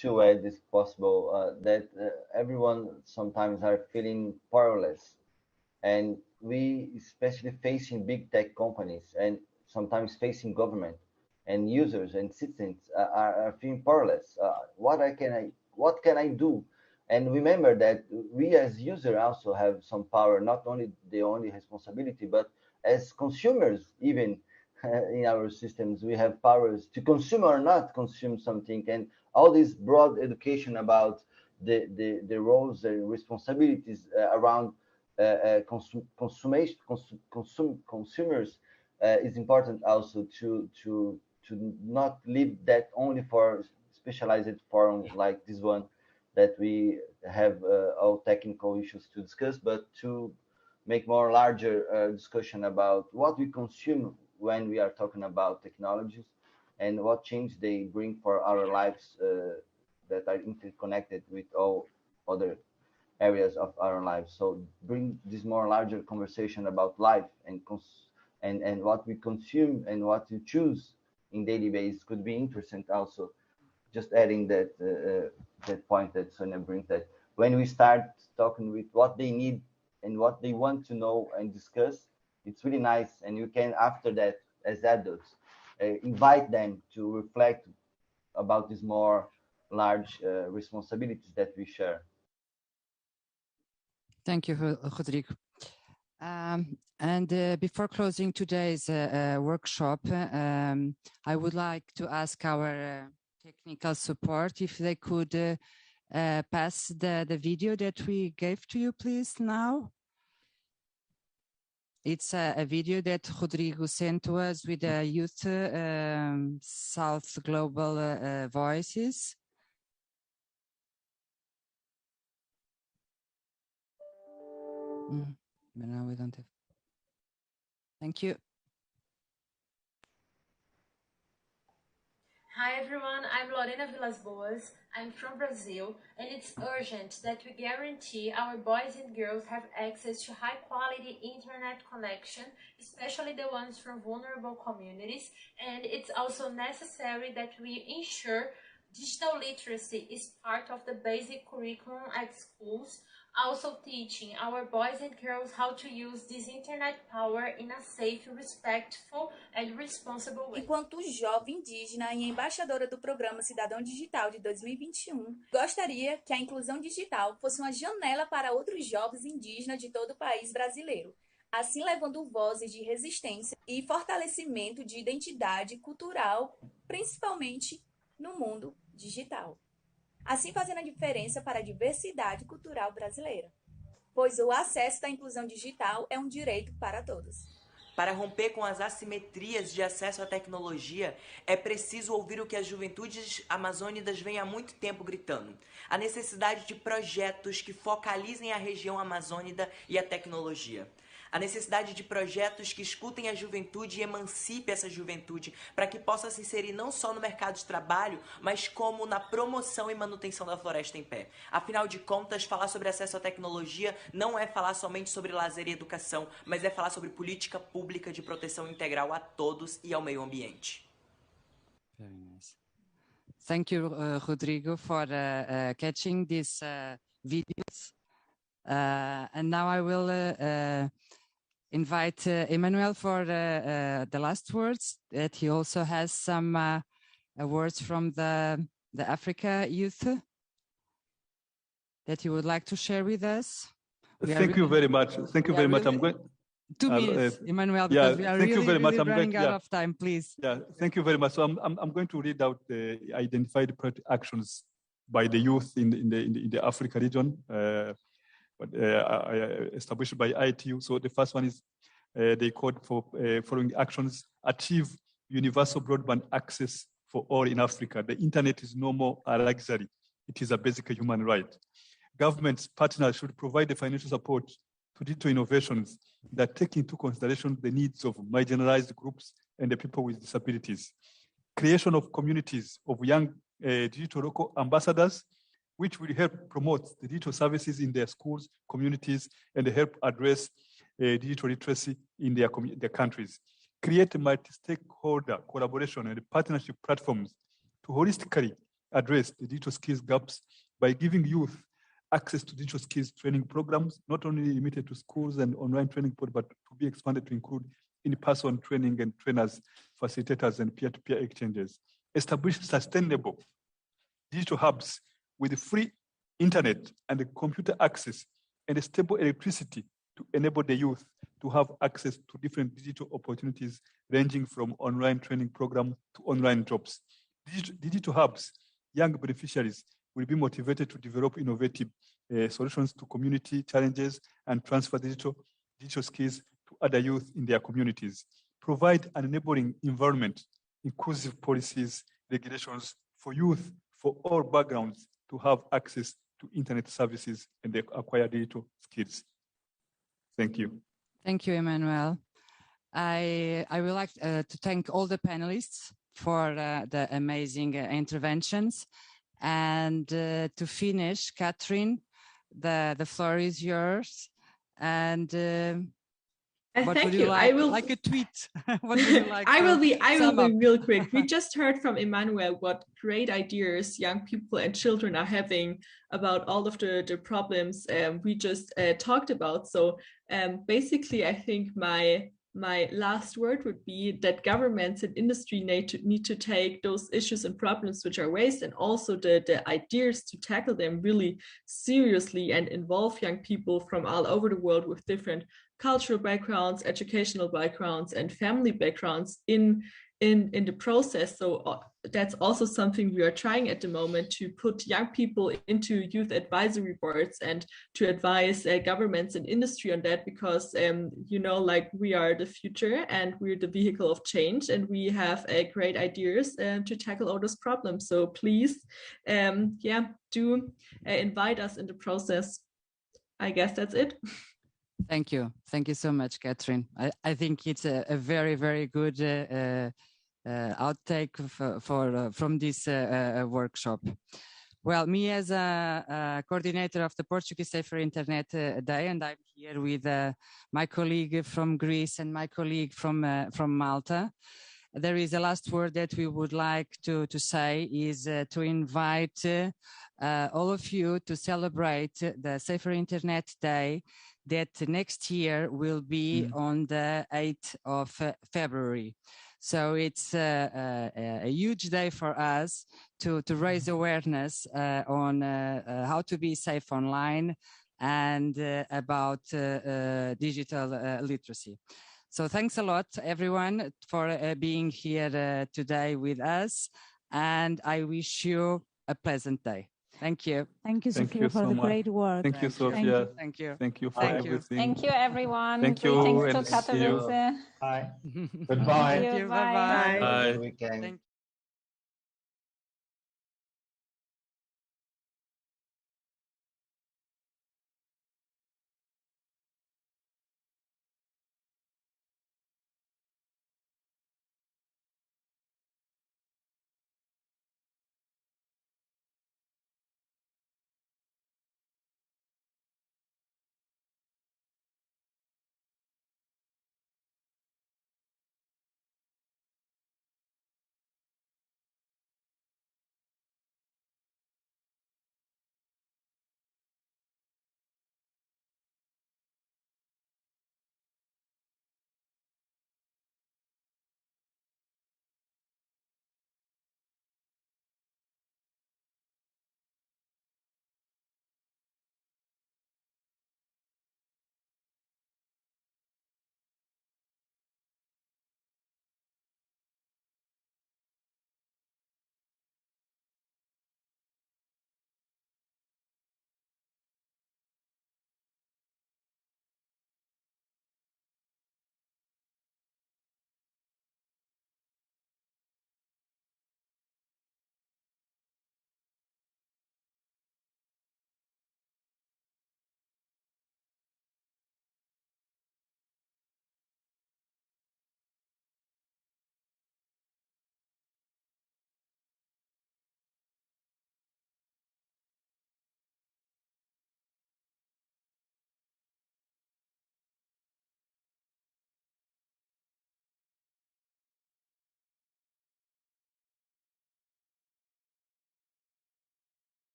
to add, if possible, that everyone sometimes are feeling powerless, and we, especially facing big tech companies and sometimes facing government and users and citizens, are feeling powerless. What can I do? And remember that we as users also have some power, not only the only responsibility, but as consumers, even in our systems, we have powers to consume or not consume something. And all this broad education about the roles and responsibilities around consumers is important also to not leave that only for specialized forums like this one, that we have all technical issues to discuss, but to make more larger discussion about what we consume when we are talking about technologies and what change they bring for our lives that are interconnected with all other areas of our lives. So bring this more larger conversation about life and what we consume and what we choose in daily basis could be interesting also. Just adding that that point that Sonia brings, that when we start talking with what they need and what they want to know and discuss, it's really nice. And you can, after that, as adults, invite them to reflect about these more large responsibilities that we share. Thank you, Rodrigo. And before closing today's workshop, I would like to ask our technical support if they could pass the video that we gave to you, please, now. It's a video that Rodrigo sent to us with the Youth South Global Voices. But now we don't have. Thank you. Hi everyone, I'm Lorena Villas-Boas. I'm from Brazil, and it's urgent that we guarantee our boys and girls have access to high-quality internet connection, especially the ones from vulnerable communities, and it's also necessary that we ensure digital literacy is part of the basic curriculum at schools, also teaching our boys and girls how to use this internet power in a safe, respectful, and responsible way. Enquanto jovem indígena e embaixadora do Programa Cidadão Digital de 2021, gostaria que a inclusão digital fosse uma janela para outros jovens indígenas de todo o país brasileiro, assim levando vozes de resistência e fortalecimento de identidade cultural, principalmente no mundo digital. Assim fazendo a diferença para a diversidade cultural brasileira, pois o acesso à inclusão digital é um direito para todos. Para romper com as assimetrias de acesso à tecnologia, é preciso ouvir o que as juventudes amazônicas vêm há muito tempo gritando. A necessidade de projetos que focalizem a região amazônica e a tecnologia. A necessidade de projetos que escutem a juventude e emancipem essa juventude para que possa se inserir não só no mercado de trabalho, mas como na promoção e manutenção da floresta em pé. Afinal de contas, falar sobre acesso à tecnologia não é falar somente sobre lazer e educação, mas é falar sobre política pública de proteção integral a todos e ao meio ambiente. Very nice. Thank you, Rodrigo, for catching these videos. And now I will invite Emmanuel for the last words, that he also has some words from the Africa youth that he would like to share with us. Thank you very much. Thank you very much. I'm going. 2 minutes, Emmanuel, because we are really running out of time, please. Yeah, thank you very much. So I'm going to read out the identified actions by the youth in the Africa region, established by ITU. So the first one is they called for following actions: achieve universal broadband access for all in Africa. The internet is no more a luxury; it is a basic human right. Governments, partners should provide the financial support to digital innovations that take into consideration the needs of marginalized groups and the people with disabilities. Creation of communities of young digital local ambassadors, which will help promote the digital services in their schools, communities, and help address digital literacy in their countries. Create multi-stakeholder collaboration and partnership platforms to holistically address the digital skills gaps by giving youth access to digital skills training programs, not only limited to schools and online training, but to be expanded to include in-person training and trainers, facilitators, and peer-to-peer exchanges. Establish sustainable digital hubs with free internet and computer access and stable electricity to enable the youth to have access to different digital opportunities ranging from online training program to online jobs. Digital hubs, young beneficiaries will be motivated to develop innovative solutions to community challenges and transfer digital skills to other youth in their communities. Provide an enabling environment, inclusive policies, regulations for youth for all backgrounds to have access to internet services and acquire digital skills. Thank you. Thank you, Emmanuel. I would like to thank all the panelists for the amazing interventions. And to finish, Catherine, the floor is yours. And what thank would you. like? I will like a tweet. What would you like? I will be real quick. We just heard from Emmanuel what great ideas young people and children are having about all of the problems we just talked about. So basically, I think my last word would be that governments and industry need to take those issues and problems which are raised, and also the ideas to tackle them really seriously and involve young people from all over the world with different cultural backgrounds, educational backgrounds, and family backgrounds in the process. So that's also something we are trying at the moment, to put young people into youth advisory boards and to advise governments and industry on that, because like, we are the future and we're the vehicle of change, and we have great ideas to tackle all those problems. So please do invite us in the process. I guess that's it. Thank you so much, Catherine. I think it's a very, very good outtake from this workshop. Well, me as a coordinator of the Portuguese Safer Internet Day, and I'm here with my colleague from Greece and my colleague from Malta. There is a last word that we would like to say is to invite all of you to celebrate the Safer Internet Day that next year will be on the 8th of February. So it's a huge day for us to raise awareness on how to be safe online and about digital literacy. So thanks a lot, everyone, for being here today with us. And I wish you a pleasant day. Thank you. Thank you, Thank Sophia, you for so the much. great work. Thank you, Sophia. Thank you. Thank you for Thank you. everything. Thank you, everyone. Thank you. Greetings to And Katowice. Bye. Thank Goodbye. you. Bye-bye. Bye. Have a Bye. good weekend. Thank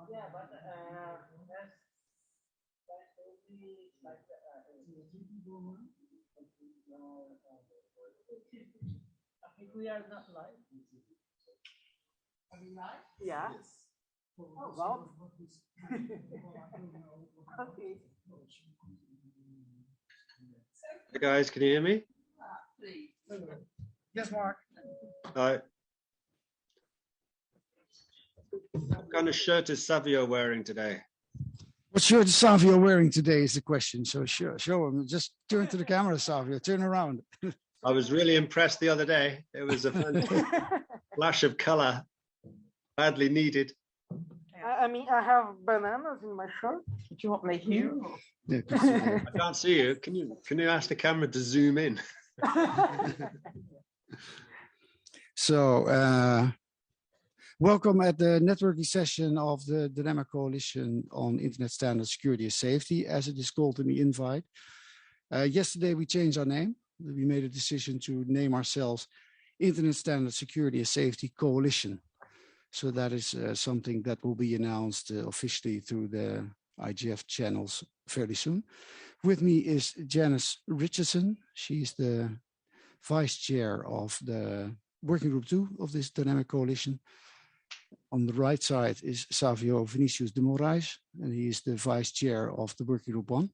Yeah, but we are not live. Are we live? Yeah. Yes. Oh, well. Okay. Hey guys, can you hear me? Yes, Mark. Hi. What kind of shirt is Savio wearing today? What shirt is Savio wearing today is the question. So show him. Just turn to the camera, Savio. Turn around. I was really impressed the other day. It was a fantastic flash of color, badly needed. I mean, I have bananas in my shirt. Do you want me here? Yeah, I can't see you. Can you ask the camera to zoom in? So, welcome at the networking session of the Dynamic Coalition on Internet Standards, Security and Safety, as it is called in the invite. Yesterday, we changed our name. We made a decision to name ourselves Internet Standards, Security and Safety Coalition. So that is something that will be announced officially through the IGF channels fairly soon. With me is Janice Richardson. She's the vice chair of the working group 2 of this dynamic coalition. On the right side is Savio Vinicius de Moraes, and he is the vice chair of the working group 1.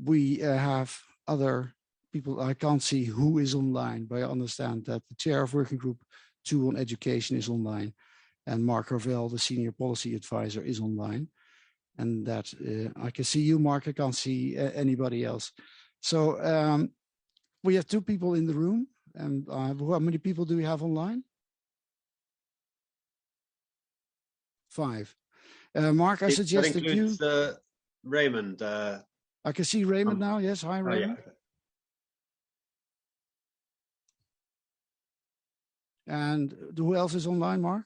We have other people. I can't see who is online, but I understand that the chair of working group 2 on education is online, and Mark Ravel, the senior policy advisor, is online. And that I can see you, Mark. I can't see anybody else. So we have 2 people in the room. And how many people do we have online? 5. Mark, I suggest that you. Raymond. I can see Raymond now. Yes, hi, Raymond. Oh, yeah. And who else is online, Mark?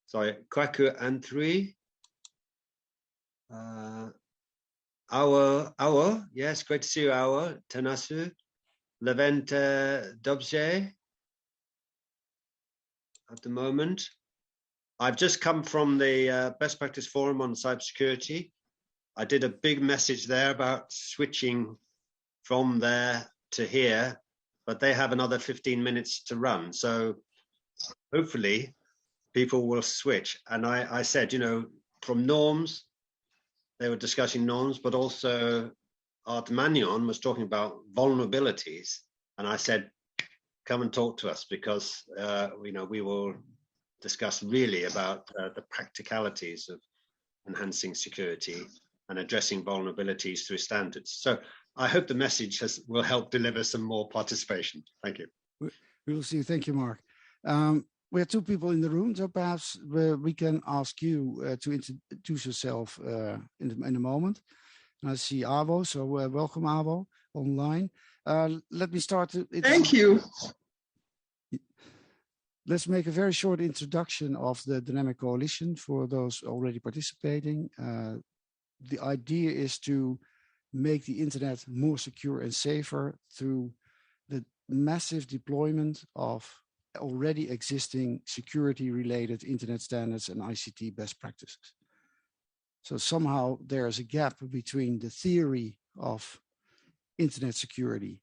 Sorry, Kwaku and 3. Our, yes, great to see you, Our, Tanasu, Levente Dobje at the moment. I've just come from the Best Practice Forum on Cybersecurity. I did a big message there about switching from there to here, but they have another 15 minutes to run. So hopefully people will switch. And I said, you know, from norms, they were discussing norms, but also Art Magnon was talking about vulnerabilities. And I said, come and talk to us because, you know, we will discuss really about the practicalities of enhancing security and addressing vulnerabilities through standards. So I hope the message will help deliver some more participation. Thank you. We will see. Thank you, Mark. We have 2 people in the room, so perhaps we can ask you to introduce yourself in a moment. And I see Avo, so welcome, Avo, online. Let me start. Thank you. Let's make a very short introduction of the Dynamic Coalition for those already participating. The idea is to make the internet more secure and safer through the massive deployment of already existing security-related internet standards and ICT best practices. So somehow there is a gap between the theory of internet security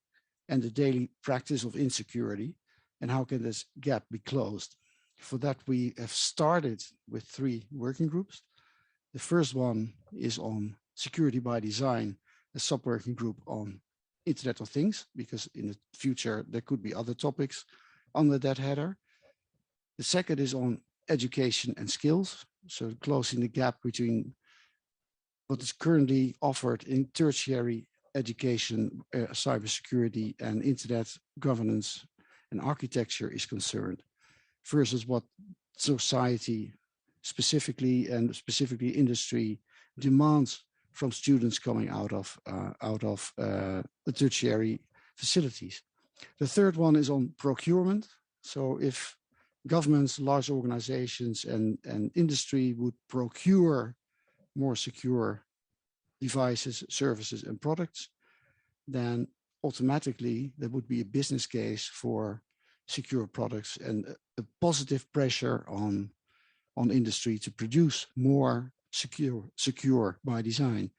and the daily practice of insecurity, and how can this gap be closed? For that, we have started with 3 working groups. The first one is on security by design, a sub-working group on Internet of Things, because in the future there could be other topics under that header. The second is on education and skills, so closing the gap between what is currently offered in tertiary education, cybersecurity and internet governance and architecture is concerned, versus what society specifically industry demands from students coming out of the tertiary facilities. The third one is on procurement. So if governments, large organizations, and industry would procure more secure devices, services, and products, then automatically there would be a business case for secure products and a positive pressure on industry to produce more secure by design.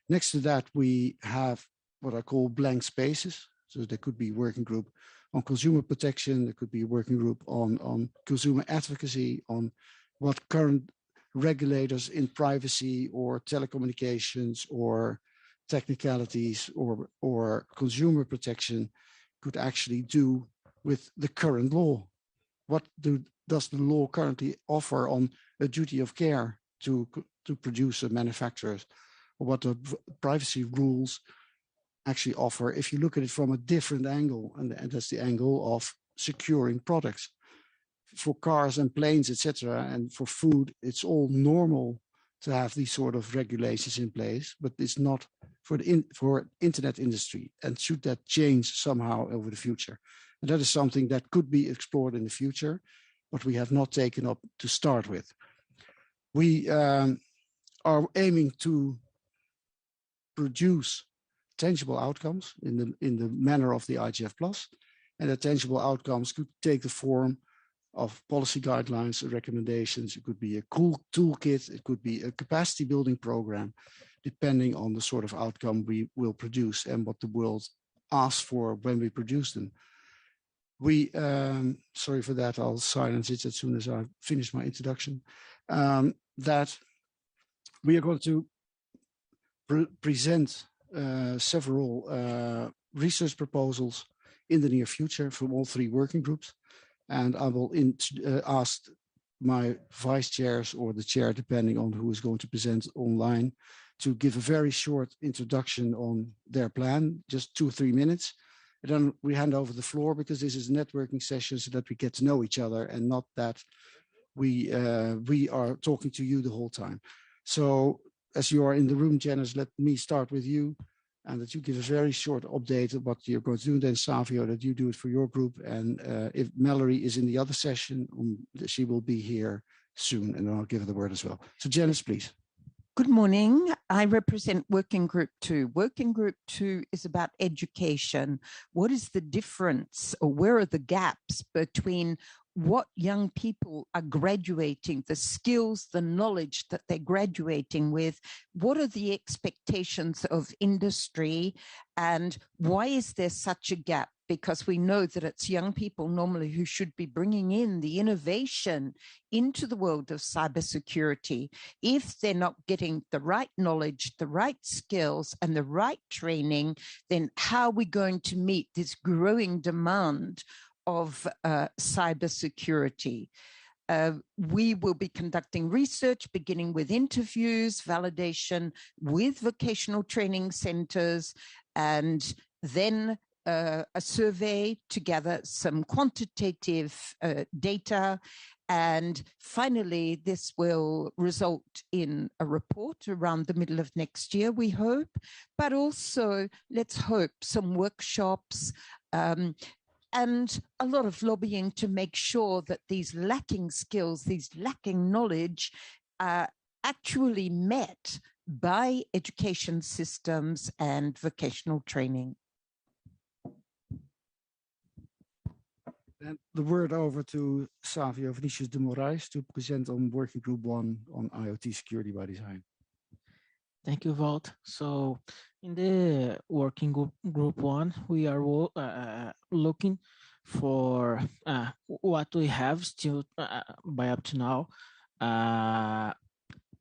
Next to that, we have what I call blank spaces. So there could be working group on consumer protection, there could be a working group on consumer advocacy, on what current regulators in privacy or telecommunications or technicalities or consumer protection could actually do with the current law. What does the law currently offer on a duty of care to producer manufacturers, or what the privacy rules actually offer if you look at it from a different angle, and that's the angle of securing products. For cars and planes, etc., and for food, it's all normal to have these sort of regulations in place, but it's not for the internet industry. And should that change somehow over the future? And that is something that could be explored in the future, but we have not taken up to start with. We are aiming to produce tangible outcomes in the manner of the IGF Plus, and the tangible outcomes could take the form of policy guidelines, recommendations. It could be a cool toolkit. It could be a capacity building program, depending on the sort of outcome we will produce and what the world asks for when we produce them. We, sorry for that, I'll silence it as soon as I finish my introduction, that we are going to present several research proposals in the near future from all three working groups. And I will ask my vice chairs or the chair, depending on who is going to present online, to give a very short introduction on their plan, just 2 or 3 minutes. And then we hand over the floor, because this is a networking session, so that we get to know each other and not that we are talking to you the whole time. So as you are in the room, Janice, let me start with you, and that you give a very short update of what you're going to do. Then Savio, that you do it for your group. And if Mallory is in the other session, she will be here soon, and I'll give her the word as well. So Janice, please. Good morning. I represent Working Group 2. Working Group 2 is about education. What is the difference, or where are the gaps between what young people are graduating, the skills, the knowledge that they're graduating with? What are the expectations of industry, and why is there such a gap? Because we know that it's young people normally who should be bringing in the innovation into the world of cybersecurity. If they're not getting the right knowledge, the right skills, and the right training, then how are we going to meet this growing demand of cybersecurity? We will be conducting research, beginning with interviews, validation with vocational training centers, and then a survey to gather some quantitative data. And finally, this will result in a report around the middle of next year, we hope, but also, let's hope, some workshops, and a lot of lobbying to make sure that these lacking skills, these lacking knowledge are actually met by education systems and vocational training. And the word over to Savio Vinicius de Moraes to present on Working Group 1 on IoT security by design. Thank you, Walt. So in the Working Group 1, we are looking for what we have still by up to now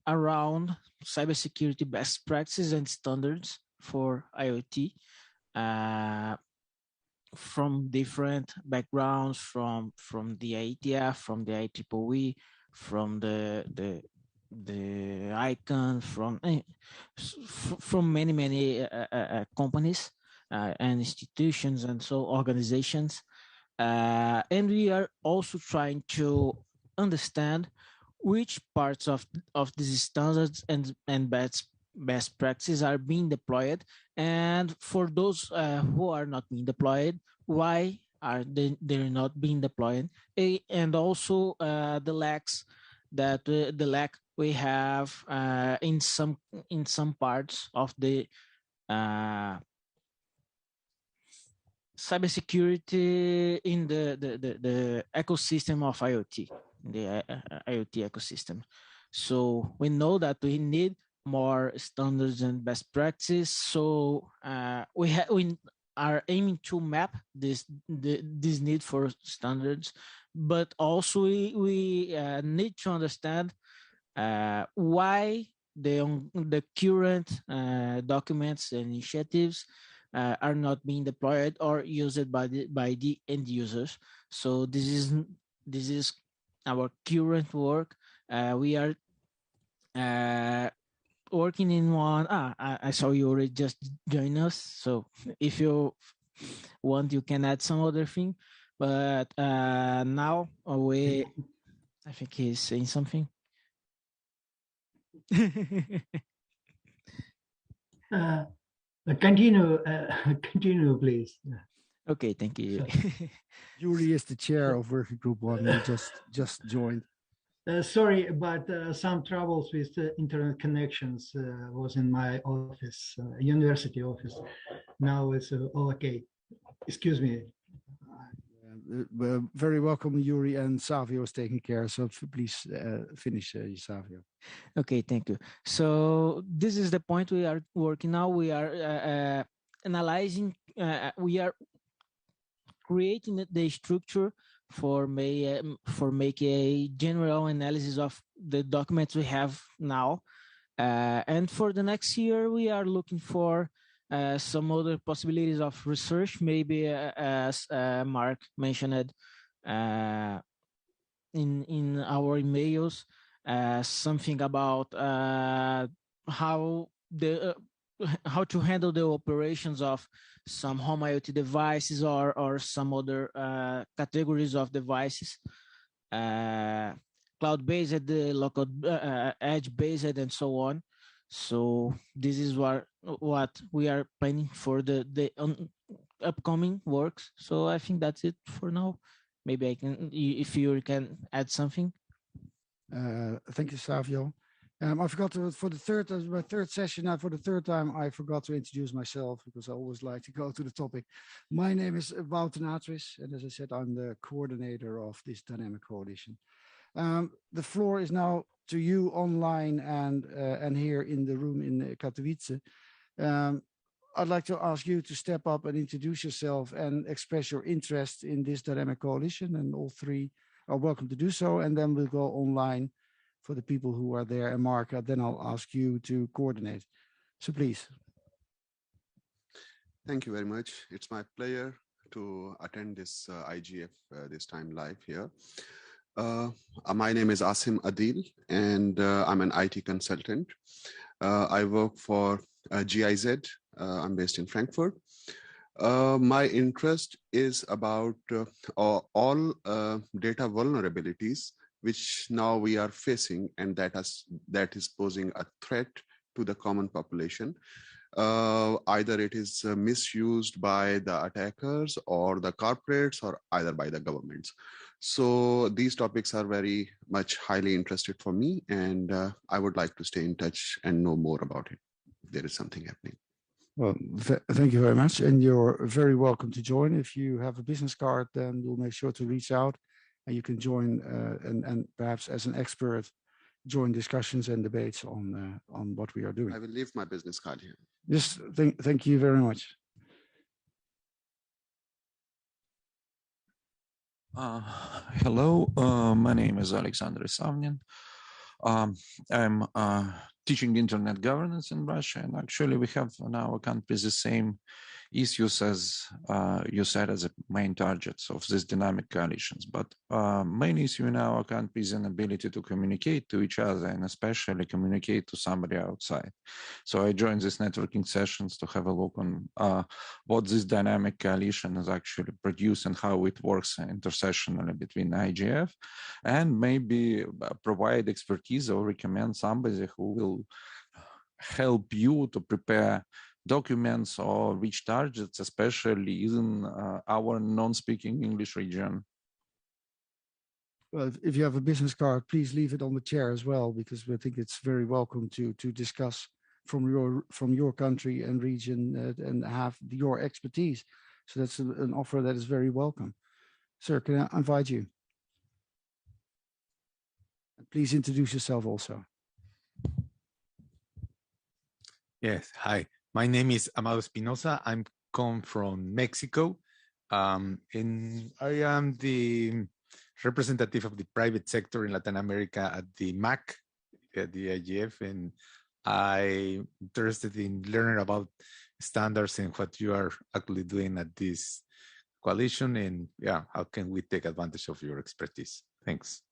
around cybersecurity best practices and standards for IoT. From different backgrounds, from the IETF, from the IEEE, from the ICANN, from many companies and institutions and so organizations, and we are also trying to understand which parts of these standards and best practices are being deployed, and for those who are not being deployed, why are they're not being deployed, and also the lack we have in some parts of the cybersecurity in the ecosystem of IoT, the IoT ecosystem. So we know that we need more standards and best practice. So we are aiming to map this need for standards, but also we need to understand why the current documents and initiatives are not being deployed or used by the end users. So this is our current work. We are working in one. I saw you already just joined us. So if you want, you can add some other thing. But now I think he's saying something. Continue, continue, please. Okay, thank you. Yuri is the chair of Working Group 1. He just joined. Sorry, but some troubles with internet connections was in my office, university office. Now it's all okay. Excuse me. Very welcome, Yuri, and Savio is taking care. So please finish, Savio. Okay, thank you. So this is the point we are working now. We are analyzing. We are creating the structure for make a general analysis of the documents we have now, and for the next year we are looking for some other possibilities of research, maybe as Mark mentioned in our emails, something about how to handle the operations of some home IoT devices or some other categories of devices, cloud-based, local edge-based, and so on. So this is what we are planning for the upcoming works. So I think that's it for now. Maybe I can, if you can add something. Thank you, Savio. I forgot to, for the my third session, for the third time, I forgot to introduce myself because I always like to go to the topic. My name is Wouter Natris, and as I said, I'm the coordinator of this dynamic coalition. The floor is now to you online and here in the room in Katowice. I'd like to ask you to step up and introduce yourself and express your interest in this dynamic coalition, and all three are welcome to do so. And then we'll go online for the people who are there. And Mark, then I'll ask you to coordinate. So please. Thank you very much. It's my pleasure to attend this IGF this time live here. My name is Asim Adil, and I'm an IT consultant. I work for GIZ. I'm based in Frankfurt. My interest is about all data vulnerabilities which now we are facing, and that is posing a threat to the common population. Either it is misused by the attackers or the corporates, or either by the governments. So these topics are very much highly interested for me, and I would like to stay in touch and know more about it. There is something happening. Well, thank you very much. And you're very welcome to join. If you have a business card, then we'll make sure to reach out and you can join and perhaps as an expert, join discussions and debates on what we are doing. I will leave my business card here. Yes, thank you very much. Hello, my name is Alexander Savnin. I'm teaching internet governance in Russia, and actually we have in our country the same issues as you said as the main targets of these dynamic coalitions. But main issue in our country is inability to communicate to each other, and especially communicate to somebody outside. So I joined these networking sessions to have a look on what this dynamic coalition is actually produced and how it works intersessionally between IGF, and maybe provide expertise or recommend somebody who will help you to prepare documents or reach targets, especially in our non-speaking English region. Well, if you have a business card, please leave it on the chair as well, because we think it's very welcome to discuss from your country and region and have your expertise. So that's an offer that is very welcome. Sir, can I invite you? Please introduce yourself also. Yes, hi. My name is Amado Espinosa. I'm come from Mexico, and I am the representative of the private sector in Latin America at the MAC, at the IGF, and I'm interested in learning about standards and what you are actually doing at this coalition, and yeah, how can we take advantage of your expertise? Thanks.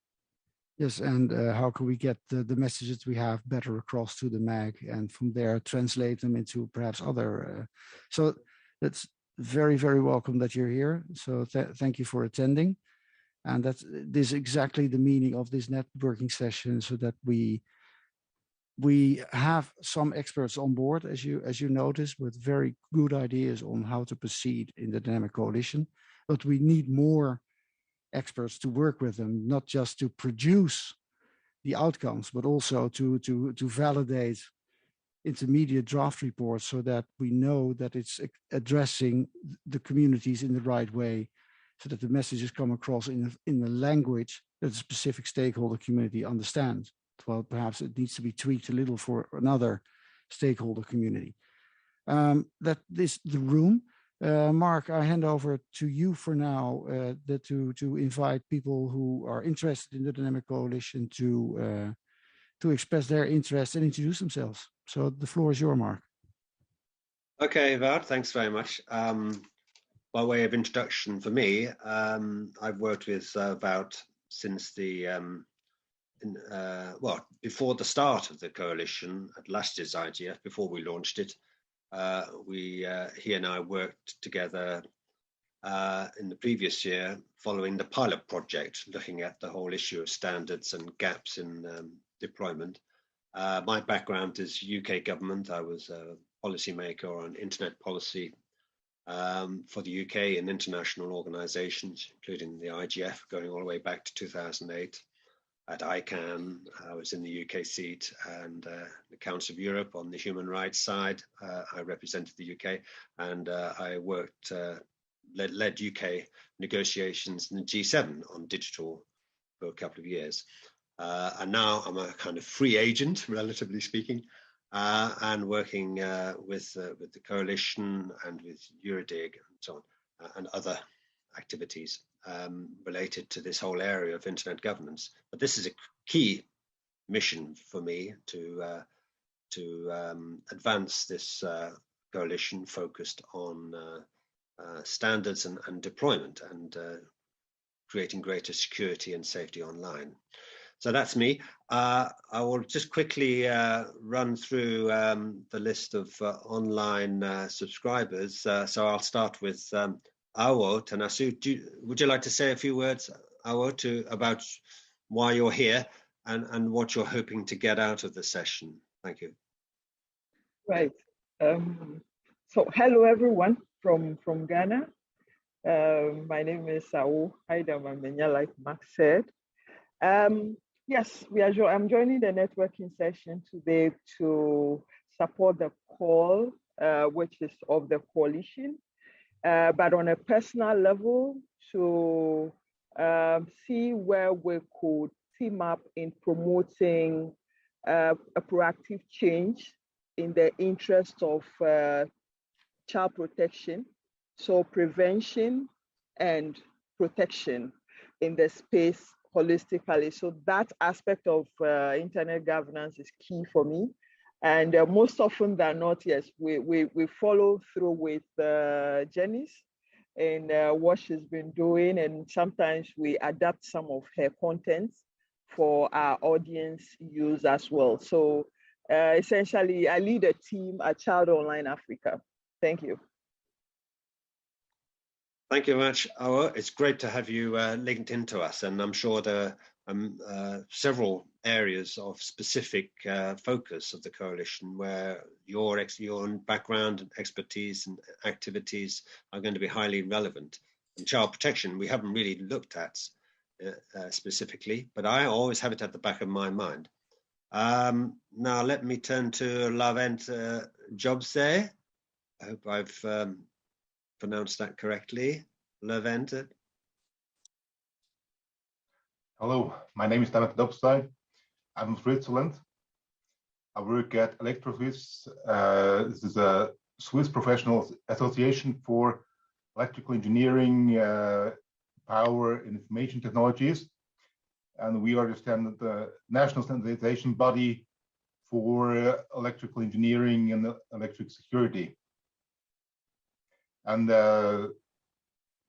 Yes, and how can we get the messages we have better across to the MAG, and from there translate them into perhaps other. So that's very, very welcome that you're here. So thank you for attending. And this is exactly the meaning of this networking session, so that we have some experts on board, as you notice, with very good ideas on how to proceed in the dynamic coalition. But we need more experts to work with them, not just to produce the outcomes, but also to validate intermediate draft reports, so that we know that it's addressing the communities in the right way, so that the messages come across in a language that the specific stakeholder community understands. Well, perhaps it needs to be tweaked a little for another stakeholder community. That is the room. Mark, I hand over to you for now to invite people who are interested in the Dynamic Coalition to express their interest and introduce themselves. So the floor is yours, Mark. Okay, Wout, thanks very much. By way of introduction for me, I've worked with Wout since before the start of the coalition at last year's IGF, before we launched it. He and I worked together in the previous year following the pilot project, looking at the whole issue of standards and gaps in deployment. My background is UK government. I was a policymaker on internet policy for the UK and international organizations, including the IGF, going all the way back to 2008. At ICANN, I was in the UK seat, and the Council of Europe on the human rights side. I represented the UK, and I worked, led UK negotiations in the G7 on digital for a couple of years. And now I'm a kind of free agent, relatively speaking, and working with the coalition and with Eurodig and so on, and other activities related to this whole area of internet governance. But this is a key mission for me to advance this coalition focused on standards and deployment, and creating greater security and safety online. So that's me. I will just quickly run through the list of online subscribers. So I'll start with Awo Tanasu. Would you like to say a few words, Awo, about why you're here and what you're hoping to get out of the session? Thank you. Right. So hello, everyone from Ghana. My name is Awo Haidamamenya, like Max said. Yes, I'm joining the networking session today to support the call, which is of the coalition, but on a personal level, to see where we could team up in promoting a proactive change in the interest of child protection, so prevention and protection in the space holistically. So that aspect of internet governance is key for me. And most often than not, yes, we follow through with Janice and what she's been doing. And sometimes we adapt some of her contents for our audience use as well. So essentially, I lead a team at Child Online Africa. Thank you. Thank you very much, Awo. It's great to have you linked into us, and I'm sure there are several areas of specific focus of the coalition where your background and expertise and activities are going to be highly relevant. And child protection, we haven't really looked at specifically, but I always have it at the back of my mind. Now let me turn to Lavent Jobse. I hope I've pronounced that correctly. Lavent. Hello, my name is Lavent Jobse. I'm from Switzerland. I work at ElectroSwiss. This is a Swiss professional association for electrical engineering, power and information technologies. And we are the national standardization body for electrical engineering and electric security. And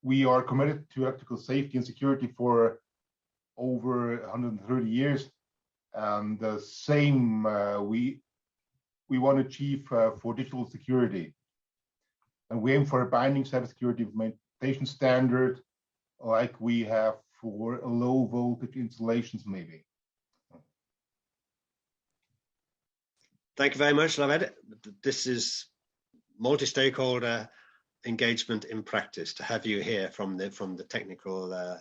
we are committed to electrical safety and security for over 130 years. And the same we want to achieve for digital security. And we aim for a binding cybersecurity implementation standard like we have for low voltage installations, maybe. Thank you very much, Laved. This is multi-stakeholder engagement in practice to have you here from the technical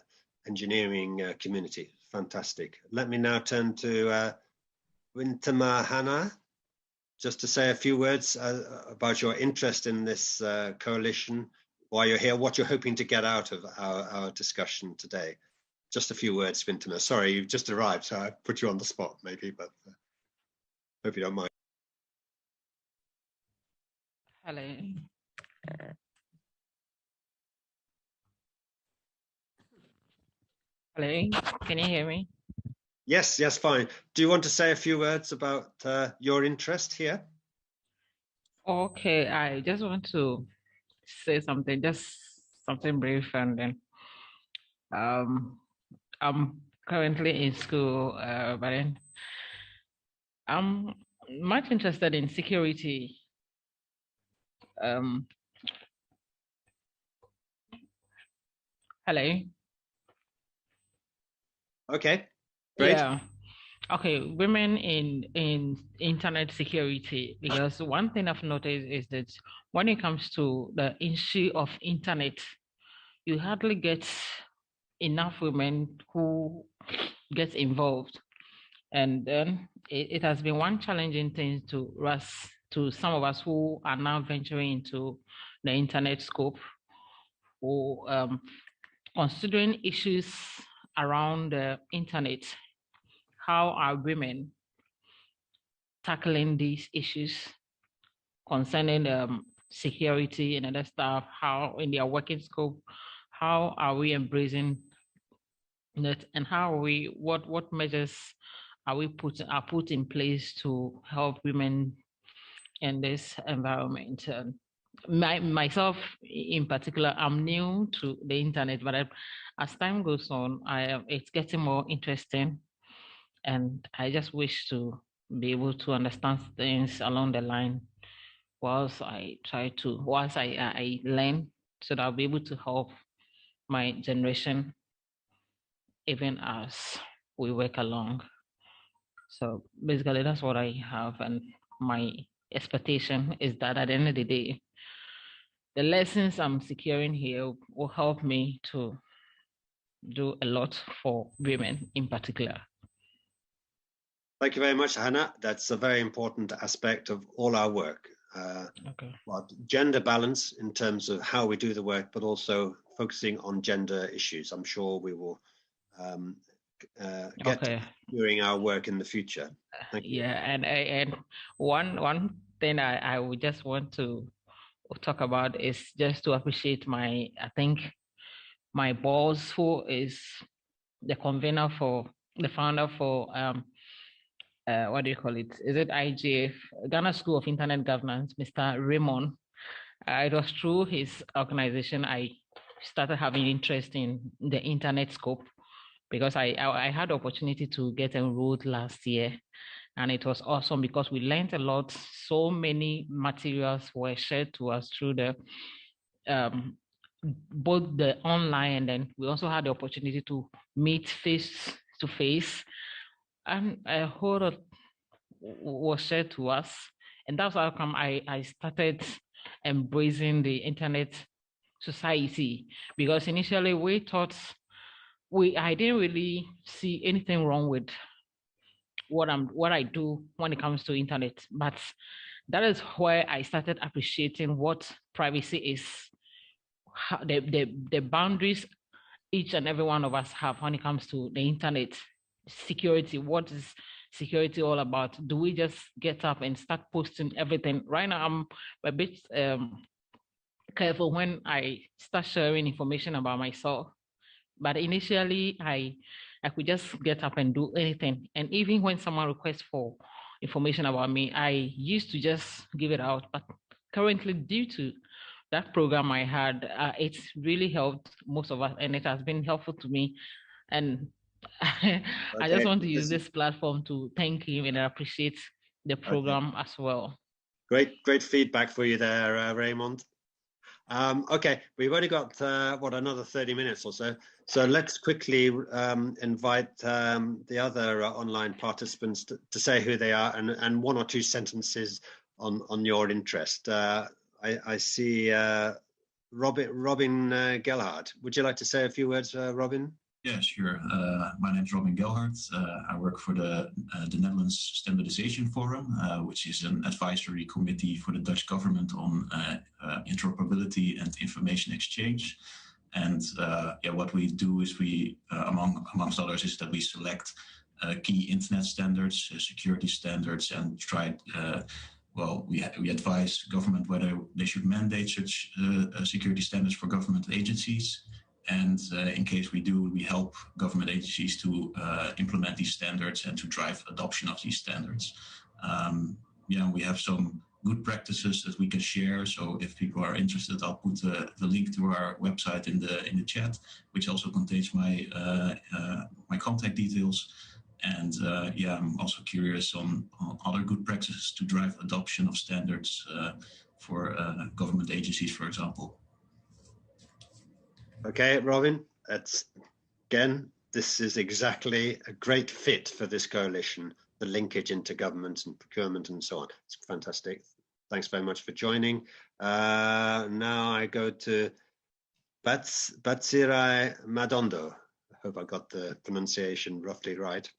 engineering community. Fantastic. Let me now turn to Wintama Hannah, just to say a few words about your interest in this coalition, why you're here, what you're hoping to get out of our discussion today. Just a few words, Wintama. Sorry, you've just arrived, so I put you on the spot maybe, but hope you don't mind. Hello. Hello, can you hear me? Yes, yes, fine. Do you want to say a few words about your interest here? Okay, I just want to say something, just something brief, and then I'm currently in school, but then I'm much interested in security. Hello. Okay, great. Yeah. Okay, women in internet security, because one thing I've noticed is that when it comes to the issue of internet, you hardly get enough women who get involved. And then it has been one challenging thing to us, to some of us who are now venturing into the internet scope, who considering issues around the internet. How are women tackling these issues concerning security and other stuff? How in their working scope, how are we embracing it, and how are we, what measures are put in place to help women in this environment? Myself in particular, I'm new to the internet, but as time goes on, it's getting more interesting, and I just wish to be able to understand things along the line whilst I learn, so that I'll be able to help my generation even as we work along. So basically that's what I have, and my expectation is that at the end of the day, the lessons I'm securing here will help me to do a lot for women in particular. Thank you very much, Hannah. That's a very important aspect of all our work. Well, gender balance in terms of how we do the work, but also focusing on gender issues. I'm sure we will get during our work in the future. Thank you. Yeah, and one thing I would just want to talk about is just to appreciate I think my boss, who is the convener for the founder for what do you call it? Is it IGF, Ghana School of Internet Governance, Mr. Raymond. It was through his organization I started having interest in the internet scope, because I had the opportunity to get enrolled last year, and it was awesome because we learned a lot. So many materials were shared to us through the both the online, and then we also had the opportunity to meet face to face, and a whole lot was shared to us. And that's how come I started embracing the internet society, because initially we thought I didn't really see anything wrong with what I do when it comes to internet, but that is where I started appreciating what privacy is, how the boundaries each and every one of us have when it comes to the internet security. What is security all about? Do we just get up and start posting everything? Right now, I'm a bit careful when I start sharing information about myself. But initially, I could just get up and do anything. And even when someone requests for information about me, I used to just give it out. But currently, due to that program I had, it's really helped most of us, and it has been helpful to me. And I just want to use this platform to thank him and appreciate the program as well. Great feedback for you there, Raymond. Okay, we've only got another 30 minutes or so. So let's quickly invite the other online participants to say who they are and one or two sentences on your interest. I see Robin Gelhard. Would you like to say a few words, Robin? Yeah, sure. My name is Robin Gelhard. I work for the Netherlands Standardization Forum, which is an advisory committee for the Dutch government on interoperability and information exchange. And what we do is we, amongst others, is that we select key internet standards, security standards, and try. We advise government whether they should mandate such security standards for government agencies. And in case we do, we help government agencies to implement these standards and to drive adoption of these standards. We have some good practices that we can share. So if people are interested, I'll put the link to our website in the chat, which also contains my my contact details. And I'm also curious on other good practices to drive adoption of standards for government agencies, for example. Okay, Robin, this is exactly a great fit for this coalition, the linkage into government and procurement and so on. It's fantastic. Thanks very much for joining. Now I go to Batsirai Madondo. I hope I got the pronunciation roughly right.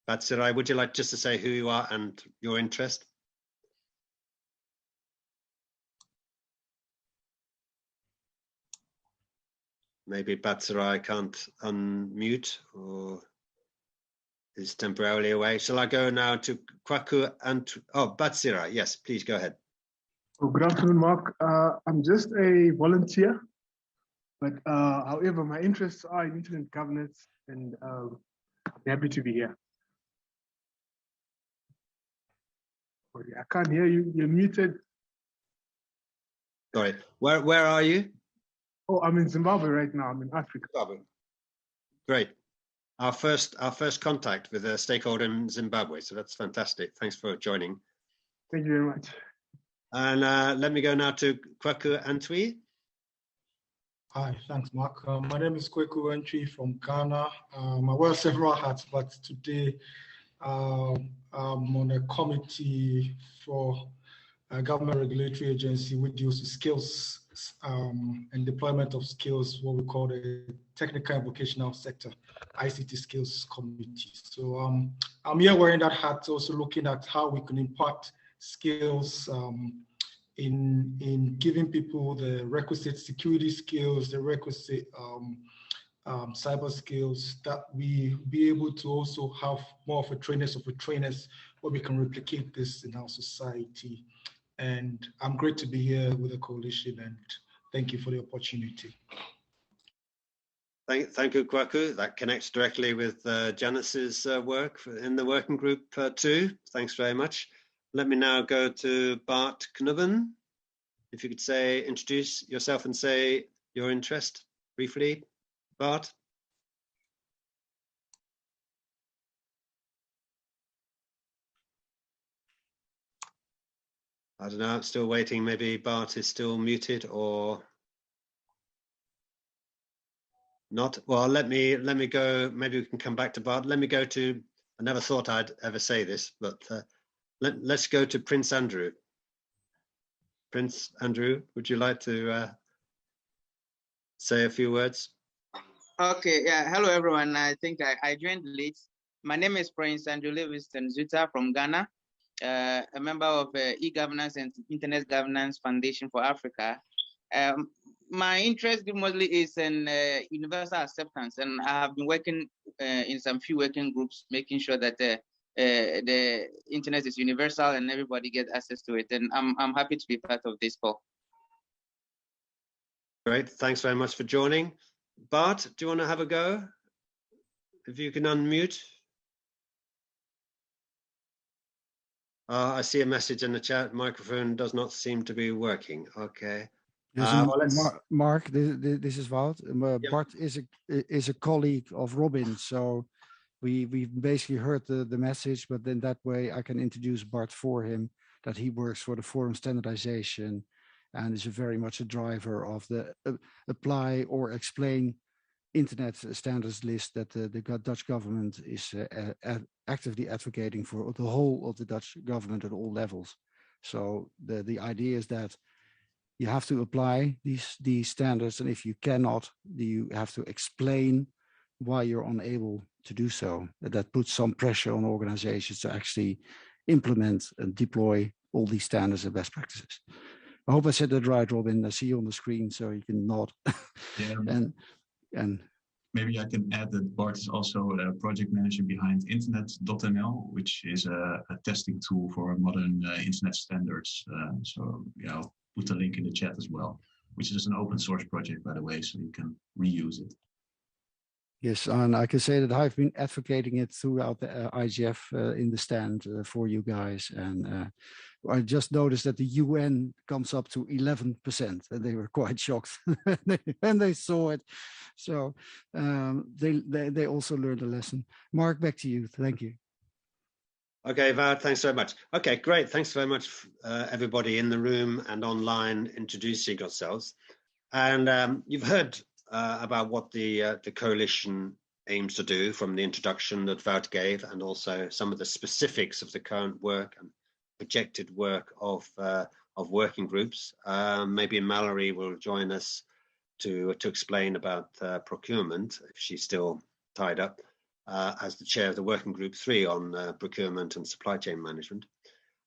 Batsirai, would you like just to say who you are and your interest? Maybe Batsirai can't unmute or is temporarily away. Shall I go now to Kwaku and Batsirai? Yes, please go ahead. Oh, good afternoon, Mark. I'm just a volunteer, but however, my interests are in internet governance, and I'm happy to be here. Sorry, I can't hear you. You're muted. Sorry. Where are you? Oh, I'm in Zimbabwe right now. I'm in Africa. Zimbabwe. Great. Our first contact with a stakeholder in Zimbabwe. So that's fantastic. Thanks for joining. Thank you very much. And let me go now to Kwaku Antwi. Hi, thanks, Mark. My name is Kweku Antwi from Ghana. I wear several hats, but today I'm on a committee for a government regulatory agency which deals with skills and deployment of skills, what we call the Technical and Vocational Sector, ICT Skills Committee. So I'm here wearing that hat, also looking at how we can impart skills in giving people the requisite security skills, the requisite cyber skills, that we be able to also have more of a trainers where we can replicate this in our society. And I'm great to be here with the coalition, and thank you for the opportunity. Thank you, Kwaku. That connects directly with Janice's work in the working group too. Thanks very much. Let me now go to Bart Knuven. If you could introduce yourself and say your interest briefly, Bart. I don't know, I'm still waiting. Maybe Bart is still muted or not. Well, let me go. Maybe we can come back to Bart. Let me go to, I never thought I'd ever say this, but let's go to Prince Andrew. Prince Andrew, would you like to say a few words? Okay, yeah. Hello, everyone. I think I joined late. My name is Prince Andrew Livingston Zuta from Ghana, a member of e-governance and Internet Governance Foundation for Africa. My interest mostly is in universal acceptance, and I have been working in some few working groups, making sure that the internet is universal and everybody gets access to it. And I'm happy to be part of this call. Great, thanks very much for joining. Bart, do you want to have a go? If you can unmute. I see a message in the chat. Microphone does not seem to be working. Okay. Yes, Well, Mark, this is Wout. Bart is a colleague of Robin, so we basically heard the message, but then that way I can introduce Bart for him, that he works for the Forum Standardization and is very much a driver of the apply or explain internet standards list that the Dutch government is actively advocating for the whole of the Dutch government at all levels. So the idea is that you have to apply these standards, and if you cannot, you have to explain why you're unable to do so. That puts some pressure on organizations to actually implement and deploy all these standards and best practices. I hope I said that right, Robin. I see you on the screen, so you can nod. Yeah. and maybe I can add that Bart is also a project manager behind internet.nl, which is a testing tool for modern internet standards. So yeah, I'll put the link in the chat as well, which is an open source project, by the way, so you can reuse it. Yes, and I can say that I've been advocating it throughout the IGF in the stand for you guys. And I just noticed that the UN comes up to 11%, and they were quite shocked when they saw it. So they also learned a lesson. Mark, back to you. Thank you. Okay, Wout, thanks so much. Okay, great. Thanks very much, everybody in the room and online introducing yourselves. And you've heard about what the coalition aims to do from the introduction that Wout gave, and also some of the specifics of the current work and projected work of working groups. Maybe Mallory will join us to explain about procurement, if she's still tied up, as the chair of the working group 3 on procurement and supply chain management.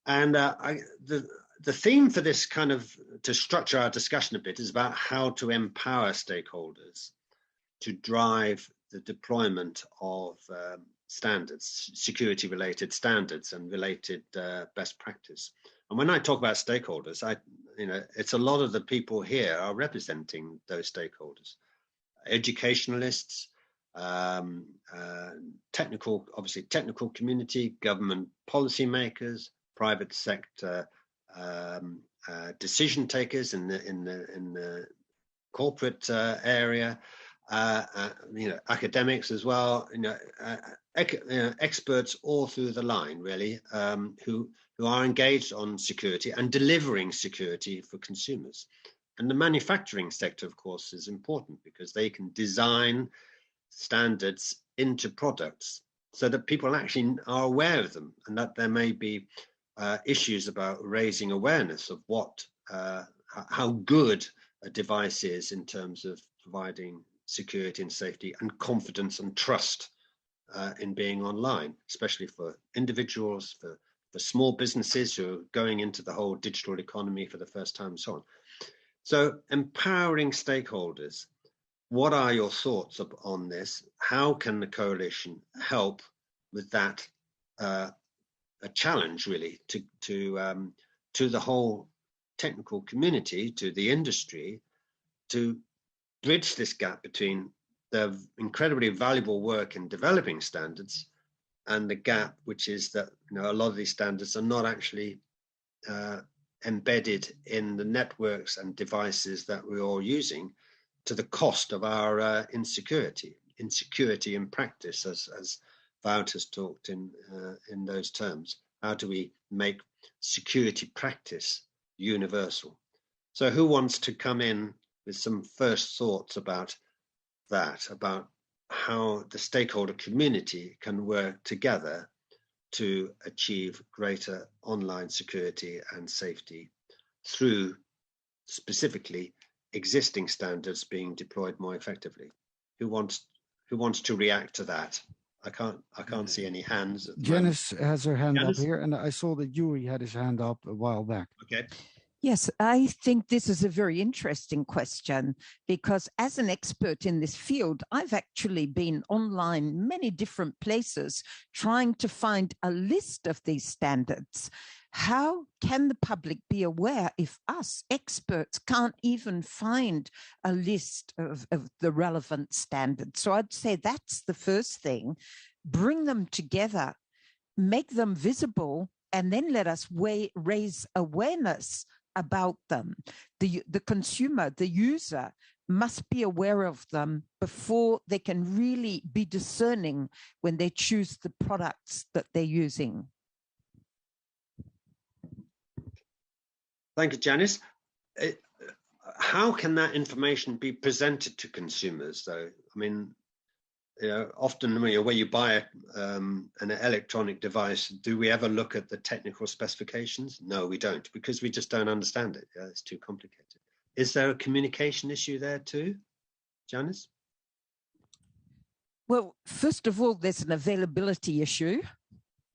And the theme for this kind of, to structure our discussion a bit, is about how to empower stakeholders to drive the deployment of standards, security-related standards and related best practice. And when I talk about stakeholders, it's a lot of the people here are representing those stakeholders, educationalists, technical community, government policymakers, private sector decision takers in the corporate area, academics as well, experts all through the line, really, who are engaged on security and delivering security for consumers. And the manufacturing sector, of course, is important because they can design standards into products so that people actually are aware of them, and that there may be issues about raising awareness of how good a device is in terms of providing security and safety and confidence and trust in being online, especially for individuals, for small businesses who are going into the whole digital economy for the first time and so on. So empowering stakeholders, what are your thoughts on this? How can the coalition help with that a challenge, really, to the whole technical community, to the industry, to bridge this gap between the incredibly valuable work in developing standards and the gap, which is that a lot of these standards are not actually embedded in the networks and devices that we're all using, to the cost of our insecurity in practice, as Wout has talked in those terms. How do we make security practice universal? So who wants to come in with some first thoughts about that, about how the stakeholder community can work together to achieve greater online security and safety through specifically existing standards being deployed more effectively? who wants to react to that? I can't see any hands at the Janice moment. has her hand Janice? up here, and I saw that Yuri had his hand up a while back. Okay. Yes, I think this is a very interesting question because as an expert in this field, I've actually been online many different places trying to find a list of these standards. How can the public be aware if us experts can't even find a list of the relevant standards? So I'd say that's the first thing. Bring them together, make them visible, and then let us raise awareness about them. The consumer, the user, must be aware of them before they can really be discerning when they choose the products that they're using. Thank you, Janice. How can that information be presented to consumers, though? I mean, often when you buy an electronic device, do we ever look at the technical specifications? No, we don't, because we just don't understand it. Yeah, it's too complicated. Is there a communication issue there too, Janice? Well, first of all, there's an availability issue.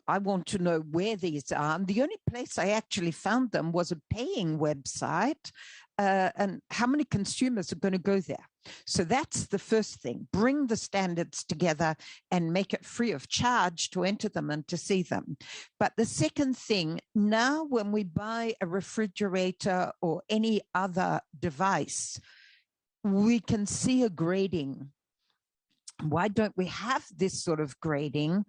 I want to know where these are. And the only place I actually found them was a paying website. And how many consumers are going to go there? So that's the first thing. Bring the standards together and make it free of charge to enter them and to see them. But the second thing, now when we buy a refrigerator or any other device, we can see a grading. Why don't we have this sort of grading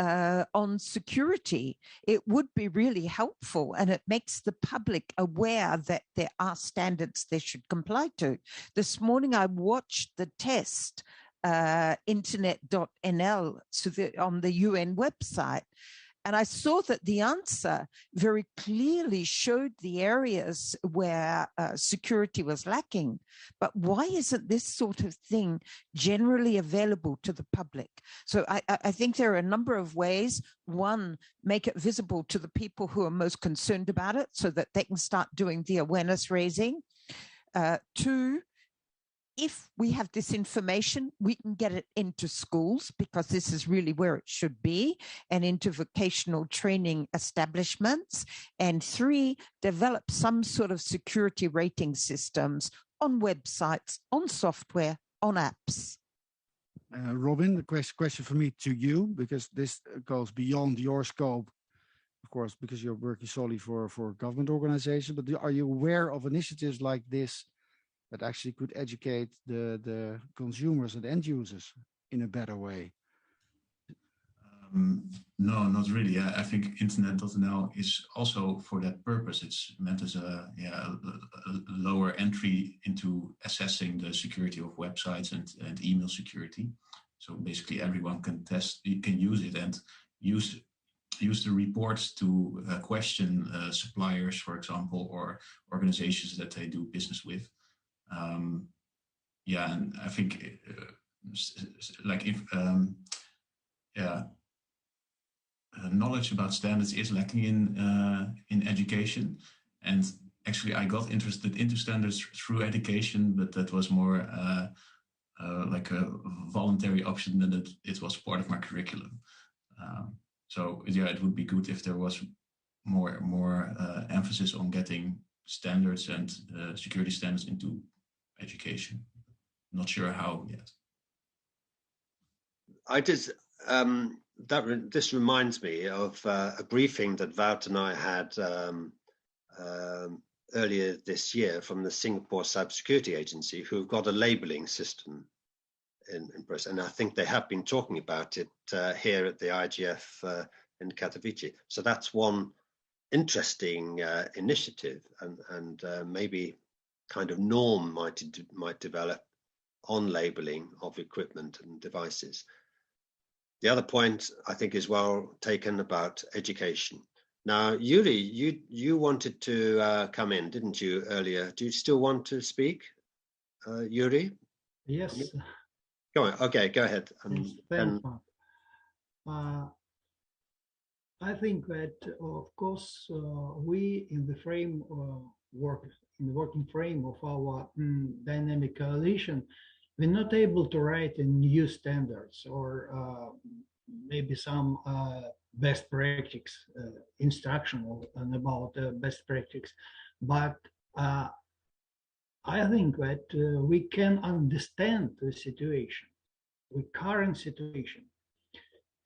on security? It would be really helpful, and it makes the public aware that there are standards they should comply to. This morning I watched the test, internet.nl, on the UN website, and I saw that the answer very clearly showed the areas where security was lacking. But why isn't this sort of thing generally available to the public? So I think there are a number of ways. One, make it visible to the people who are most concerned about it so that they can start doing the awareness raising. Two, if we have this information, we can get it into schools because this is really where it should be, and into vocational training establishments. And three, develop some sort of security rating systems on websites, on software, on apps. Robin, the question for me to you, because this goes beyond your scope, of course, because you're working solely for government organizations, but are you aware of initiatives like this that actually could educate the consumers and end users in a better way? No, not really. I think internet.nl is also for that purpose. It's meant as a lower entry into assessing the security of websites and email security. So basically everyone can use it and use the reports to question suppliers, for example, or organizations that they do business with. And I think knowledge about standards is lacking in education. And actually, I got interested into standards through education, but that was more like a voluntary option than it was part of my curriculum. So it would be good if there was more emphasis on getting standards and security standards into education. Not sure how yet. This reminds me of a briefing that Wout and I had earlier this year from the Singapore Cybersecurity Agency, who've got a labeling system in process, and I think they have been talking about it here at the IGF in Katowice. So that's one interesting initiative, and maybe kind of norm might develop on labeling of equipment and devices. The other point I think is well taken about education. Now, Yuri, you wanted to come in, didn't you, earlier? Do you still want to speak, Yuri? Yes. Go on. Okay, go ahead. Yes, thanks, Mark. I think that, of course, we in the working frame of our dynamic coalition, we're not able to write in new standards or maybe some best practice instructional and about best practice, but I think that we can understand the situation, the current situation,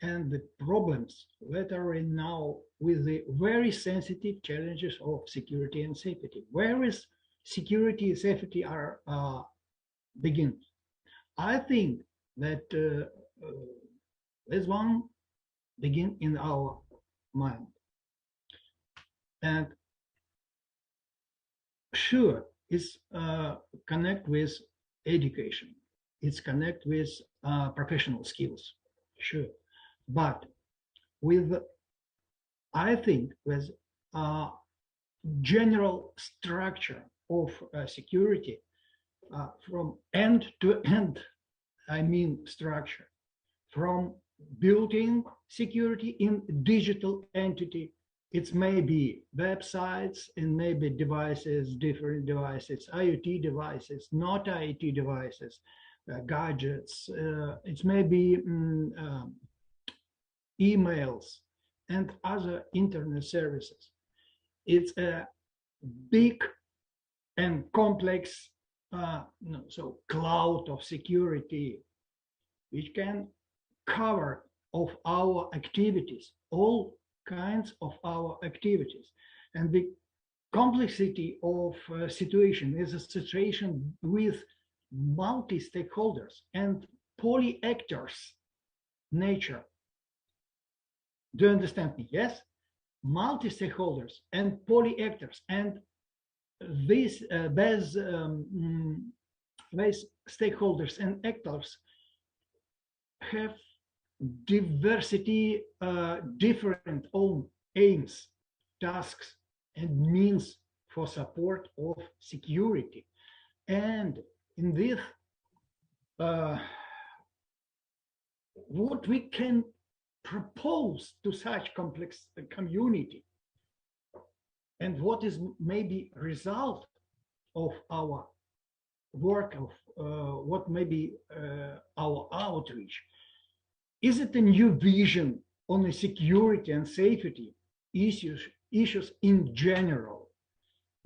and the problems that are in now with the very sensitive challenges of security and safety. Where is security and safety are begin? I think that this one begin in our mind. And sure, it's connect with education. It's connect with professional skills, sure. But with, I think, with general structure of security from end to end, I mean structure, from building security in digital entity. It's maybe websites and maybe devices, different devices, IoT devices, not IoT devices, gadgets. It's maybe emails and other internet services. It's a big and complex so cloud of security, which can cover of our activities, all kinds of our activities. And the complexity of situation is a situation with multi-stakeholders and poly-actors nature. Do you understand me? Yes? Multi-stakeholders and poly-actors, and these stakeholders and actors have diversity, different own aims, tasks, and means for support of security. And in this, what we can propose to such complex community, and what is maybe result of our work, of what may be our outreach. Is it a new vision on the security and safety issues in general?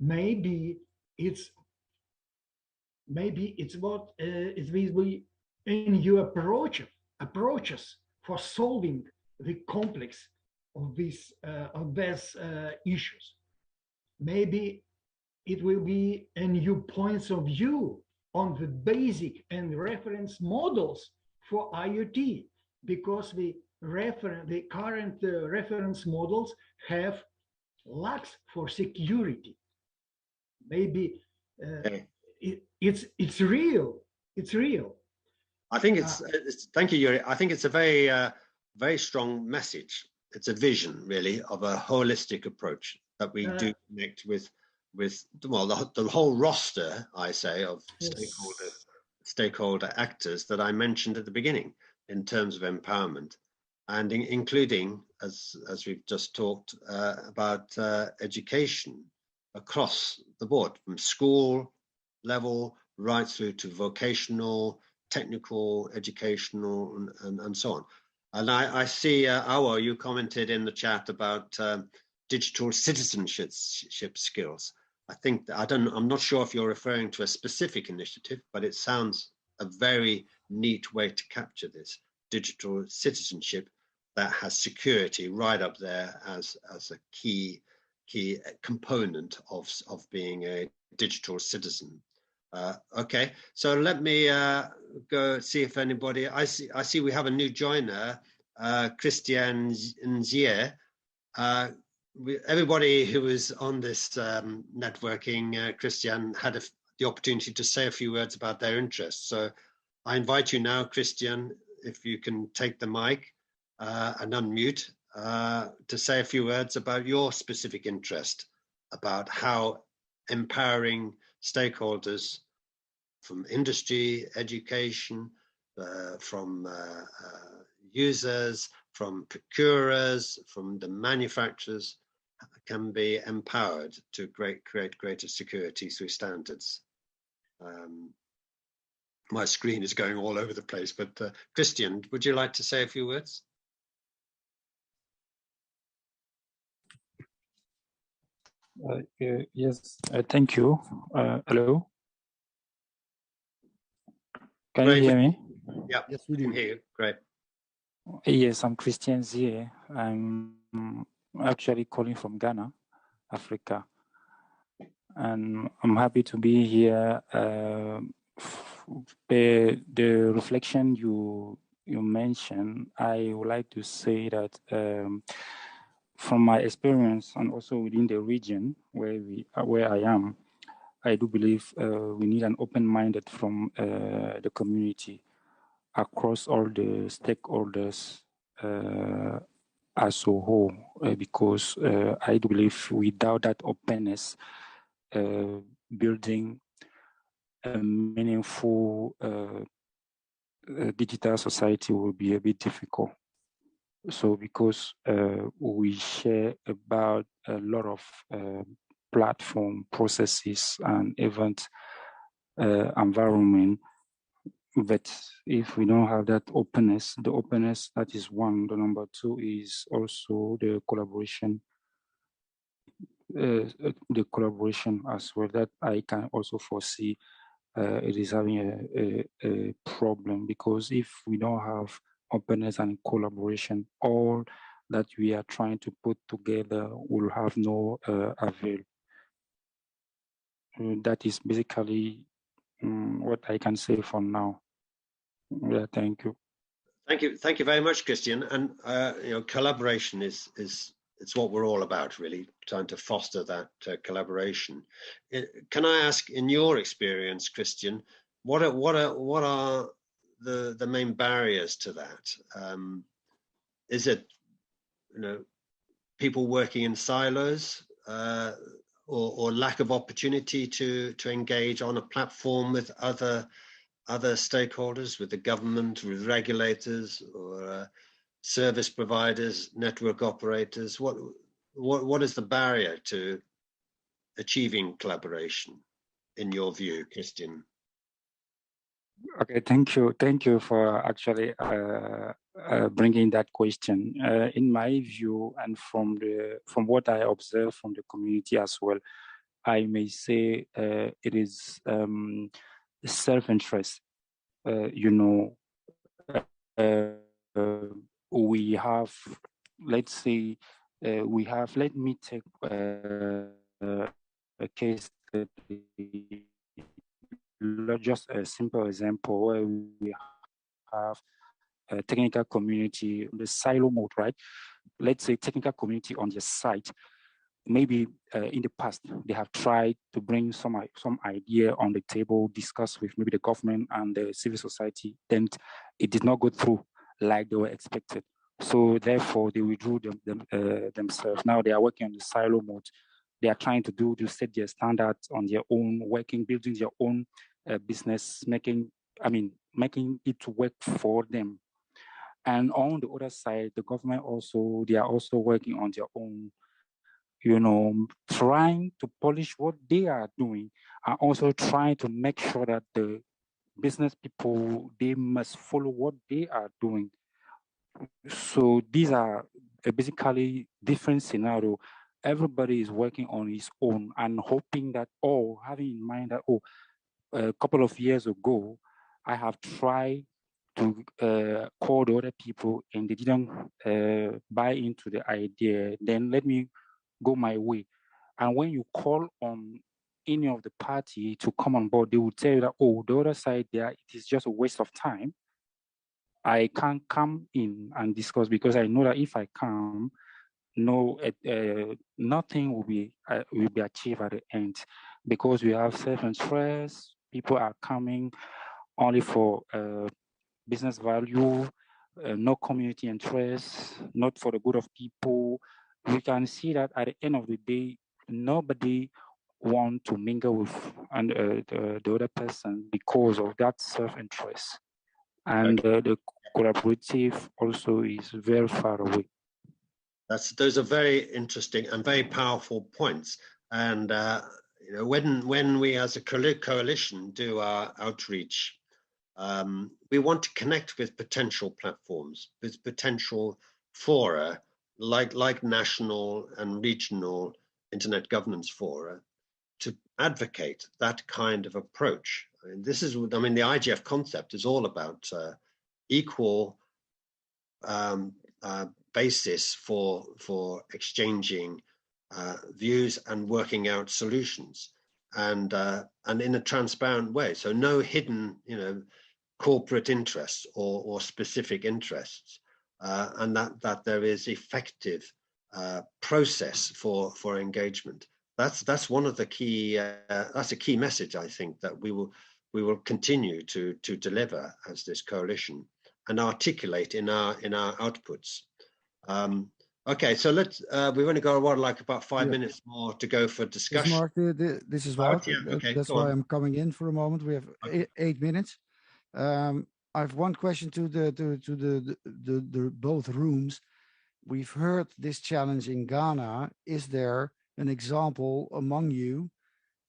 Maybe it's what it will be a new approaches for solving the complex of these issues. Maybe it will be a new points of view on the basic and reference models for IoT, because the current reference models have lacks for security. Maybe it's real. It's real. I think it's thank you, Yuri. I think it's a very strong message. It's a vision, really, of a holistic approach that we do connect with well, the whole roster, I say, of stakeholder actors that I mentioned at the beginning in terms of empowerment, and including, as we've just talked about, education across the board, from school level right through to vocational, technical, educational, and so on. And I see, Awo, you commented in the chat about digital citizenship skills. I think I'm not sure if you're referring to a specific initiative, but it sounds a very neat way to capture this digital citizenship that has security right up there as a key component of being a digital citizen. Okay, so let me go see if anybody. I see we have a new joiner, Christian Nzier. Everybody who was on this networking, Christian, had the opportunity to say a few words about their interests. So I invite you now, Christian, if you can take the mic and unmute, to say a few words about your specific interest, about how empowering stakeholders from industry, education, from users, from procurers, from the manufacturers, can be empowered to create greater security through standards. My screen is going all over the place, but Christian, would you like to say a few words? Yes, thank you. Hello. Can Great. you hear me? Yeah, yes, we can hear you. Great. Yes, I'm Christian Zie. I'm actually calling from Ghana, Africa. And I'm happy to be here. The reflection you mentioned, I would like to say that from my experience and also within the region where I am, I do believe we need an open-minded from the community across all the stakeholders as a whole, because I do believe without that openness, building a meaningful digital society will be a bit difficult. So because we share about a lot of platform processes and event environment, but if we don't have that openness, the openness, that is one. The number two is also the collaboration as well, that I can also foresee it is having a problem, because if we don't have openness and collaboration, all that we are trying to put together will have no avail. That is basically what I can say for now. Yeah, thank you. Thank you very much, Christian. And collaboration is it's what we're all about, really, trying to foster that collaboration. Can I ask, in your experience, Christian, what are the main barriers to that? Is it people working in silos, or lack of opportunity to engage on a platform with other stakeholders, with the government, with regulators, or service providers, network operators? What is the barrier to achieving collaboration, in your view, Christian? Okay, thank you for actually bringing that question. In my view, and from what I observe from the community as well, I may say it is self-interest. We have, let's say, let me take a case study, just a simple example where we have a technical community, the silo mode, right? Let's say technical community on their site. Maybe in the past, they have tried to bring some idea on the table, discuss with maybe the government and the civil society, then it did not go through like they were expected. So therefore, they withdrew themselves. Now they are working on the silo mode. They are trying to set their standards on their own, building their own business, making it work for them. And on the other side, the government they are also working on their own, trying to polish what they are doing, and also trying to make sure that the business people, they must follow what they are doing. So these are basically different scenario. Everybody is working on his own and hoping that, having in mind that, a couple of years ago, I have tried to call the other people and they didn't buy into the idea, then let me go my way. And when you call on any of the party to come on board, they will tell you that, the other side there, it is just a waste of time. I can't come in and discuss, because I know that if I come, nothing will be achieved at the end, because we have self-interest. People are coming only for business value, no community interest, not for the good of people. We can see that at the end of the day, nobody want to mingle with the other person because of that self-interest. And the collaborative also is very far away. Those are very interesting and very powerful points. And when we as a coalition do our outreach We want to connect with potential platforms, with potential fora, like national and regional internet governance fora, to advocate that kind of approach. I mean, the IGF concept is all about equal basis for exchanging views and working out solutions, and in a transparent way. So no hidden, corporate interests or specific interests, and that there is effective process for engagement. That's one of the key. That's a key message, I think, that we will continue to deliver as this coalition and articulate in our outputs. Okay, so we've only got about 5 minutes more to go for discussion. Mark, this is Wout. Okay, that's why I'm coming in for a moment. We have 8 minutes. I have one question to the both rooms. We've heard this challenge in Ghana. Is there an example among you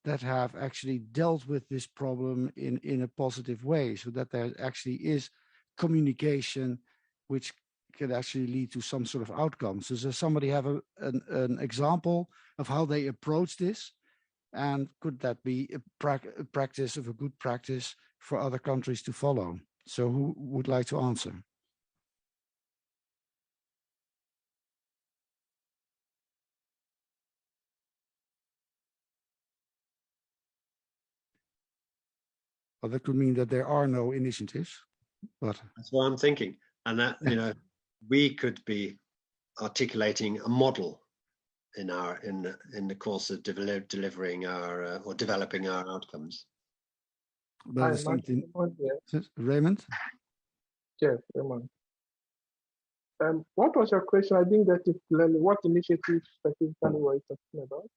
that have actually dealt with this problem in a positive way, so that there actually is communication which can actually lead to some sort of outcome? So does somebody have an example of how they approach this? And could that be a practice of a good practice for other countries to follow? So who would like to answer? Well, that could mean that there are no initiatives, but that's what I'm thinking. And that, we could be articulating a model in the course of delivering our or developing our outcomes. That is something. Raymond? Yes, Raymond. What was your question? I didn't get it clearly. What initiatives specifically were you talking about?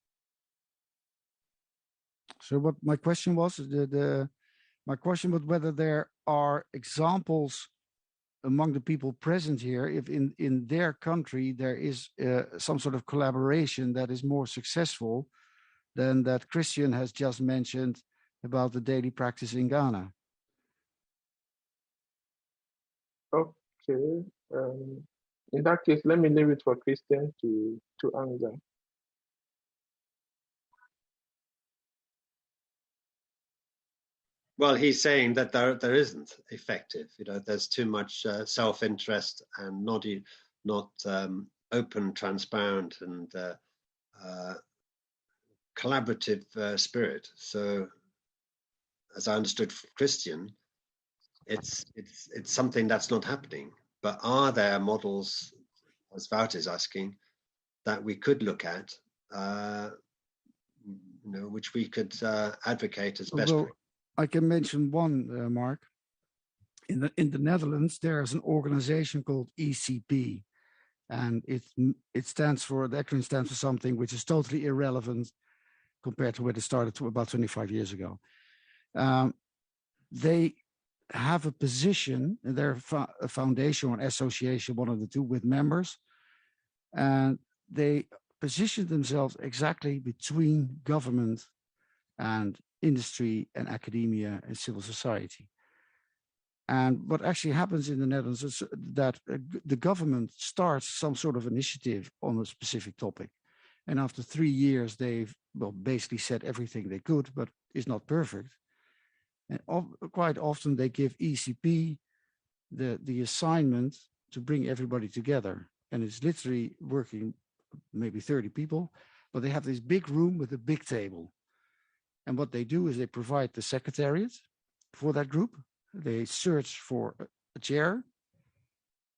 So what my question was, my question was whether there are examples among the people present here, if in their country there is some sort of collaboration that is more successful than that Christian has just mentioned about the daily practice in Ghana. Okay. In that case, let me leave it for Christian to answer. Well, he's saying that there isn't effective. There's too much self-interest and not open, transparent, and collaborative spirit. So, as I understood Christian, it's something that's not happening. But are there models, as Wout is asking, that we could look at, which we could advocate as best practice? I can mention one, Mark. In the Netherlands, there is an organization called ECP, and it stands for, the acronym stands for something which is totally irrelevant compared to where it started about 25 years ago. They have a position, and they're a foundation or an association, one of the two, with members, and they position themselves exactly between government and industry and academia and civil society. And what actually happens in the Netherlands is that the government starts some sort of initiative on a specific topic. And after 3 years, they've basically said everything they could, but it's not perfect. And quite often they give ECP the assignment to bring everybody together. And it's literally working maybe 30 people, but they have this big room with a big table. And what they do is they provide the secretariat for that group. They search for a chair,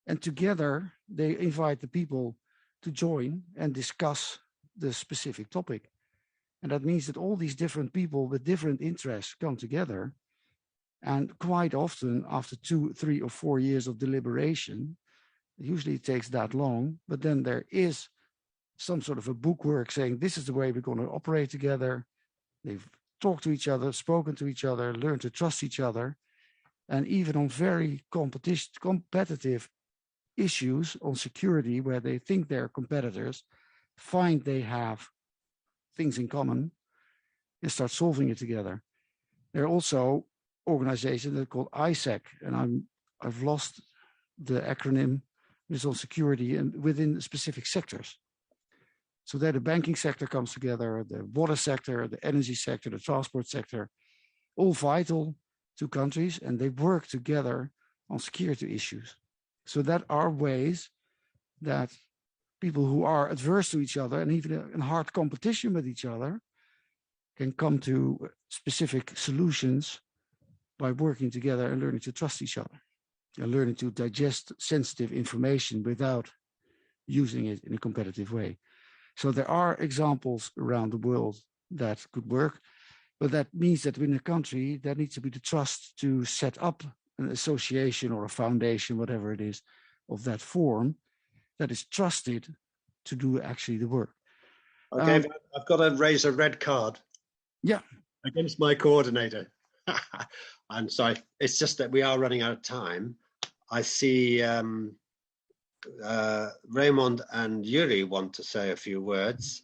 and together they invite the people to join and discuss the specific topic. And that means that all these different people with different interests come together. And quite often, after 2, 3, or 4 years of deliberation, usually it takes that long, but then there is some sort of a bookwork saying, this is the way we're going to operate together. They've talked to each other, spoken to each other, learned to trust each other. And even on very competitive issues on security, where they think they're competitors, find they have things in common and start solving it together. There are also organization that's called ISEC, and I've lost the acronym. It's on security and within specific sectors. So there the banking sector comes together, the water sector, the energy sector, the transport sector, all vital to countries, and they work together on security issues. So that are ways that people who are adverse to each other and even in hard competition with each other can come to specific solutions by working together and learning to trust each other and learning to digest sensitive information without using it in a competitive way. So there are examples around the world that could work, but that means that within a country, there needs to be the trust to set up an association or a foundation, whatever it is, of that form that is trusted to do actually the work. Okay, I've got to raise a red card. Yeah. Against my coordinator. I'm sorry, it's just that we are running out of time. I see Raymond and Yuri want to say a few words.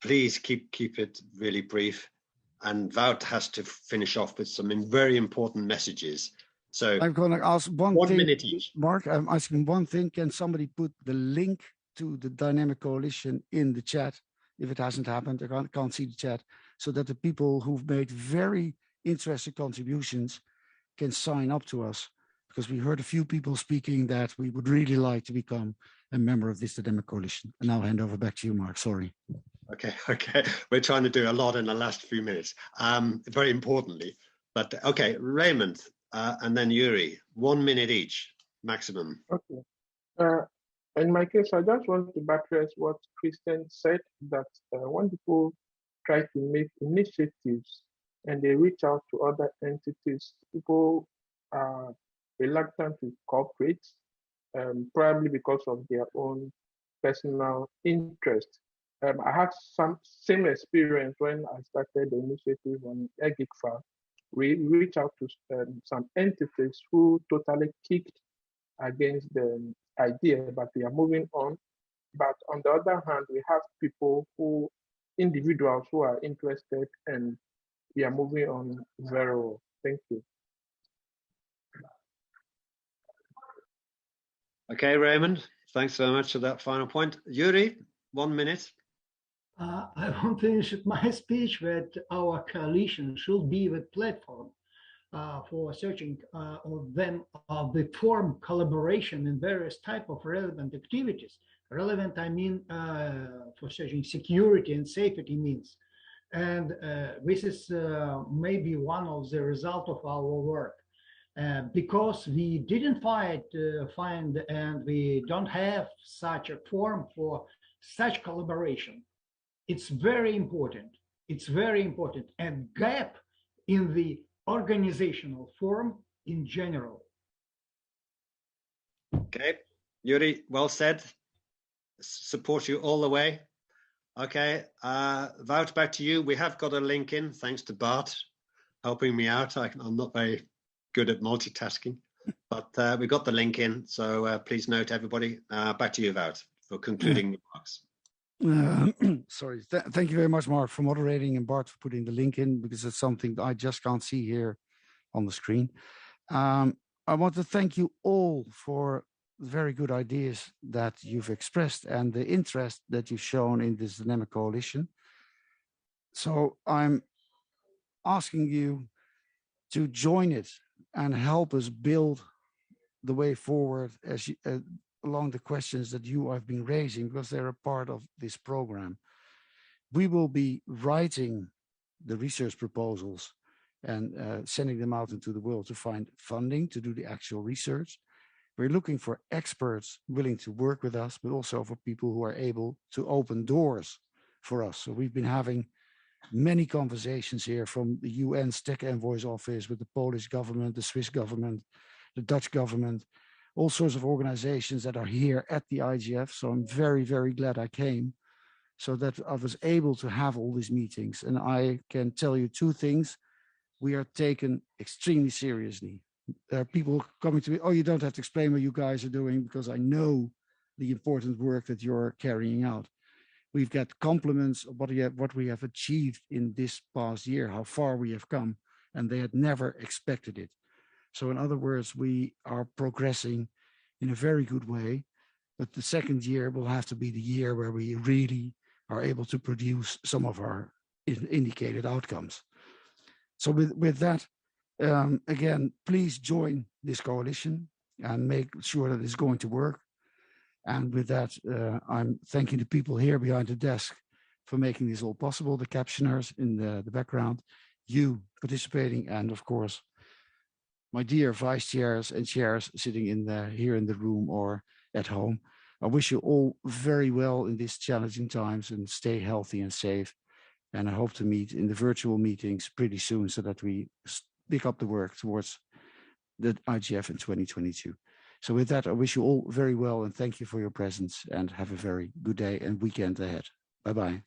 Please keep it really brief. And Wout has to finish off with some very important messages. So I'm going to ask one thing, minute each. Mark, I'm asking one thing. Can somebody put the link to the Dynamic Coalition in the chat if it hasn't happened? I can't see the chat, so that the people who've made very interesting contributions can sign up to us, because we heard a few people speaking that we would really like to become a member of this Dynamic Coalition. And now I'll hand over back to you, Mark. Sorry. Okay. We're trying to do a lot in the last few minutes, very importantly. But okay, Raymond and then Yuri, 1 minute each, maximum. Okay. In my case, I just want to buttress what Christian said, that when people try to make initiatives and they reach out to other entities, people are reluctant to cooperate, probably because of their own personal interest. I had some same experience when I started the initiative on EGICFA. We reached out to some entities who totally kicked against the idea, but we are moving on. But on the other hand, we have individuals who are interested, and we are moving on very well. Thank you. Okay, Raymond, thanks very much for that final point. Yuri, 1 minute. I want to finish my speech that our coalition should be the platform for searching of them the form collaboration in various type of relevant activities. Relevant, I mean, for searching security and safety means. And this is maybe one of the result of our work. Because we didn't find and we don't have such a form for such collaboration. It's very important. It's very important. And gap in the organizational form in general. Okay, Yuri, well said. Support you all the way. Okay, Wout, back to you. We have got a link in, thanks to Bart helping me out. I'm not very good at multitasking, but we got the link in. So please note, everybody. Back to you, Wout, for concluding remarks. Sorry. Thank you very much, Mark, for moderating, and Bart for putting the link in, because it's something I just can't see here on the screen. I want to thank you all for very good ideas that you've expressed and the interest that you've shown in this Dynamic Coalition. So I'm asking you to join it and help us build the way forward as you, along the questions that you have been raising, because they're a part of this program. We will be writing the research proposals and sending them out into the world to find funding to do the actual research. We're looking for experts willing to work with us, but also for people who are able to open doors for us. So we've been having many conversations here, from the UN's Tech Envoy's office with the Polish government, the Swiss government, the Dutch government, all sorts of organizations that are here at the IGF. So I'm very, very glad I came, so that I was able to have all these meetings. And I can tell you two things. We are taken extremely seriously. There are people coming to me, oh, you don't have to explain what you guys are doing, because I know the important work that you're carrying out. We've got compliments of what we have achieved in this past year, how far we have come. and they had never expected it. So in other words, we are progressing in a very good way, but the second year will have to be the year where we really are able to produce some of our indicated outcomes. So with that, again, please join this coalition and make sure that it's going to work. And with that, I'm thanking the people here behind the desk for making this all possible, the captioners in the background, you participating, and of course, my dear vice chairs and chairs sitting here in the room or at home. I wish you all very well in these challenging times and stay healthy and safe. And I hope to meet in the virtual meetings pretty soon so that we pick up the work towards the IGF in 2022. So with that, I wish you all very well and thank you for your presence and have a very good day and weekend ahead. Bye-bye.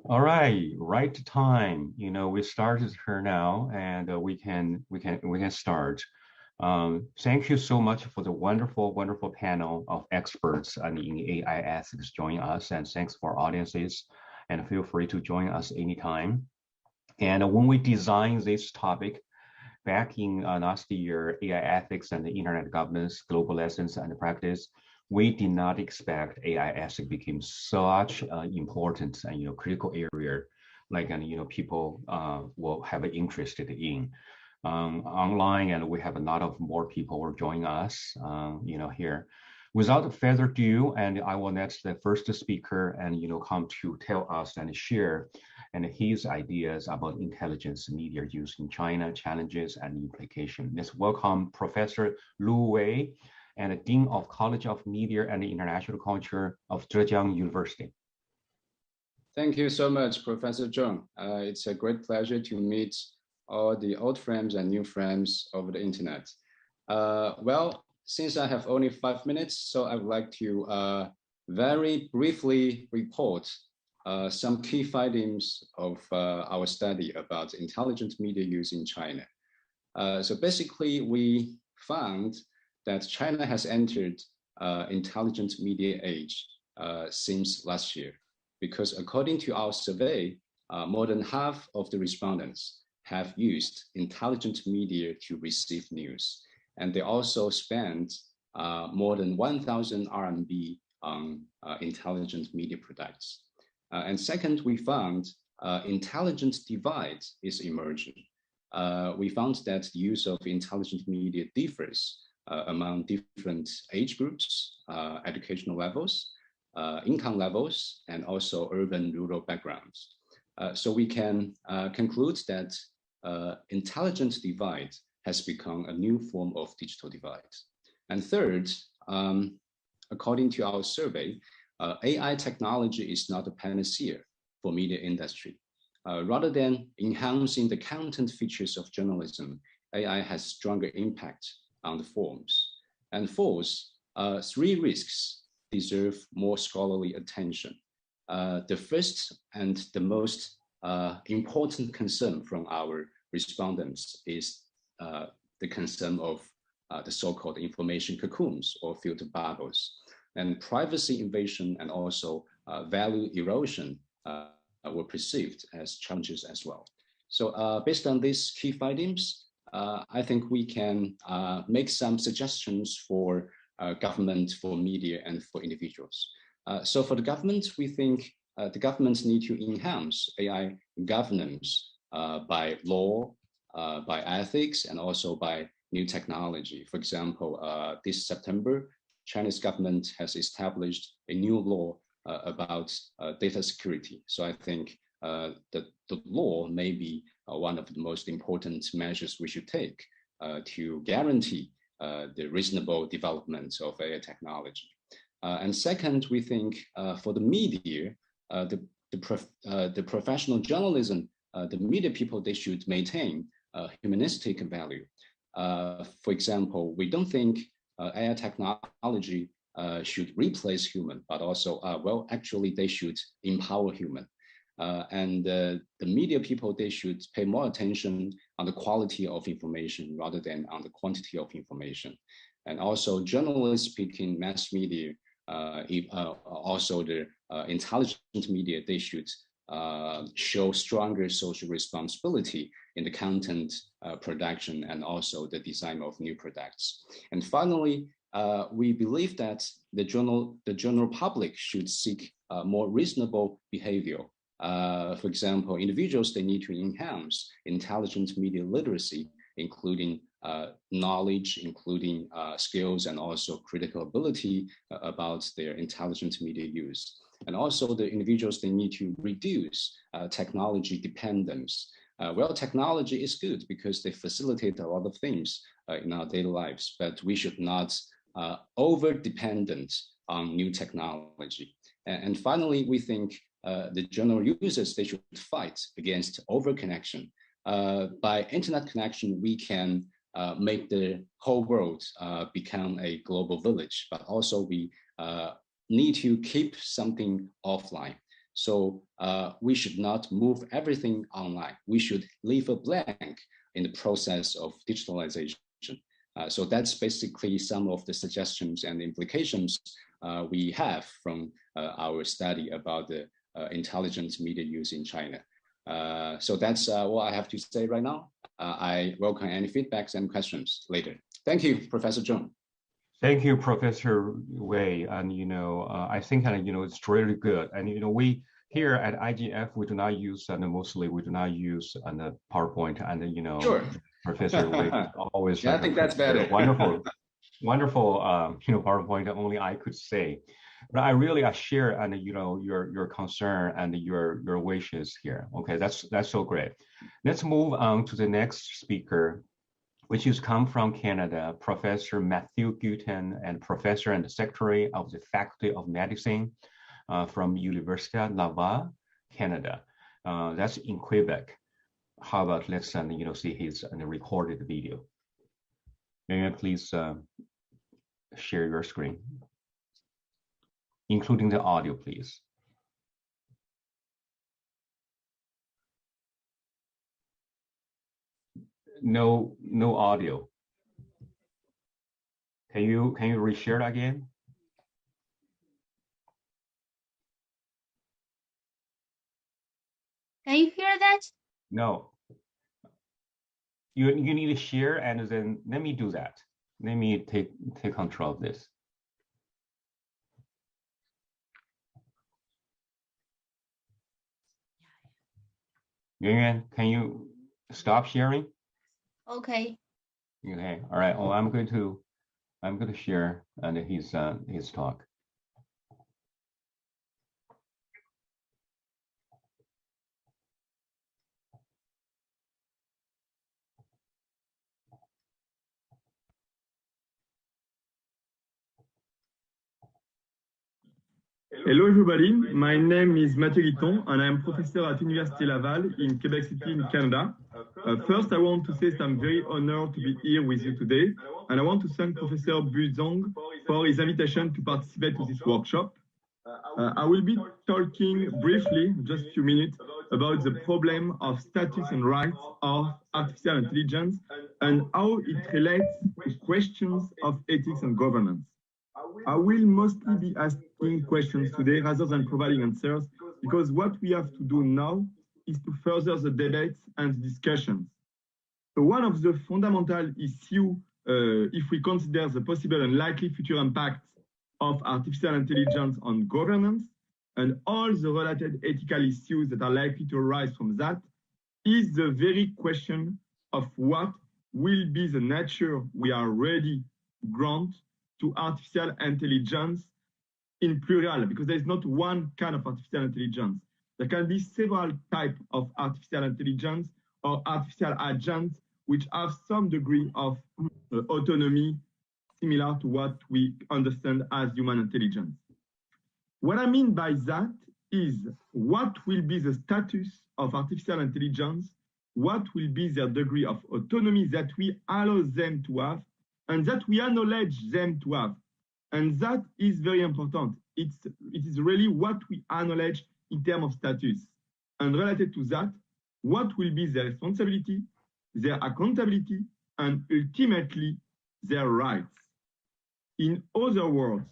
All right time. You know, we started here now, and we can start. Thank you so much for the wonderful panel of experts in AI ethics joining us, and thanks for audiences. And feel free to join us anytime. And when we designed this topic back in last year, AI ethics and the internet governance, global lessons and practice, we did not expect AI ethics became such important and critical area, like people will have interested in online, and we have a lot of more people who are joining us, here. Without further ado, and I will let the first speaker and come to tell us and share and his ideas about intelligence media use in China, challenges and implications. Let's welcome Professor Lu Wei, and Dean of College of Media and International Culture of Zhejiang University. Thank you so much, Professor Zheng. It's a great pleasure to meet all the old friends and new friends over the internet. Well, since I have only 5 minutes, so I would like to very briefly report some key findings of our study about intelligent media use in China. So basically, we found that China has entered intelligent media age since last year, because according to our survey, more than half of the respondents have used intelligent media to receive news. And they also spent more than 1,000 RMB on intelligent media products. And second, we found intelligent divide is emerging. We found that the use of intelligent media differs among different age groups, educational levels, income levels, and also urban-rural backgrounds. So we can conclude that intelligent divide has become a new form of digital divide. And third, according to our survey, AI technology is not a panacea for media industry. Rather than enhancing the content features of journalism, AI has stronger impact on the forms. And fourth, 3 risks deserve more scholarly attention. The first and the most important concern from our respondents is the concern of the so-called information cocoons or filter bubbles, and privacy invasion and also value erosion were perceived as challenges as well. So based on these key findings, I think we can make some suggestions for government, for media, and for individuals. So for the government, we think the governments need to enhance AI governance by law, by ethics, and also by new technology. For example, this September, Chinese government has established a new law about data security. So I think that the law may be one of the most important measures we should take to guarantee the reasonable development of AI technology. And second, we think for the media, the professional journalism, the media people, they should maintain humanistic value. For example, we don't think AI technology should replace human, but also, well, actually they should empower human. And the media people, they should pay more attention on the quality of information rather than on the quantity of information. And also journalists speaking, mass media, also the intelligent media, they should show stronger social responsibility in the content production and also the design of new products. And finally, we believe that the general public should seek more reasonable behavior. For example, individuals, they need to enhance intelligent media literacy, including knowledge, including skills, and also critical ability about their intelligent media use. And also the individuals, they need to reduce technology dependence. Well, technology is good because they facilitate a lot of things in our daily lives, but we should not over-dependent on new technology. And finally, we think the general users, they should fight against over-connection. By internet connection, we can make the whole world become a global village, but also we need to keep something offline. So we should not move everything online. We should leave a blank in the process of digitalization. So that's basically some of the suggestions and implications we have from our study about the intelligent media use in China. So that's what I have to say right now. I welcome any feedbacks and questions later. Thank you, Professor Zhong. Thank you, Professor Wei. And, I think, it's really good. And, we here at IGF, we do not use, and mostly we do not use the PowerPoint. And, sure. Professor Wei always. Yeah, I think that's better. Wonderful, PowerPoint that only I could say. But I really share and your concern and your wishes here. Okay, that's so great. Let's move on to the next speaker, which is come from Canada, Professor Matthew Guton, and Professor and Secretary of the Faculty of Medicine from Université Laval, Canada. That's in Quebec. How about let's see his recorded video. May I please share your screen, including the audio, please. No audio. Can you reshare it again? Can you hear that? No. You need to share, and then let me do that. Let me take control of this. Yuan, can you stop sharing? Okay. Okay. All right. Oh, I'm going to share and his talk. Hello everybody, my name is Mathieu Guiton and I am professor at Université Laval in Quebec City in Canada. First, I want to say that I'm very honored to be here with you today, and I want to thank Professor Buzong for his invitation to participate to this workshop. I will be talking briefly, just a few minutes, about the problem of status and rights of artificial intelligence and how it relates to questions of ethics and governance. I will mostly be asking questions today rather than providing answers, because what we have to do now is to further the debates and discussions. So one of the fundamental issues, if we consider the possible and likely future impacts of artificial intelligence on governance and all the related ethical issues that are likely to arise from that, is the very question of what will be the nature we are ready to grant to artificial intelligence in plural, because there is not one kind of artificial intelligence. There can be several types of artificial intelligence or artificial agents which have some degree of autonomy similar to what we understand as human intelligence. What I mean by that is what will be the status of artificial intelligence, what will be their degree of autonomy that we allow them to have, and that we acknowledge them to have. And that is very important. It is really what we acknowledge in terms of status. And related to that, what will be their responsibility, their accountability, and ultimately their rights. In other words,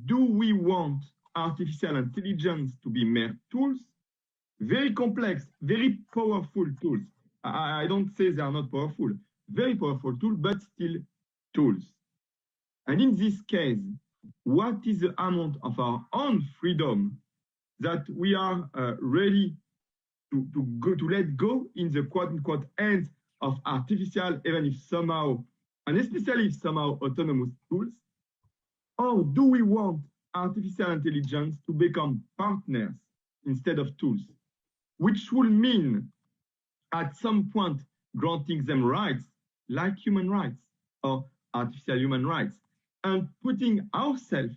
do we want artificial intelligence to be mere tools? Very complex, very powerful tools. I don't say they are not powerful. Very powerful tool, but still tools. And in this case, what is the amount of our own freedom that we are ready to let go in the quote-unquote end of artificial, even if somehow, and especially if somehow autonomous tools? Or do we want artificial intelligence to become partners instead of tools? Which will mean at some point granting them rights like human rights or artificial human rights, and putting ourselves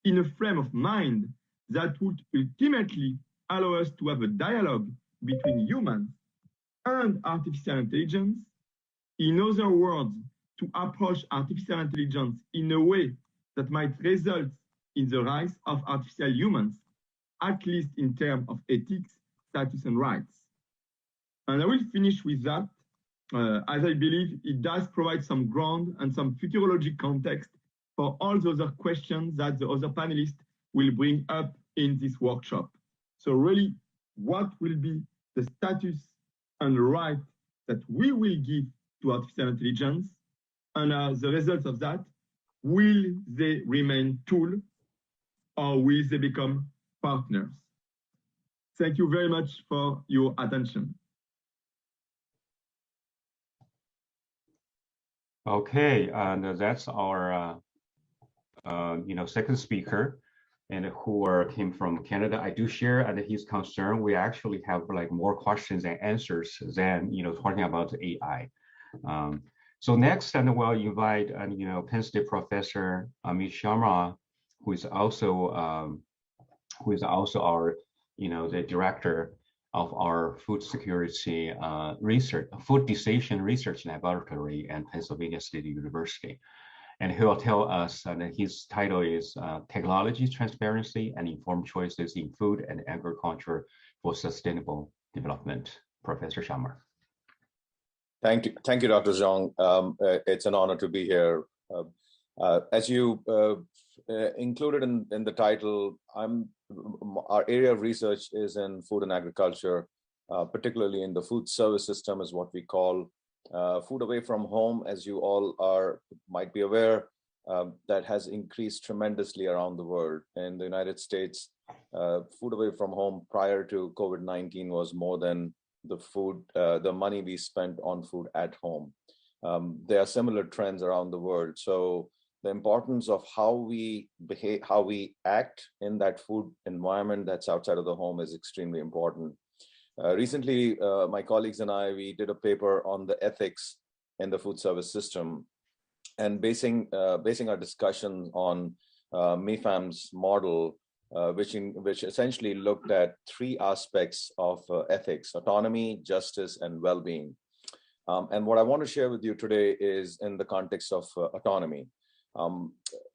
in a frame of mind that would ultimately allow us to have a dialogue between humans and artificial intelligence. In other words, to approach artificial intelligence in a way that might result in the rise of artificial humans at least in terms of ethics, status, and rights. And I will finish with that, as I believe it does provide some ground and some futurologic context for all the other questions that the other panelists will bring up in this workshop. So really, what will be the status and right that we will give to artificial intelligence? And as a result of that, will they remain tools or will they become partners? Thank you very much for your attention. Okay, and that's our second speaker, and who came from Canada. I do share his concern. We actually have like more questions and answers than talking about AI. So next, and we'll invite Penn State professor Amit Sharma, who is also our the director of our food security research, food decision research laboratory at Pennsylvania State University. And he will tell us that his title is Technology Transparency and Informed Choices in Food and Agriculture for Sustainable Development. Professor Sharma. Thank you, Dr. Zhang. It's an honor to be here. As you included in the title, our area of research is in food and agriculture, particularly in the food service system, is what we call food away from home. As you all might be aware, that has increased tremendously around the world. In the United States, food away from home prior to COVID-19 was more than the money we spent on food at home. There are similar trends around the world. So the importance of how we behave, how we act in that food environment that's outside of the home is extremely important. Recently, my colleagues and we did a paper on the ethics in the food service system, and basing our discussion on MEFAM's model, which essentially looked at three aspects of ethics: autonomy, justice, and well-being. And what I want to share with you today is in the context of autonomy.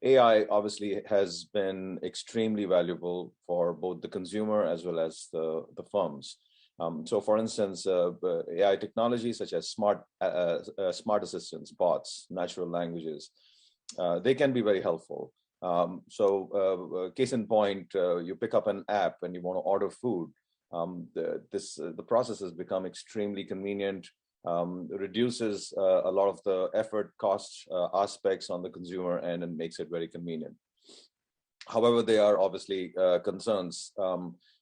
AI obviously has been extremely valuable for both the consumer as well as the firms. So for instance, AI technologies such as smart assistants, bots, natural languages, they can be very helpful. Case in point, you pick up an app and you want to order food. The process has become extremely convenient, reduces a lot of the effort, cost aspects on the consumer end, and makes it very convenient. However, there are obviously concerns.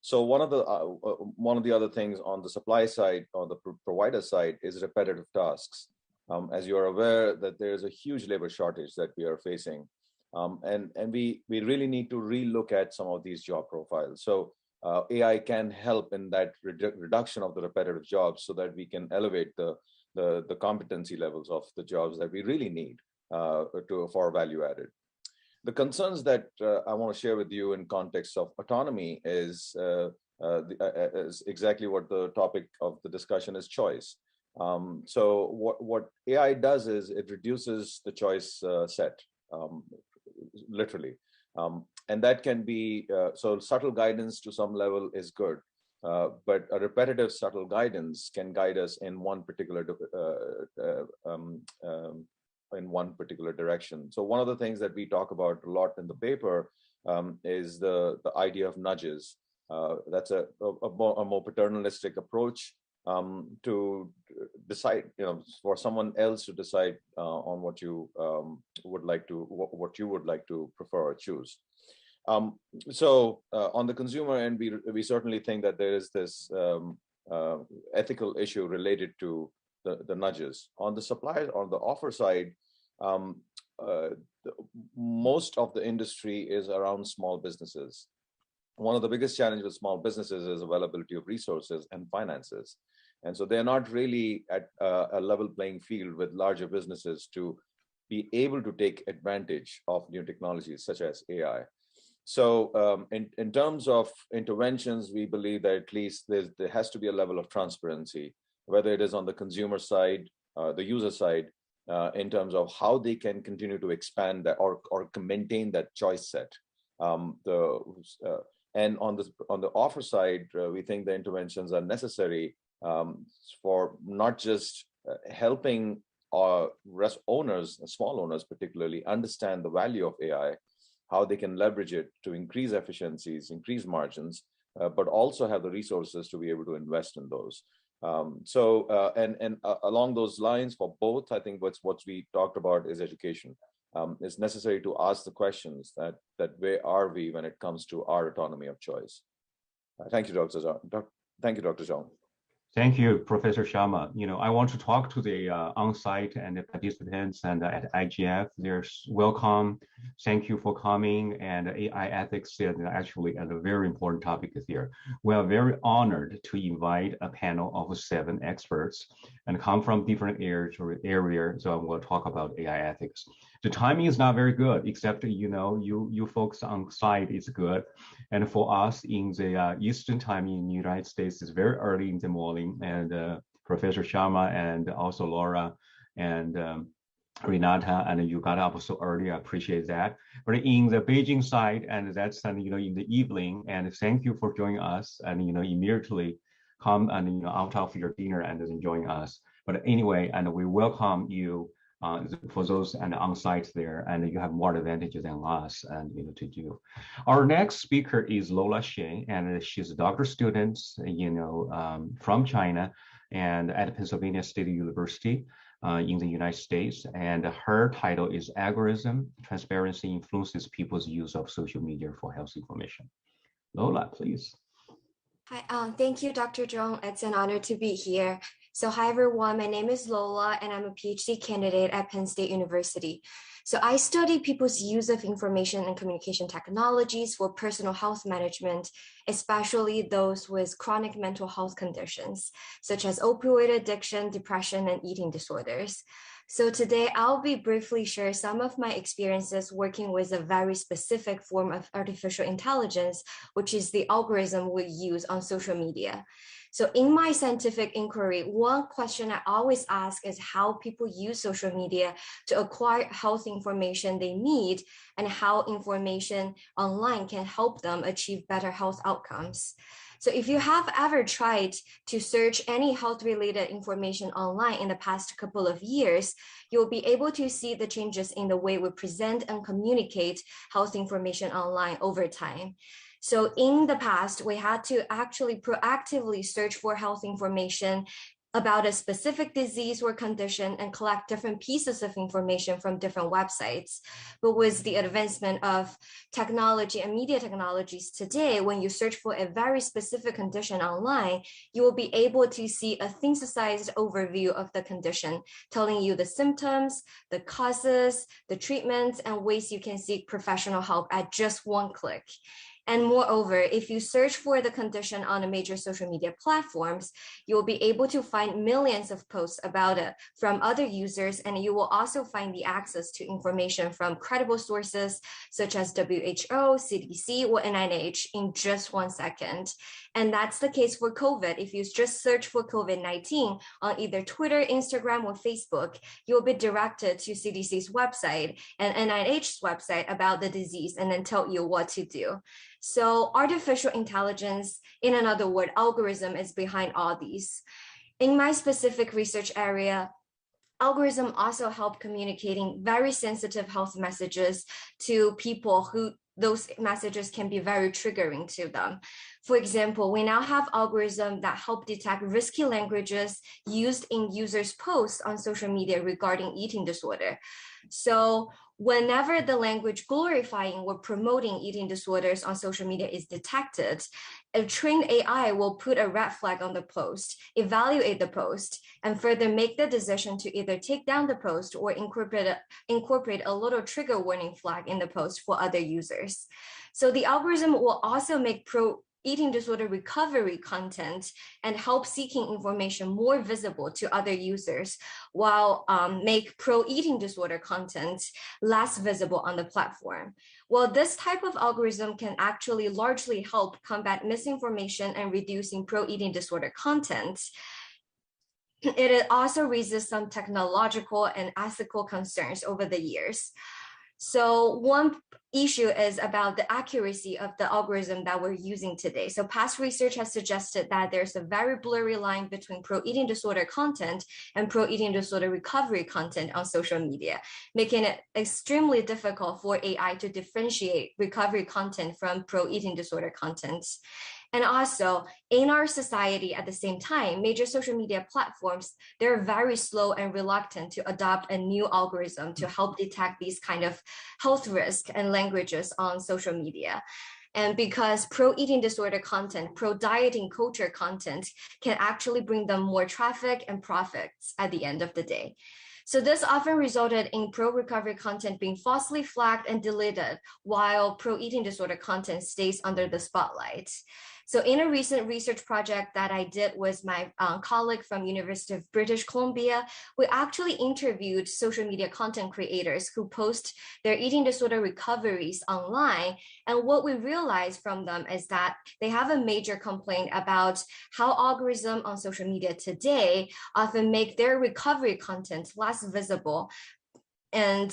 So one of the other things on the supply side or the provider side is repetitive tasks. As you are aware, that there is a huge labor shortage that we are facing, and we really need to relook at some of these job profiles. So AI can help in that reduction of the repetitive jobs, so that we can elevate the competency levels of the jobs that we really need for value added. The concerns that I want to share with you in context of autonomy is exactly what the topic of the discussion is: choice. So what AI does is it reduces the choice set, literally. And that can be, so subtle guidance to some level is good, but a repetitive subtle guidance can guide us in one particular direction. So one of the things that we talk about a lot in the paper is the idea of nudges. That's a more paternalistic approach to decide, for someone else to decide on what you would like to prefer or choose. So on the consumer end, we certainly think that there is this ethical issue related to the nudges. On the supply, on the offer side, most of the industry is around small businesses. One of the biggest challenges with small businesses is availability of resources and finances. And so they're not really at a level playing field with larger businesses to be able to take advantage of new technologies such as AI. So in terms of interventions, we believe that at least there has to be a level of transparency, whether it is on the consumer side, the user side, in terms of how they can continue to expand that or maintain that choice set. And on the offer side, we think the interventions are necessary for not just helping owners, small owners particularly, understand the value of AI, how they can leverage it to increase efficiencies, increase margins, but also have the resources to be able to invest in those. Along those lines, for both, I think what we talked about is education. It's necessary to ask the questions that where are we when it comes to our autonomy of choice. Thank you, Dr. Zhang. Thank you, Dr. Zhang. Thank you, Professor Sharma. I want to talk to the on-site and the participants and at IGF. They're welcome. Thank you for coming. And AI ethics is actually a very important topic here. We are very honored to invite a panel of 7 experts and come from different areas. So we'll talk about AI ethics. The timing is not very good, except you folks on site is good, and for us in the Eastern time in the United States, it's very early in the morning. And Professor Sharma and also Laura and Renata, and you got up so early. I appreciate that. But in the Beijing side, and that's in the evening. And thank you for joining us. And immediately come and out of your dinner and join us. But anyway, and we welcome you. For those and on site there, and you have more advantages than us, and to do. Our next speaker is Lola Xie, and she's a doctoral student, from China, and at Pennsylvania State University in the United States. And her title is Algorithm Transparency Influences People's Use of Social Media for Health Information. Lola, please. Hi, thank you, Dr. Zhang. It's an honor to be here. So hi, everyone. My name is Lola, and I'm a PhD candidate at Penn State University. So I study people's use of information and communication technologies for personal health management, especially those with chronic mental health conditions, such as opioid addiction, depression, and eating disorders. So today I'll be briefly share some of my experiences working with a very specific form of artificial intelligence, which is the algorithm we use on social media. So in my scientific inquiry, one question I always ask is how people use social media to acquire health information they need and how information online can help them achieve better health outcomes. So if you have ever tried to search any health-related information online in the past couple of years, you'll be able to see the changes in the way we present and communicate health information online over time. So in the past, we had to actually proactively search for health information about a specific disease or condition and collect different pieces of information from different websites. But with the advancement of technology and media technologies today, when you search for a very specific condition online, you will be able to see a synthesized overview of the condition, telling you the symptoms, the causes, the treatments, and ways you can seek professional help at just one click. And moreover, if you search for the condition on a major social media platforms, you'll be able to find millions of posts about it from other users, and you will also find the access to information from credible sources such as WHO, CDC, or NIH in just 1 second. And that's the case for COVID. If you just search for COVID-19 on either Twitter, Instagram, or Facebook, you'll be directed to CDC's website and NIH's website about the disease and then tell you what to do. So artificial intelligence, in another word, algorithm, is behind all these. In my specific research area, algorithm also help communicating very sensitive health messages to people who those messages can be very triggering to them. For example, we now have algorithms that help detect risky languages used in users' posts on social media regarding eating disorder. So whenever the language glorifying or promoting eating disorders on social media is detected, a trained AI will put a red flag on the post, evaluate the post, and further make the decision to either take down the post or incorporate a little trigger warning flag in the post for other users. So the algorithm will also make eating disorder recovery content and help seeking information more visible to other users, while make pro-eating disorder content less visible on the platform. Well, this type of algorithm can actually largely help combat misinformation and reducing pro-eating disorder content. It also raises some technological and ethical concerns over the years. So one issue is about the accuracy of the algorithm that we're using today. So past research has suggested that there's a very blurry line between pro-eating disorder content and pro-eating disorder recovery content on social media, making it extremely difficult for AI to differentiate recovery content from pro-eating disorder content. And also in our society at the same time, major social media platforms, they're very slow and reluctant to adopt a new algorithm to help detect these kind of health risks and languages on social media. And because pro-eating disorder content, pro-dieting culture content can actually bring them more traffic and profits at the end of the day. So this often resulted in pro-recovery content being falsely flagged and deleted, while pro-eating disorder content stays under the spotlight. So in a recent research project that I did with my colleague from University of British Columbia, we actually interviewed social media content creators who post their eating disorder recoveries online. And what we realized from them is that they have a major complaint about how algorithms on social media today often make their recovery content less visible. And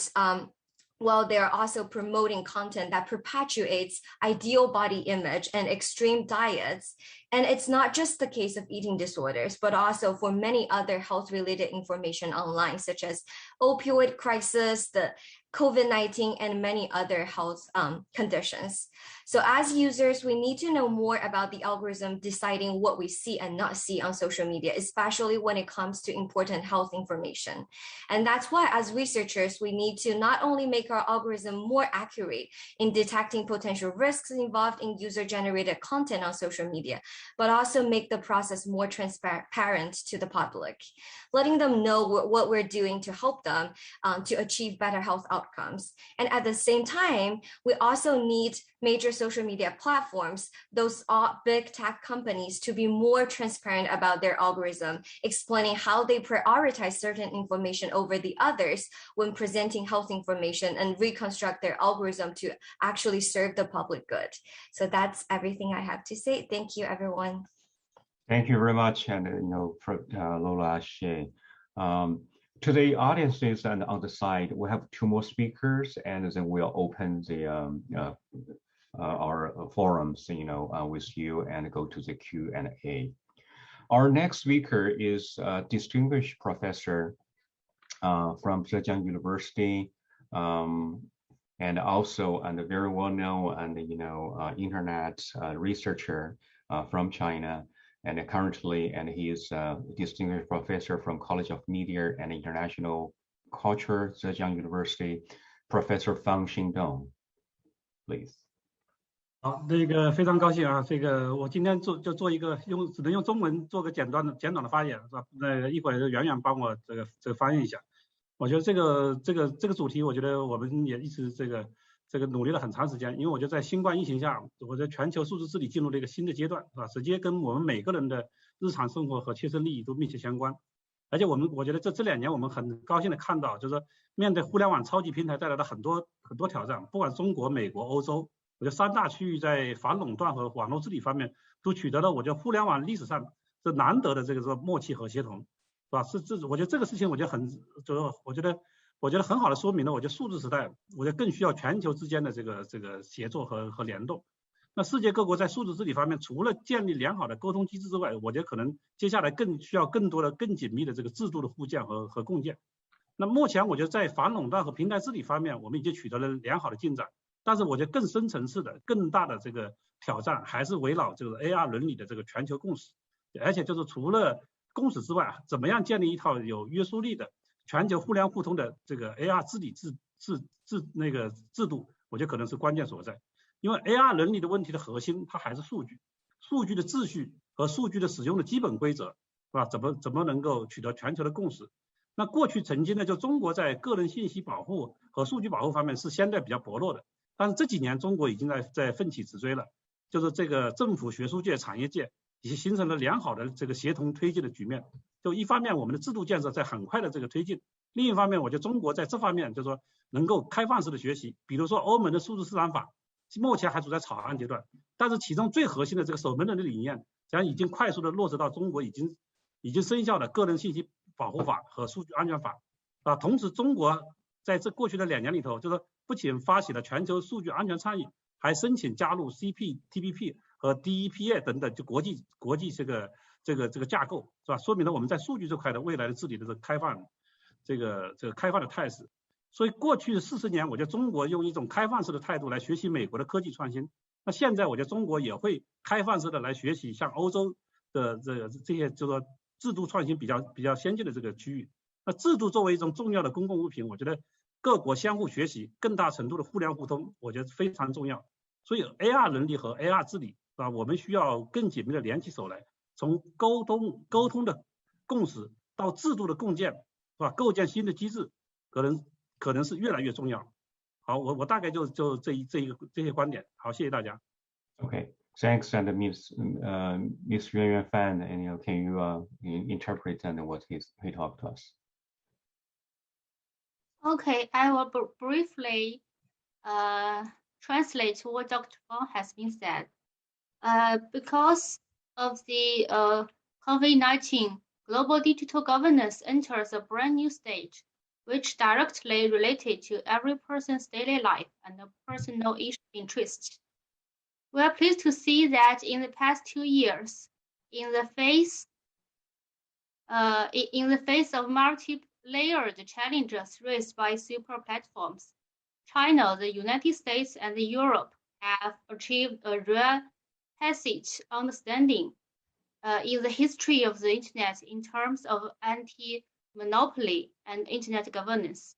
while they're also promoting content that perpetuates ideal body image and extreme diets. And it's not just the case of eating disorders, but also for many other health-related information online, such as opioid crisis, the COVID-19, and many other health conditions. So as users, we need to know more about the algorithm deciding what we see and not see on social media, especially when it comes to important health information. And that's why as researchers, we need to not only make our algorithm more accurate in detecting potential risks involved in user-generated content on social media, but also make the process more transparent to the public, letting them know what we're doing to help them to achieve better health outcomes. And at the same time, we also need major social media platforms, those big tech companies, to be more transparent about their algorithm, explaining how they prioritize certain information over the others when presenting health information, and reconstruct their algorithm to actually serve the public good. So that's everything I have to say. Thank you, everyone. Thank you very much, and Lola Xie. To the audiences and on the side, we have two more speakers, and then we'll open the our forums, with you and go to the Q&A. Our next speaker is a distinguished professor from Zhejiang University, and also a very well-known and internet researcher from China, and currently, he is a distinguished professor from College of Media and International Culture, Zhejiang University, Professor Fang Xingdong, please. 好，非常高兴啊，我今天做一个只能用中文做个简短的发言，是吧？一会儿圆圆帮我这个翻译一下。我觉得这个主题，我觉得我们也一直这个努力了很长时间，因为我觉得在新冠疫情下，我觉得全球数字治理进入了一个新的阶段，是吧？直接跟我们每个人的日常生活和切身利益都密切相关。而且我觉得这2年我们很高兴的看到，就是说面对互联网超级平台带来的很多挑战，不管中国、美国、欧洲。我觉得3大区域在反垄断和网络治理方面都取得了我觉得互联网历史上是难得的这个默契和协同，是吧？我觉得这个事情我觉得我觉得很好的说明了，我觉得数字时代我觉得更需要全球之间的这个协作和联动。那世界各国在数字治理方面，除了建立良好的沟通机制之外，我觉得可能接下来更需要更多的更紧密的这个制度的互鉴和共建。那目前我觉得在反垄断和平台治理方面，我们已经取得了良好的进展。但是我觉得更深层次的、更大的这个挑战，还是围绕这个 AR 伦理的这个全球共识，而且就是除了共识之外，怎么样建立一套有约束力的全球互联互通的这个 AR 治理制度，我觉得可能是关键所在。因为 AR 伦理的问题的核心，它还是数据的秩序和数据的使用的基本规则，是吧？怎么能够取得全球的共识？那过去曾经呢，就中国在个人信息保护和数据保护方面是相对比较薄弱的。但是这几年，中国已经在奋起直追了，就是这个政府、学术界、产业界已经形成了良好的这个协同推进的局面。就一方面，我们的制度建设在很快的这个推进；另一方面，我觉得中国在这方面就是说能够开放式的学习。比如说欧盟的数字市场法，目前还处在草案阶段，但是其中最核心的这个守门人的理念，实际上已经快速的落实到中国已经生效的个人信息保护法和数据安全法啊。同时，中国在这过去的2年里头，就是说不仅发起了全球数据安全倡议，还申请加入 CPTPP 和 DEPA 等等就国际这个架构，是吧？说明了我们在数据这块的未来的治理的这个开放的态势。所以过去40年，我觉得中国用一种开放式的态度来学习美国的科技创新。那现在我觉得中国也会开放式的来学习像欧洲的这些就是说制度创新比较先进的这个区域。那制度作为一种重要的公共物品，我觉得各国相互学习，更大程度的互联互通，我觉得非常重要。所以 AR 能力和 AR 治理，是吧？我们需要更紧密的联起手来，从沟通的共识到制度的共建，是吧？构建新的机制，可能是越来越重要。好，我大概就这些观点。好，谢谢大家。Okay, thanks, and Miss Yuan Yuan Fan, and can you interpret and what he talked to us? Okay, I will briefly translate what Dr. Wang has been said. Because of the COVID-19, global digital governance enters a brand new stage, which directly related to every person's daily life and personal interests. We are pleased to see that in the past 2 years, in the face of multi-layered challenges raised by super platforms, China, the United States, and Europe have achieved a rare passage understanding in the history of the Internet in terms of anti-monopoly and Internet governance,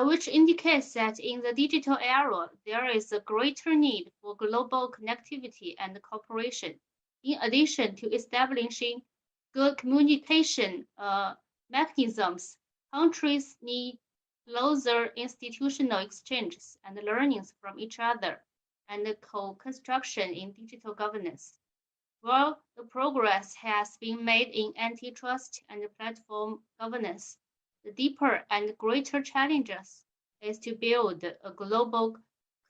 which indicates that in the digital era, there is a greater need for global connectivity and cooperation. In addition to establishing good communication mechanisms, countries need closer institutional exchanges and learnings from each other and co-construction in digital governance. While the progress has been made in antitrust and platform governance, the deeper and greater challenges is to build a global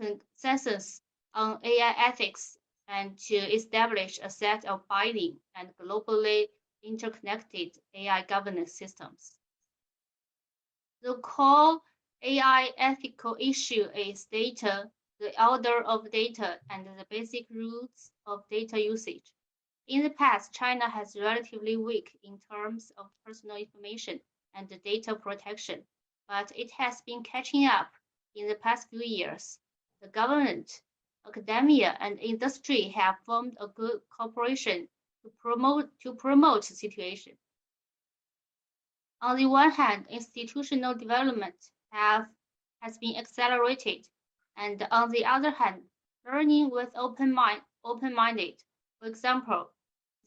consensus on AI ethics and to establish a set of binding and globally interconnected AI governance systems. The core AI ethical issue is data, the order of data, and the basic rules of data usage. In the past, China has relatively weak in terms of personal information and data protection, but it has been catching up in the past few years. The government, academia, and industry have formed a good cooperation to promote the situation. On the one hand, institutional development has been accelerated, and on the other hand, learning with open-minded. For example,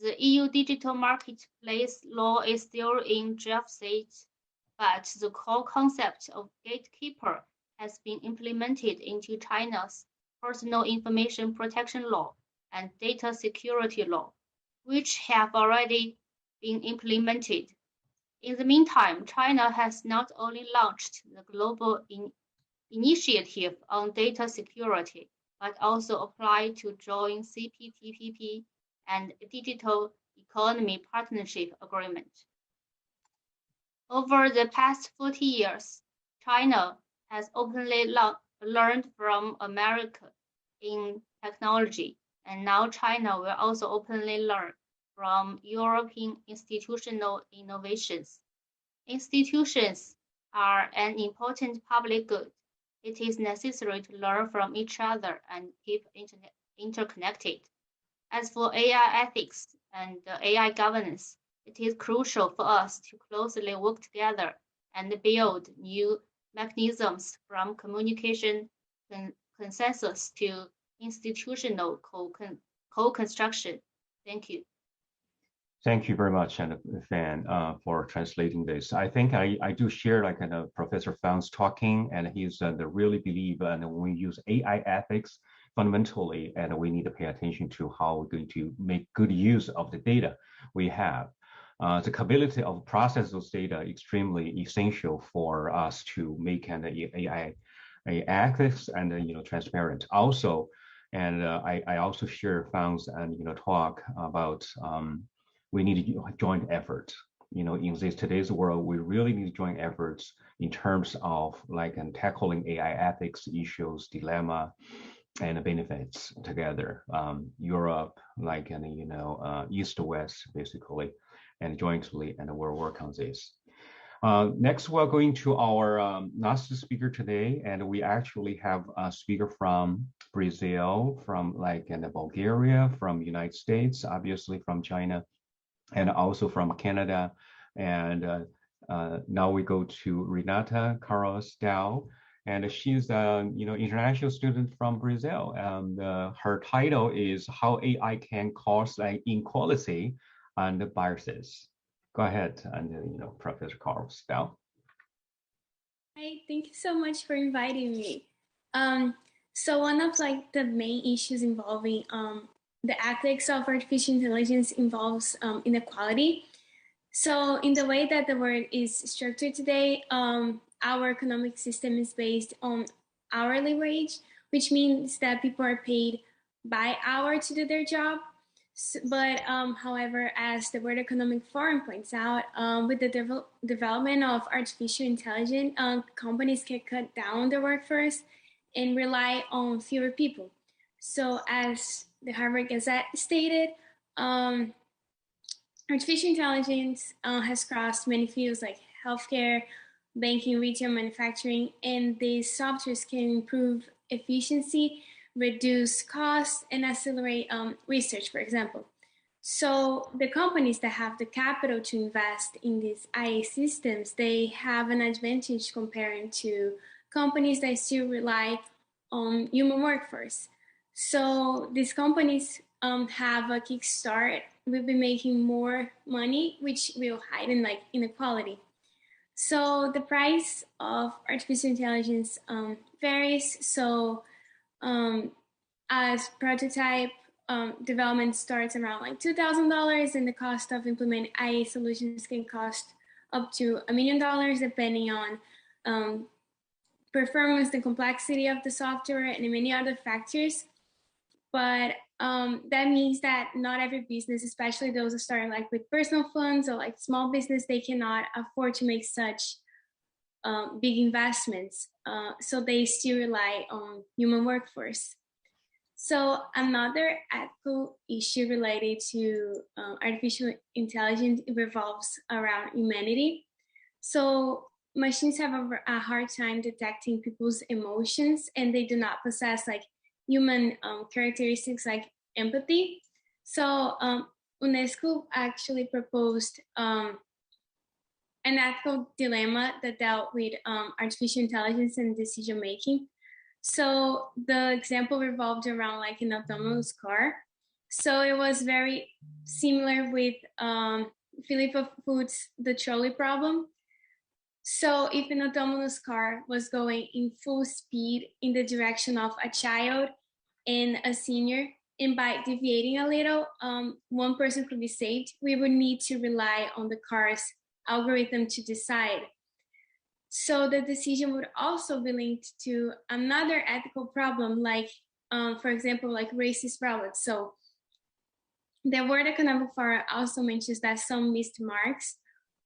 the EU digital marketplace law is still in draft stage, but the core concept of gatekeeper has been implemented into China's personal information protection law and data security law, which have already been implemented. In the meantime, China has not only launched the global initiative on data security, but also applied to join CPTPP and Digital Economy Partnership Agreement. Over the past 40 years, China has openly learned from America in technology, and now China will also openly learn from European institutional innovations. Institutions are an important public good. It is necessary to learn from each other and keep interconnected. As for AI ethics and AI governance, it is crucial for us to closely work together and build new mechanisms from communication consensus to institutional co-construction. Thank you. Thank you very much, and Fan, for translating this. I think I do share like Professor Fang's talking, and he's really believe and when we use AI ethics fundamentally, and we need to pay attention to how we're going to make good use of the data we have. The capability of process those data extremely essential for us to make an AI ethics and transparent. Also, and I also share Fang's and talk about we need a joint effort in this today's world, we really need joint efforts in terms of tackling AI ethics issues, dilemma, and benefits together. Europe, East to West, basically, and jointly, and we'll work on this. Next, we're going to our last speaker today, and we actually have a speaker from Brazil, from Bulgaria, from United States, obviously from China, and also from Canada. And now we go to Renata Carlos Dow, and she's an international student from Brazil. And her title is How AI Can Cause Inequality and Biases. Go ahead, and Professor Carlos Dow. Hi, thank you so much for inviting me. So one of the main issues involving the ethics of artificial intelligence involves inequality. So in the way that the world is structured today, our economic system is based on hourly wage, which means that people are paid by hour to do their job. But however, as the World Economic Forum points out, with the development of artificial intelligence, companies can cut down their workforce and rely on fewer people. So as the Harvard Gazette stated, artificial intelligence has crossed many fields like healthcare, banking, retail, manufacturing, and these softwares can improve efficiency, reduce costs, and accelerate research, for example. So the companies that have the capital to invest in these IA systems, they have an advantage comparing to companies that still rely on human workforce. So these companies have a kickstart. We'll be making more money, which will heighten inequality. So the price of artificial intelligence varies. So as prototype development starts around $2,000, and the cost of implementing IA solutions can cost up to $1 million, depending on performance, the complexity of the software, and many other factors. But that means that not every business, especially those that start with personal funds or small business, they cannot afford to make such big investments. So they still rely on human workforce. So another ethical issue related to artificial intelligence revolves around humanity. So machines have a hard time detecting people's emotions, and they do not possess human characteristics like empathy. So UNESCO actually proposed an ethical dilemma that dealt with artificial intelligence and decision making. So the example revolved around an autonomous car. So it was very similar with Philippa Foot's The Trolley Problem. So if an autonomous car was going in full speed in the direction of a child and a senior, and by deviating a little, one person could be saved, we would need to rely on the car's algorithm to decide. So the decision would also be linked to another ethical problem, for example, racist robots. So the World Economic Forum also mentions that some missed marks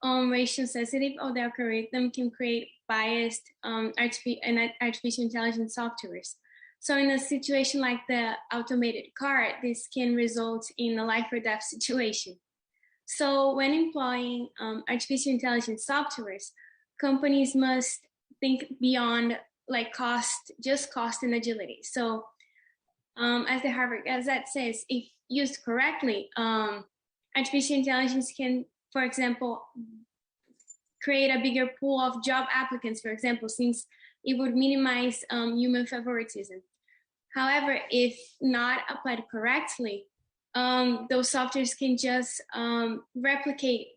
on racial sensitive of the algorithm can create biased artificial intelligence softwares. So in a situation like the automated car, this can result in a life or death situation. So when employing artificial intelligence softwares, companies must think beyond cost and agility. So as the Harvard Gazette says, if used correctly, artificial intelligence can, for example, create a bigger pool of job applicants, for example, since it would minimize human favoritism. However, if not applied correctly, those softwares can just replicate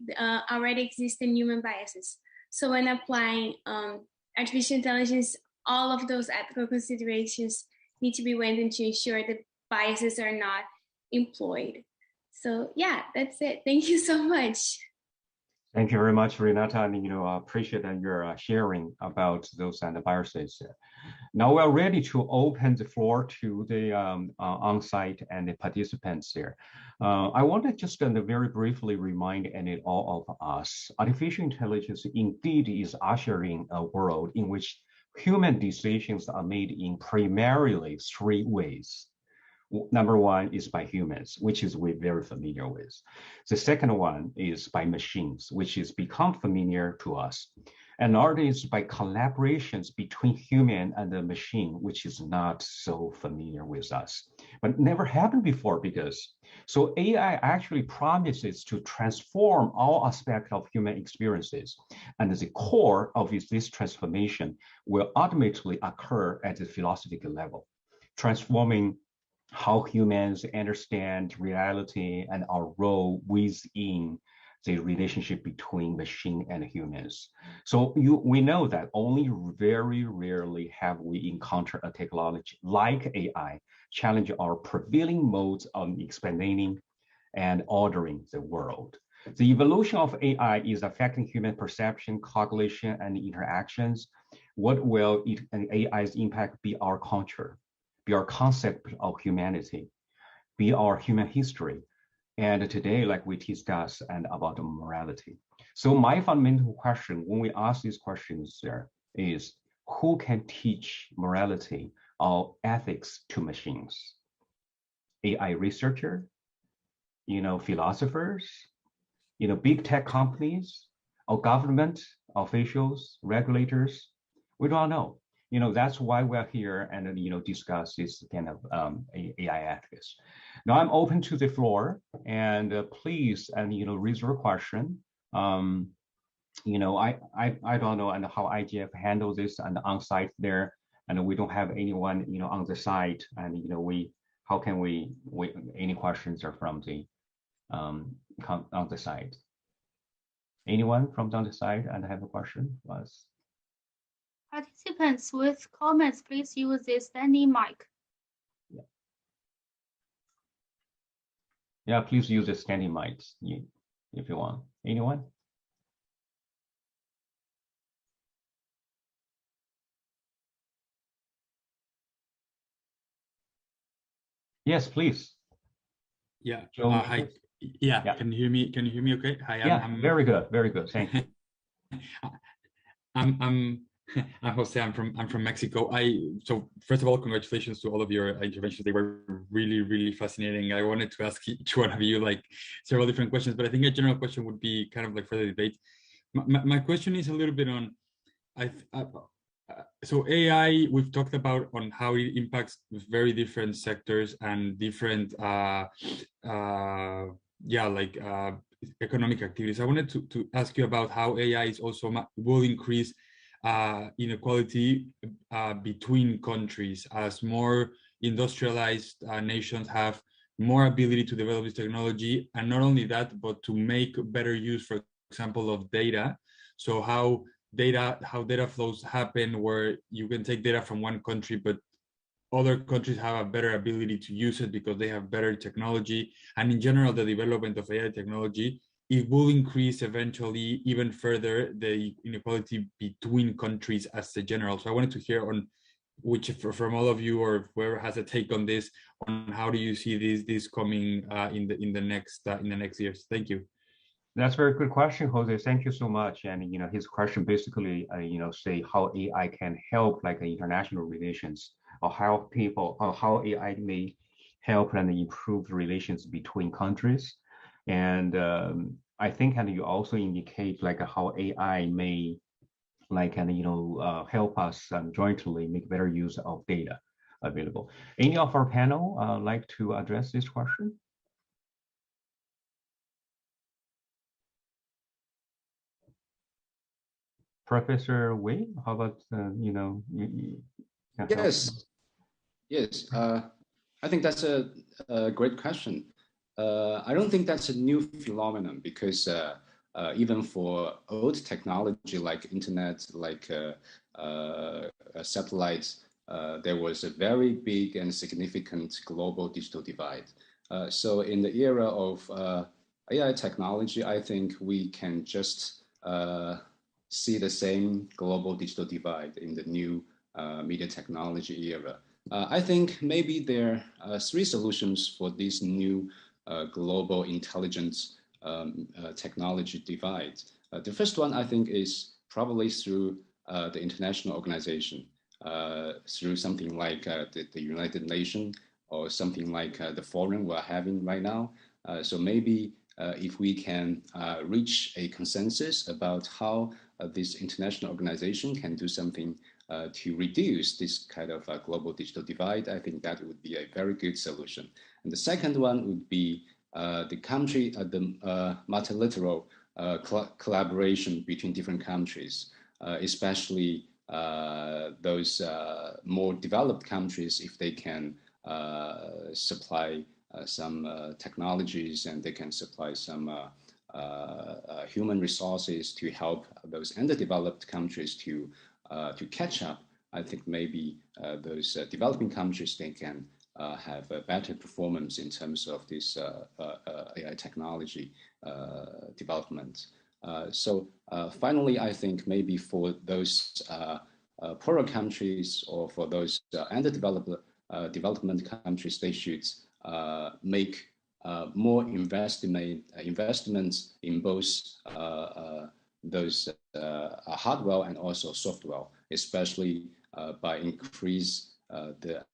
already existing human biases. So when applying artificial intelligence, all of those ethical considerations need to be weighed in to ensure that biases are not employed. So yeah, that's it. Thank you so much. Thank you very much, Renata, and appreciate your sharing about those and the viruses. Now we're ready to open the floor to the on-site and the participants here. I want to just very briefly remind all of us, artificial intelligence indeed is ushering a world in which human decisions are made in primarily three ways. Number one is by humans, which is we're very familiar with. The second one is by machines, which is become familiar to us. Another is by collaborations between human and the machine, which is not so familiar with us, but never happened before because. So AI actually promises to transform all aspects of human experiences. And the core of this transformation will ultimately occur at the philosophical level, transforming how humans understand reality and our role within the relationship between machine and humans. So we know that only very rarely have we encountered a technology like AI challenge our prevailing modes of explaining and ordering the world. The evolution of AI is affecting human perception, cognition, and interactions. What will AI's impact be our culture? Be our concept of humanity, be our human history, and today, like we discussed, and about morality. So my fundamental question when we ask these questions there is, who can teach morality or ethics to machines? AI researcher, philosophers, big tech companies, or government officials, regulators? We don't know. That's why we're here and discuss this kind of AI ethics. Now I'm open to the floor, and please raise your question. I don't know and how IGF handles this and on site there, and we don't have anyone on the site, and how can we any questions are from the on the site? Anyone from on the side and have a question? Participants with comments, please use the standing mic. Yeah, please use the standing mics if you want. Anyone? Yes, please. Yeah. Hi. Yeah. Can you hear me? Can you hear me? Okay. Hi. I'm very good. Very good. Thank you. I'm Jose. I'm from Mexico. So first of all, congratulations to all of your interventions. They were really, really fascinating. I wanted to ask each one of you like several different questions, but I think a general question would be kind of like for the debate. My question is a little bit on, so AI, we've talked about on how it impacts very different sectors and different, economic activities. I wanted to ask you about how AI is also will increase inequality between countries as more industrialized nations have more ability to develop this technology, and not only that, but to make better use, for example, of data. So how data flows happen where you can take data from one country, but other countries have a better ability to use it because they have better technology. And in general, the development of AI technology, it will increase eventually even further the inequality between countries as a general. So I wanted to hear on which from all of you or whoever has a take on this, on how do you see this coming in the next years? Thank you. That's a very good question, Jose. Thank you so much. And his question basically, say how AI can help like international relations, or how how AI may help and improve relations between countries. And I think, and you also indicate like how AI may like help us jointly make better use of data available. Any of our panel like to address this question? Professor Wei, how about Yes. I think that's a great question. I don't think that's a new phenomenon because even for old technology like internet, like satellites, there was a very big and significant global digital divide. So in the era of AI technology, I think we can just see the same global digital divide in the new media technology era. I think maybe there are three solutions for this new global intelligence technology divide. The first one, I think, is probably through the international organization, through something like the United Nations or something like the forum we're having right now. So maybe if we can reach a consensus about how this international organization can do something to reduce this kind of global digital divide, I think that would be a very good solution. And the second one would be the multilateral collaboration between different countries, especially those more developed countries, if they can supply some technologies and they can supply some human resources to help those underdeveloped countries to catch up. I think maybe those developing countries, they can have a better performance in terms of this AI technology development. So finally, I think maybe for those poorer countries or for those underdeveloped development countries, they should make more investments in both those hardware and also software, especially by increase the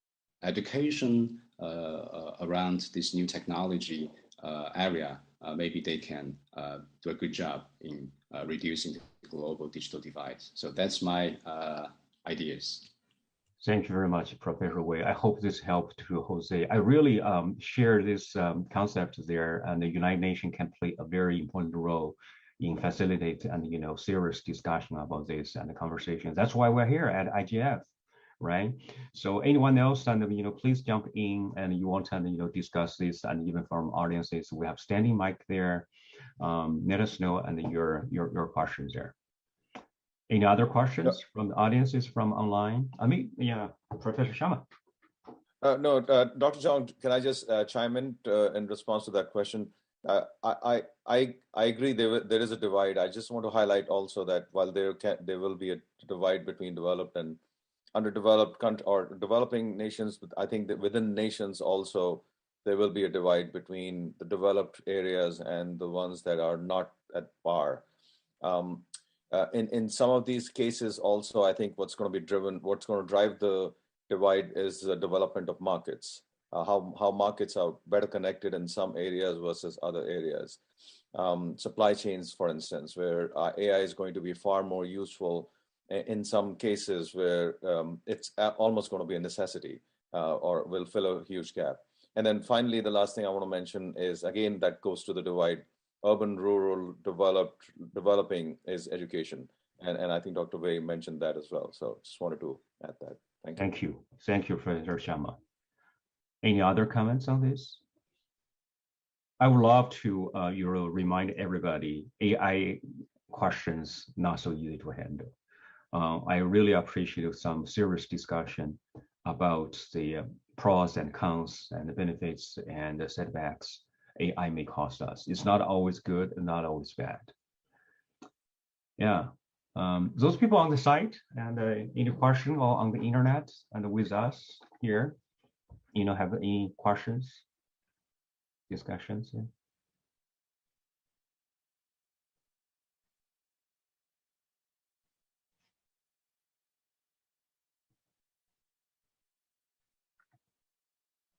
education around this new technology area. Maybe they can do a good job in reducing the global digital divide. So that's my ideas. Thank you very much, Professor Wei. I hope this helped to Jose. I really share this concept there, and the United Nations can play a very important role in facilitate and serious discussion about this and the conversation. That's why we're here at IGF, right? So anyone else, and please jump in, and you want to discuss this, and even from audiences, we have standing mic there. Let us know and your questions there. Any other questions from the audiences from online? I mean, yeah, Professor Sharma. No, Dr. Zhang, can I just chime in response to that question? I agree there is a divide. I just want to highlight also that while there will be a divide between developed and underdeveloped or developing nations, but I think that within nations also there will be a divide between the developed areas and the ones that are not at par. In some of these cases also, I think what's going to drive the divide is the development of markets, how markets are better connected in some areas versus other areas. Supply chains, for instance, where AI is going to be far more useful in some cases where it's almost going to be a necessity or will fill a huge gap. And then finally, the last thing I want to mention is, again, that goes to the divide. Urban, rural, developing is education. And I think Dr. Wei mentioned that as well. So just wanted to add that. Thank you. Thank you, Professor Sharma. Any other comments on this? I would love to remind everybody, AI questions not so easy to handle. I really appreciate some serious discussion about the pros and cons and the benefits and the setbacks AI may cost us. It's not always good and not always bad. Yeah, those people on the site and any question or on the internet and with us here, have any questions, discussions? Yeah.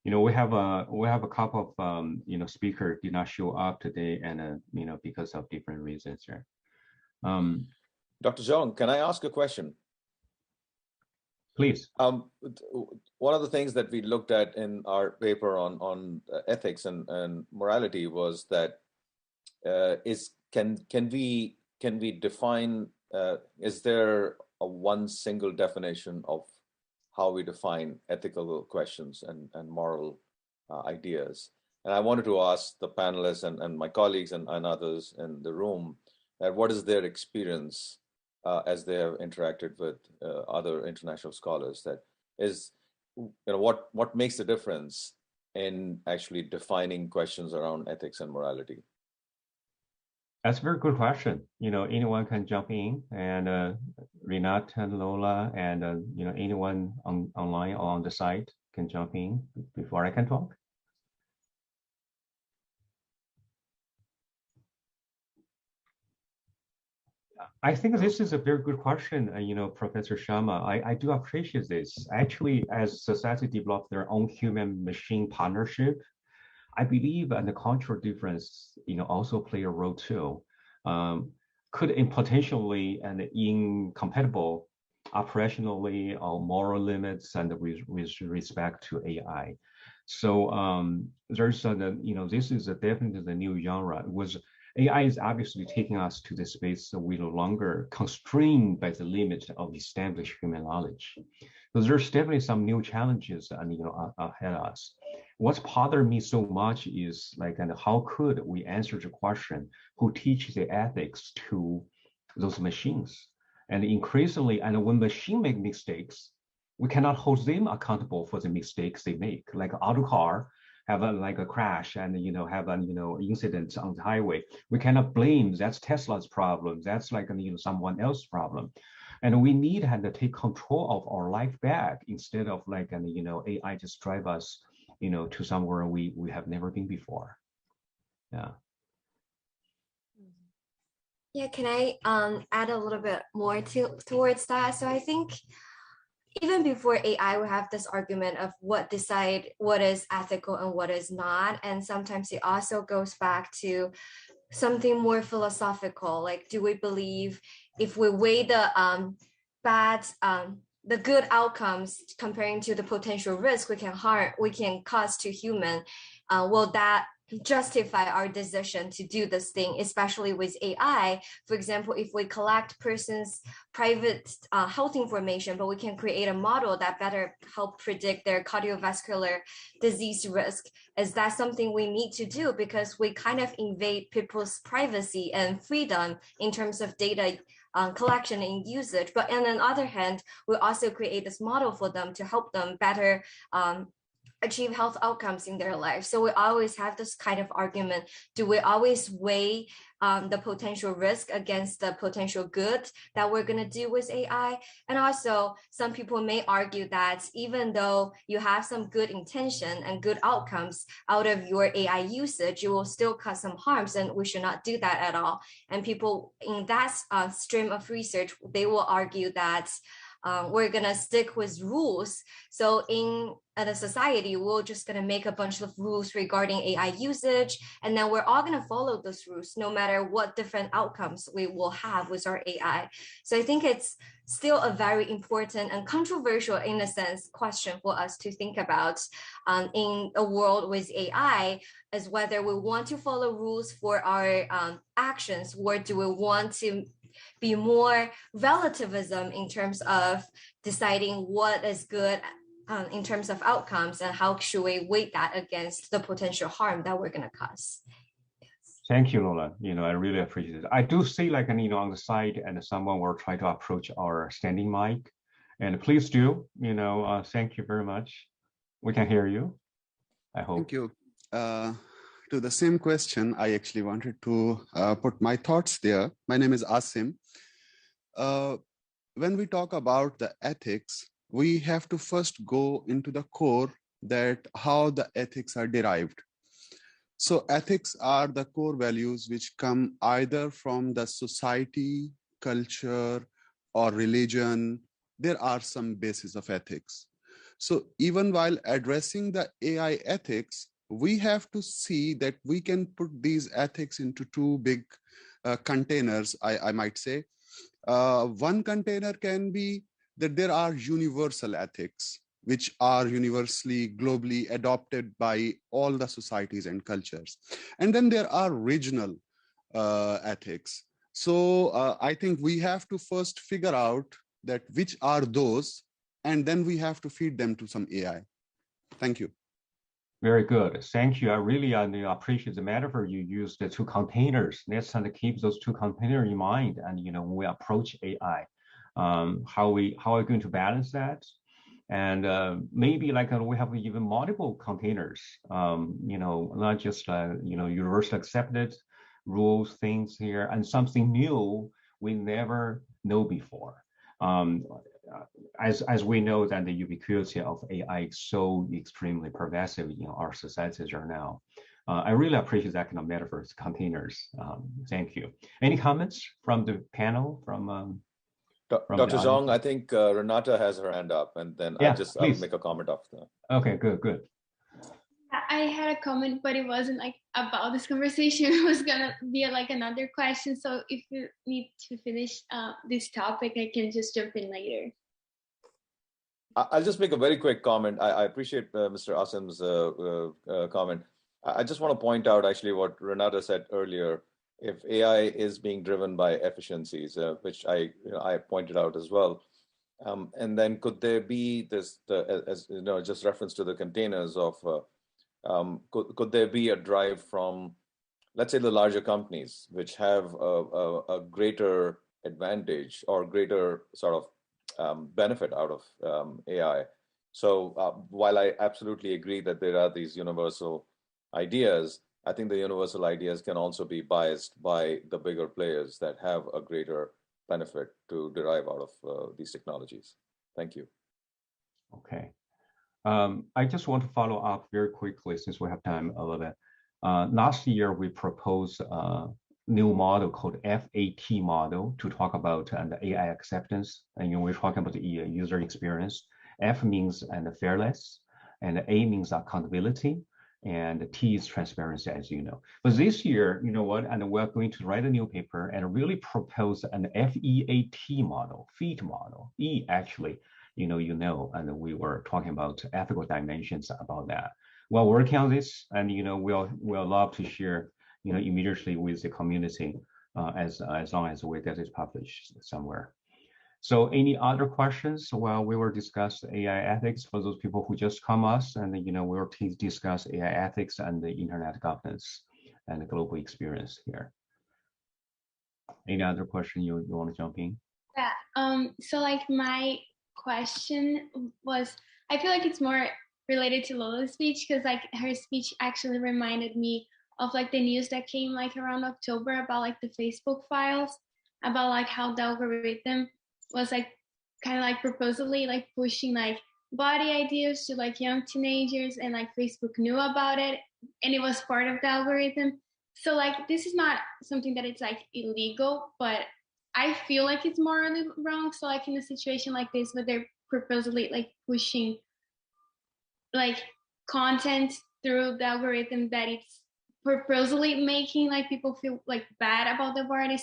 We have a couple of speakers did not show up today, and because of different reasons here. Dr. Zhang, can I ask a question? Please. One of the things that we looked at in our paper on ethics and morality was that can we define? Is there a one single definition of how we define ethical questions and moral ideas? And I wanted to ask the panelists and my colleagues and others in the room that what is their experience as they have interacted with other international scholars, that is, what makes the difference in actually defining questions around ethics and morality? That's a very good question. Anyone can jump in, and Renat and Lola and anyone online or on the site can jump in before I can talk. I think this is a very good question, Professor Sharma. I do appreciate this. Actually, as society develop their own human-machine partnership, I believe and the cultural difference, also play a role too. Could potentially and incompatible operationally or moral limits and with respect to AI. So there's this is definitely the new genre. AI is obviously taking us to the space so we're no longer constrained by the limit of established human knowledge. So there's definitely some new challenges ahead of us. What's bothered me so much is and how could we answer the question, who teaches the ethics to those machines? And increasingly, and when machines make mistakes, we cannot hold them accountable for the mistakes they make. Like auto car have a crash and have an incident on the highway. We cannot blame that's Tesla's problem. That's someone else's problem. And we need to take control of our life back instead of AI just drive us to somewhere we have never been before. Yeah. Yeah, can I add a little bit more towards that? So I think even before AI, we have this argument of what is ethical and what is not. And sometimes it also goes back to something more philosophical. Like, do we believe if we weigh the the good outcomes comparing to the potential risk we can cause to human, will that justify our decision to do this thing, especially with AI? For example, if we collect person's private health information, but we can create a model that better help predict their cardiovascular disease risk, is that something we need to do? Because we kind of invade people's privacy and freedom in terms of data collection and usage. But on the other hand, we also create this model for them to help them better achieve health outcomes in their life. So we always have this kind of argument. Do we always weigh the potential risk against the potential good that we're going to do with AI? And also, some people may argue that even though you have some good intention and good outcomes out of your AI usage, you will still cause some harms, and we should not do that at all. And people in that stream of research, they will argue that we're going to stick with rules. So in a society, we're just going to make a bunch of rules regarding AI usage, and then we're all going to follow those rules no matter what different outcomes we will have with our AI. So I think it's still a very important and controversial, in a sense, question for us to think about in a world with AI, is whether we want to follow rules for our actions, or do we want to be more relativism in terms of deciding what is good in terms of outcomes, and how should we weight that against the potential harm that we're going to cause. Thank you, Lola. I really appreciate it. I do see on the side, and someone will try to approach our standing mic, and please do, thank you very much. We can hear you, I hope. Thank you. To the same question, I actually wanted to put my thoughts there. My name is Asim. When we talk about the ethics, we have to first go into the core, that how the ethics are derived. So ethics are the core values which come either from the society, culture, or religion. There are some bases of ethics. So even while addressing the AI ethics, we have to see that we can put these ethics into two big containers, I might say. One container can be that there are universal ethics, which are universally, globally adopted by all the societies and cultures. And then there are regional ethics. So I think we have to first figure out that which are those, and then we have to feed them to some AI. Thank you. Very good. Thank you. I really appreciate the metaphor you used, the two containers. Let's keep those two containers in mind. And when we approach AI, how are we going to balance that? And maybe we have even multiple containers. Not just universally accepted, rules, things here, and something new we never know before. As we know that the ubiquity of AI is so extremely pervasive in our societies right now. I really appreciate that kind of metaverse containers. Thank you. Any comments from the panel? From Dr. Zhang, I think Renata has her hand up, and then Yeah, I'll make a comment after that. Okay, good. I had a comment, but it wasn't like about this conversation. It was gonna be like another question. So if you need to finish this topic, I can just jump in later. I'll just make a very quick comment. I appreciate Mr. Asim's comment. I just want to point out actually what Renata said earlier. If AI is being driven by efficiencies, which I pointed out as well, and then could there be this, as you know, just reference to the containers of, could there be a drive from, let's say, the larger companies which have a greater advantage or greater sort of benefit out of AI? So while I absolutely agree that there are these universal ideas, I think the universal ideas can also be biased by the bigger players that have a greater benefit to derive out of these technologies. Thank you. Okay. I just want to follow up very quickly since we have time a little bit. Last year, we proposed a new model called FAT model to talk about the AI acceptance. And we're talking about the user experience. F means fairness, and A means accountability, and T is transparency, as you know. But this year, you know what, and we're going to write a new paper and really propose an FEAT model, FEAT model. E actually, and we were talking about ethical dimensions about that. We're working on this, and we'll love to share, immediately with the community as long as we get it published somewhere. So any other questions while we will discuss AI ethics for those people who just come us, and we'll discuss AI ethics and the internet governance and the global experience here. Any other question you want to jump in? Yeah. So like my question was, I feel like it's more related to Lola's speech, because like her speech actually reminded me of like the news that came like around October about like the Facebook files, about like how the algorithm was like kind of like purposely like pushing like body ideas to like young teenagers, and like Facebook knew about it and it was part of the algorithm. So like this is not something that it's like illegal, but I feel like it's morally wrong. So like in a situation like this where they're purposely like pushing like content through the algorithm that it's purposely making like people feel like bad about the bodies,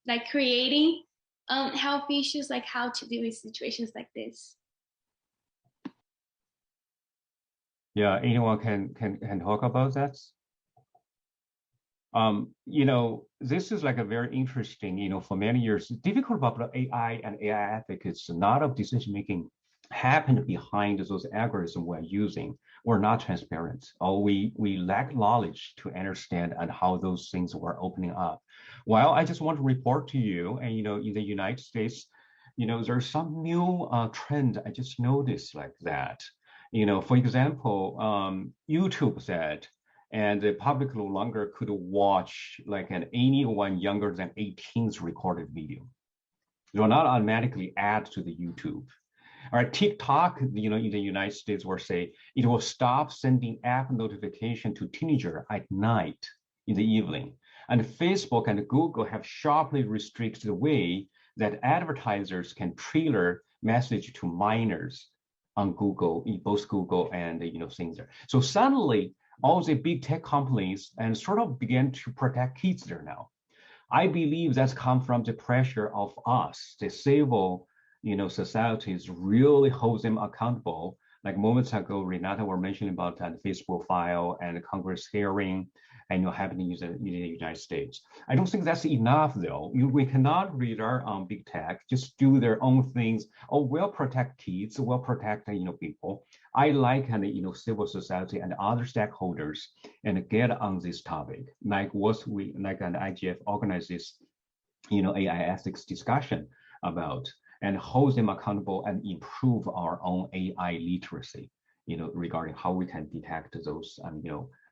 like creating health issues, like how to deal with situations like this. Yeah, anyone can talk about that? This is like a very interesting, for many years, difficult about AI and AI ethics is a lot of decision making happened behind those algorithms we're using. We're not transparent, or we lack knowledge to understand and how those things were opening up. Well, I just want to report to you, and in the United States, there's some new trend I just noticed like that. For example, YouTube said, and the public no longer could watch like anyone younger than 18's recorded video. It will not automatically add to the YouTube. All right, TikTok, in the United States, will say it will stop sending app notification to teenager at night in the evening. And Facebook and Google have sharply restricted the way that advertisers can trailer message to minors on Google, both Google and things there. So suddenly, all the big tech companies and sort of began to protect kids there now. I believe that's come from the pressure of us, the civil, societies really hold them accountable. Like moments ago, Renata were mentioning about that Facebook file and Congress hearing, and happening in the United States. I don't think that's enough, though. We cannot rely on big tech, just do their own things. Oh, we'll protect kids, we'll protect people. I like civil society and other stakeholders and get on this topic, like what we like an IGF organizes, AI ethics discussion about, and hold them accountable and improve our own AI literacy, regarding how we can detect those,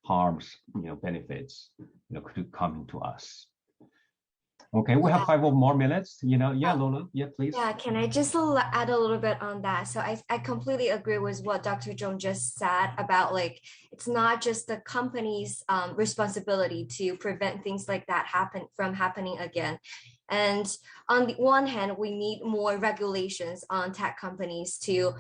harms, benefits, could come to us. Okay, we have 5 more minutes. Yeah, Lola, yeah, please. Yeah, can I just add a little bit on that? So I completely agree with what Dr. Zhong just said about like, it's not just the company's responsibility to prevent things like that from happening again. And on the one hand, we need more regulations on tech companies to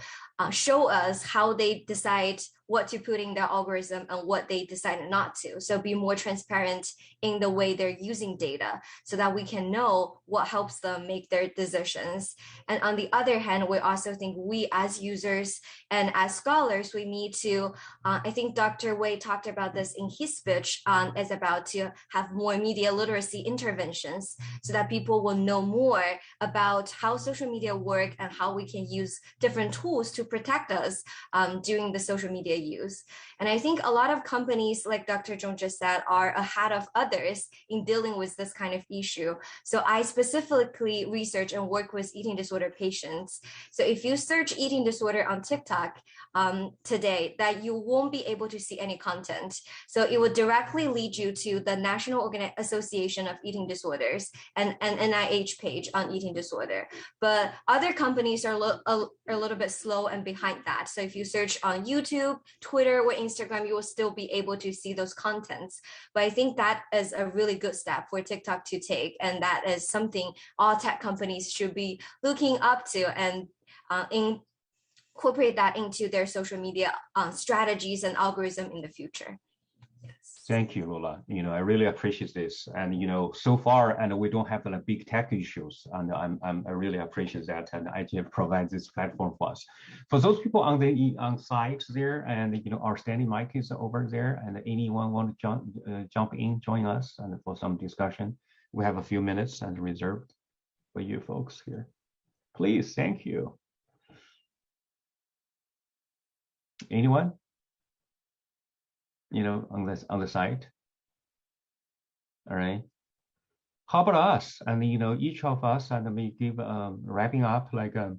show us how they decide what to put in their algorithm and what they decided not to. So be more transparent in the way they're using data so that we can know what helps them make their decisions. And on the other hand, we also think we as users and as scholars, we need to, I think Dr. Wei talked about this in his speech, is about to have more media literacy interventions so that people will know more about how social media work and how we can use different tools to protect us during the social media use. And I think a lot of companies, like Dr. Zhong just said, are ahead of others in dealing with this kind of issue. So I specifically research and work with eating disorder patients. So if you search eating disorder on TikTok today, that you won't be able to see any content. So it would directly lead you to the National Association of Eating Disorders and an NIH page on eating disorder. But other companies are a little bit slow and behind that. So if you search on YouTube, Twitter, or Instagram, you will still be able to see those contents. But I think that is a really good step for TikTok to take. And that is something all tech companies should be looking up to and incorporate that into their social media strategies and algorithm in the future. Thank you, Lola. I really appreciate this. And, so far, and we don't have big tech issues. And I really appreciate that. And IGF provides this platform for us. For those people on site there, and, our standing mic is over there, and anyone want to jump in, join us, and for some discussion, we have a few minutes and reserved for you folks here. Please, thank you. Anyone? On the site. All right. How about us? And each of us, and we give wrapping up like a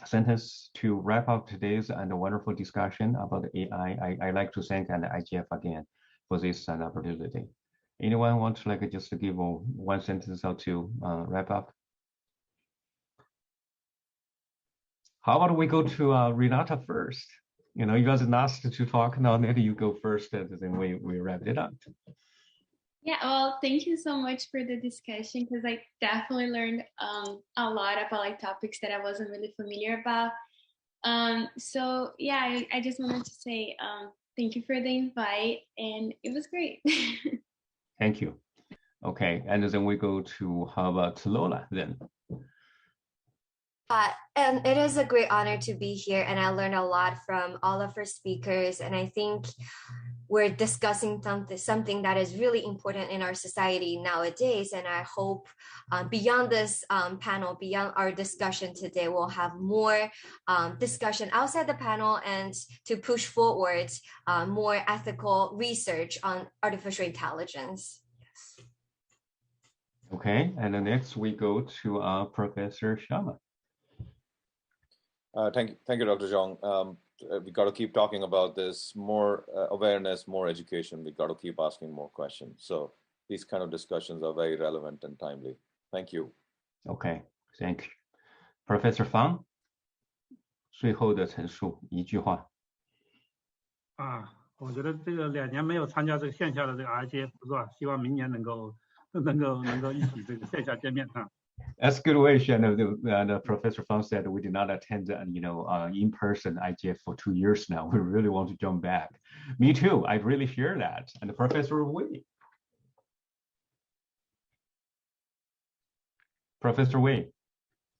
sentence to wrap up today's and a wonderful discussion about AI. I like to thank and IGF again for this opportunity. Anyone want to just give one sentence or two wrap up? How about we go to Renata first? You guys are asked to talk now. Maybe you go first, and then we wrap it up. Yeah, well, thank you so much for the discussion because I definitely learned a lot about topics that I wasn't really familiar about. So yeah, I just wanted to say thank you for the invite, and it was great. Thank you. Okay, and then we go to how about Lola then? And it is a great honor to be here, and I learned a lot from all of our speakers. And I think we're discussing something that is really important in our society nowadays. And I hope beyond this panel, beyond our discussion today, we'll have more discussion outside the panel and to push forward more ethical research on artificial intelligence. Yes. Okay, and then next we go to Professor Sharma. Thank you, Dr. Zhong. We got to keep talking about this, more awareness, more education. We got to keep asking more questions. So these kind of discussions are very relevant and timely. Thank you. Okay, thank you. Professor Fang, 最后的陈述一句话。我觉得这个2年没有参加这个线下的这个 IGF 是吧？希望明年能够一起这个线下见面啊。That's a good wish. And Professor Fang said we did not attend, in-person IGF for 2 years now. We really want to jump back. Me too. I really share that. And Professor Wei. Professor Wei.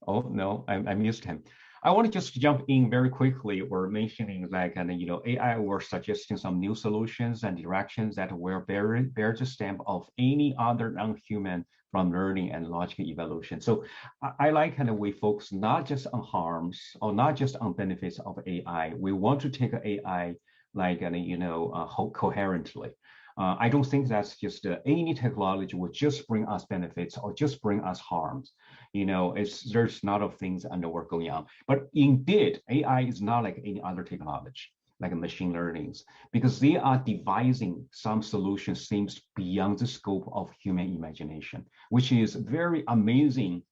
Oh no, I missed him. I want to just jump in very quickly or mentioning AI were suggesting some new solutions and directions that will bear the stamp of any other non-human from learning and logical evolution. So I like we focus not just on harms or not just on benefits of AI. We want to take AI coherently. I don't think that's just any technology will just bring us benefits or just bring us harms. There's a lot of things under work going on. But indeed, AI is not like any other technology. like machine learnings, because they are devising some solutions seems beyond the scope of human imagination, which is very amazing.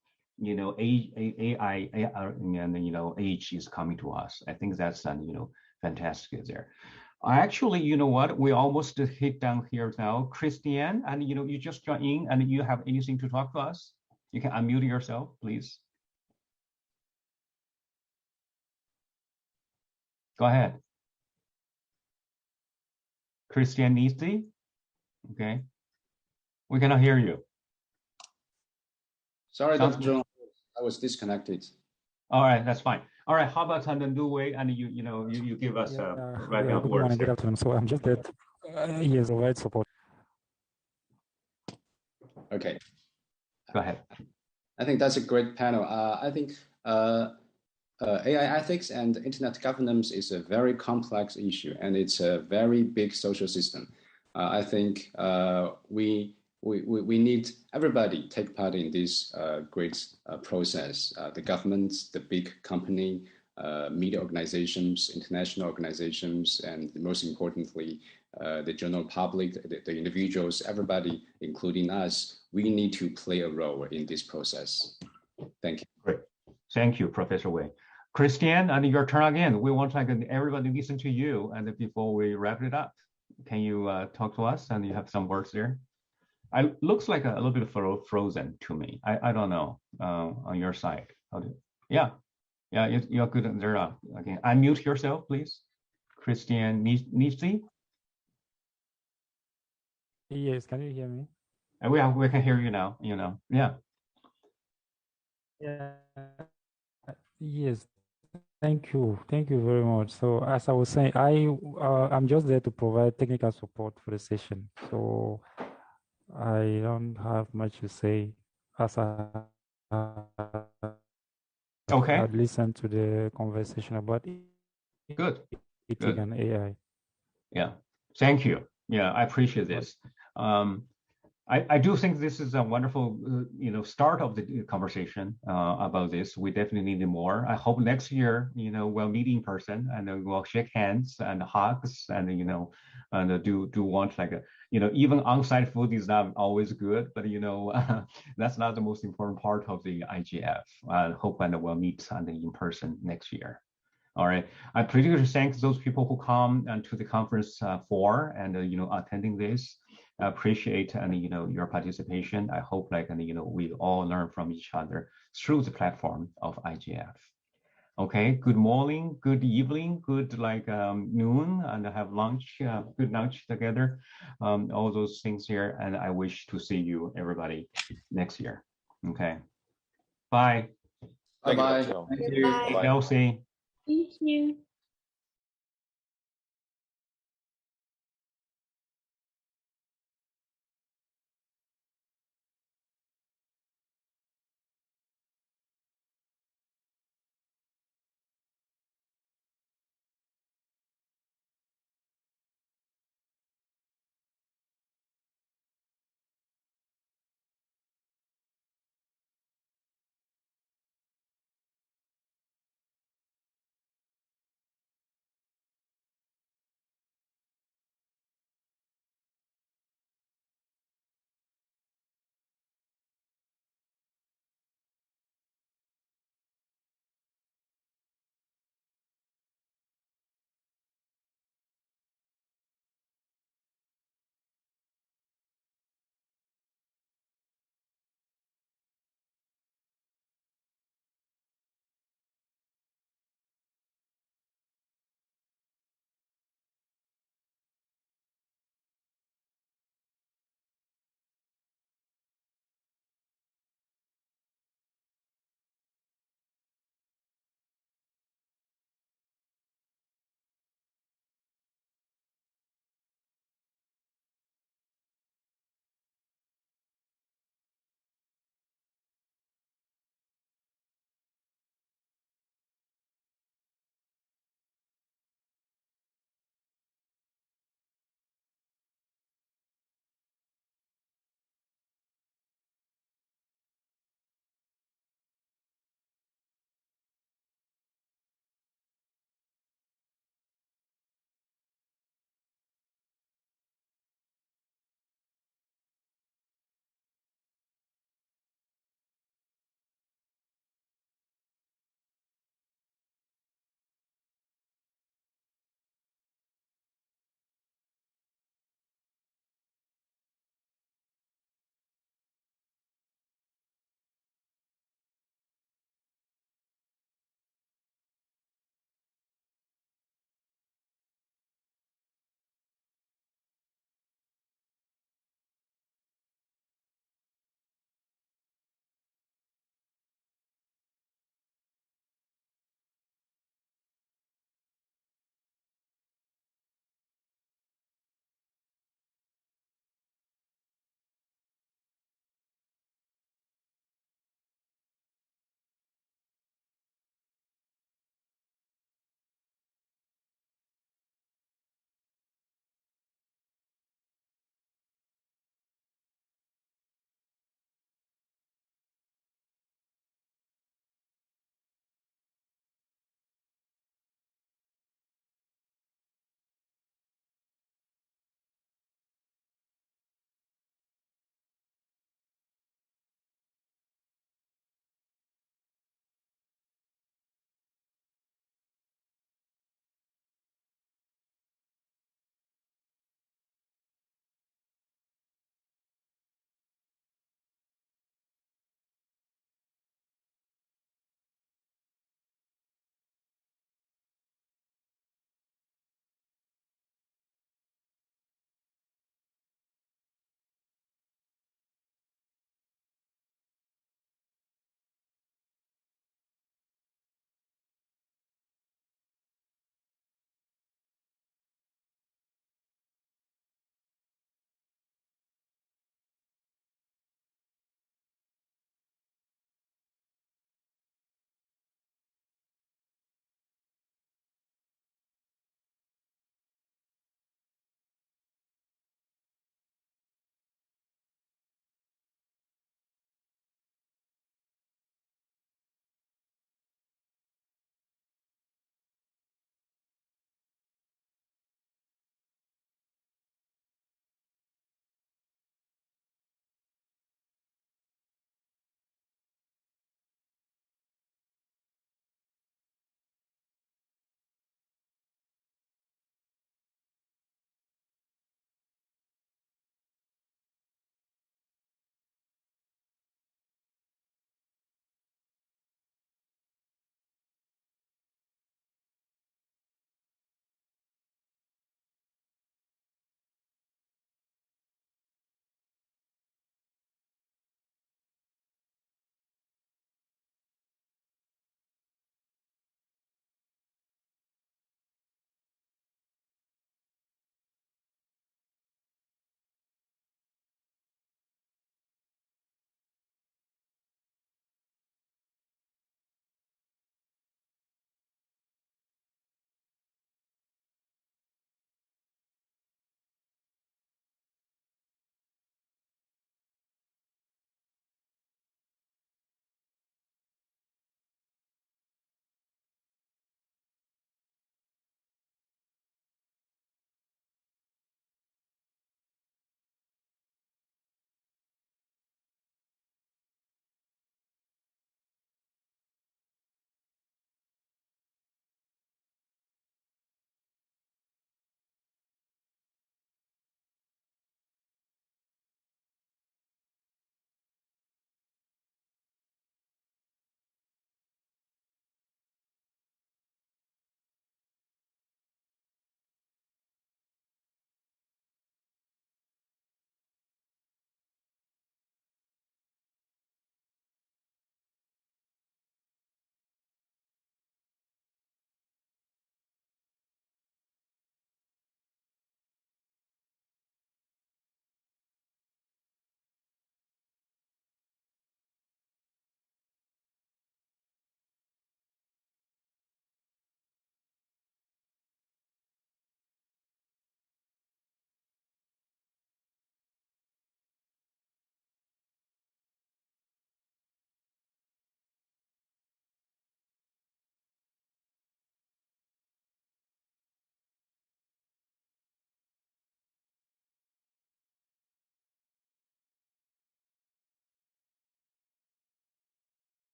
AI and age is coming to us. I think that's fantastic there. Actually, you know what? We almost hit down here now. Christiane, and you just joined in, and you have anything to talk to us? You can unmute yourself, please. Go ahead. Christiane Nisi? Okay. We cannot hear you. Sorry, Dr. John, I was disconnected. All right, that's fine. All right, how about Nduwe, and you give us good morning, good afternoon. So I'm just that yes, provide support. Okay. Go ahead. I think that's a great panel. I think AI ethics and internet governance is a very complex issue, and it's a very big social system. I think we need everybody take part in this great process. The governments, the big company, media organizations, international organizations, and most importantly, the general public, the individuals, everybody, including us, we need to play a role in this process. Thank you. Great. Thank you, Professor Wei. Christiane, and your turn again. We want everybody to listen to you, and before we wrap it up, can you talk to us? And you have some words there. Looks like a little bit frozen to me. I don't know on your side. Yeah, you're good there. Again, unmute yourself, please. Christiane Nisi. Yes, can you hear me? We can hear you now. Yeah. Yeah. Yes. Thank you very much. So as I was saying, I'm just there to provide technical support for the session. So I don't have much to say as I listened to the conversation about ethics and AI. Yeah, thank you. Yeah, I appreciate this. I do think this is a wonderful, start of the conversation about this. We definitely need more. I hope next year, we'll meet in person and we'll shake hands and hugs and and do want even on-site food is not always good, but that's not the most important part of the IGF. I hope and we'll meet in person next year. All right. I particularly thank those people who come to the conference for and attending this. I appreciate your participation. I hope we all learn from each other through the platform of IGF. Okay. Good morning, good evening, good noon, and have lunch. Good lunch together. All those things here, and I wish to see you everybody next year. Okay. Bye. Bye. Thank you. Bye. Elsie. Thank you.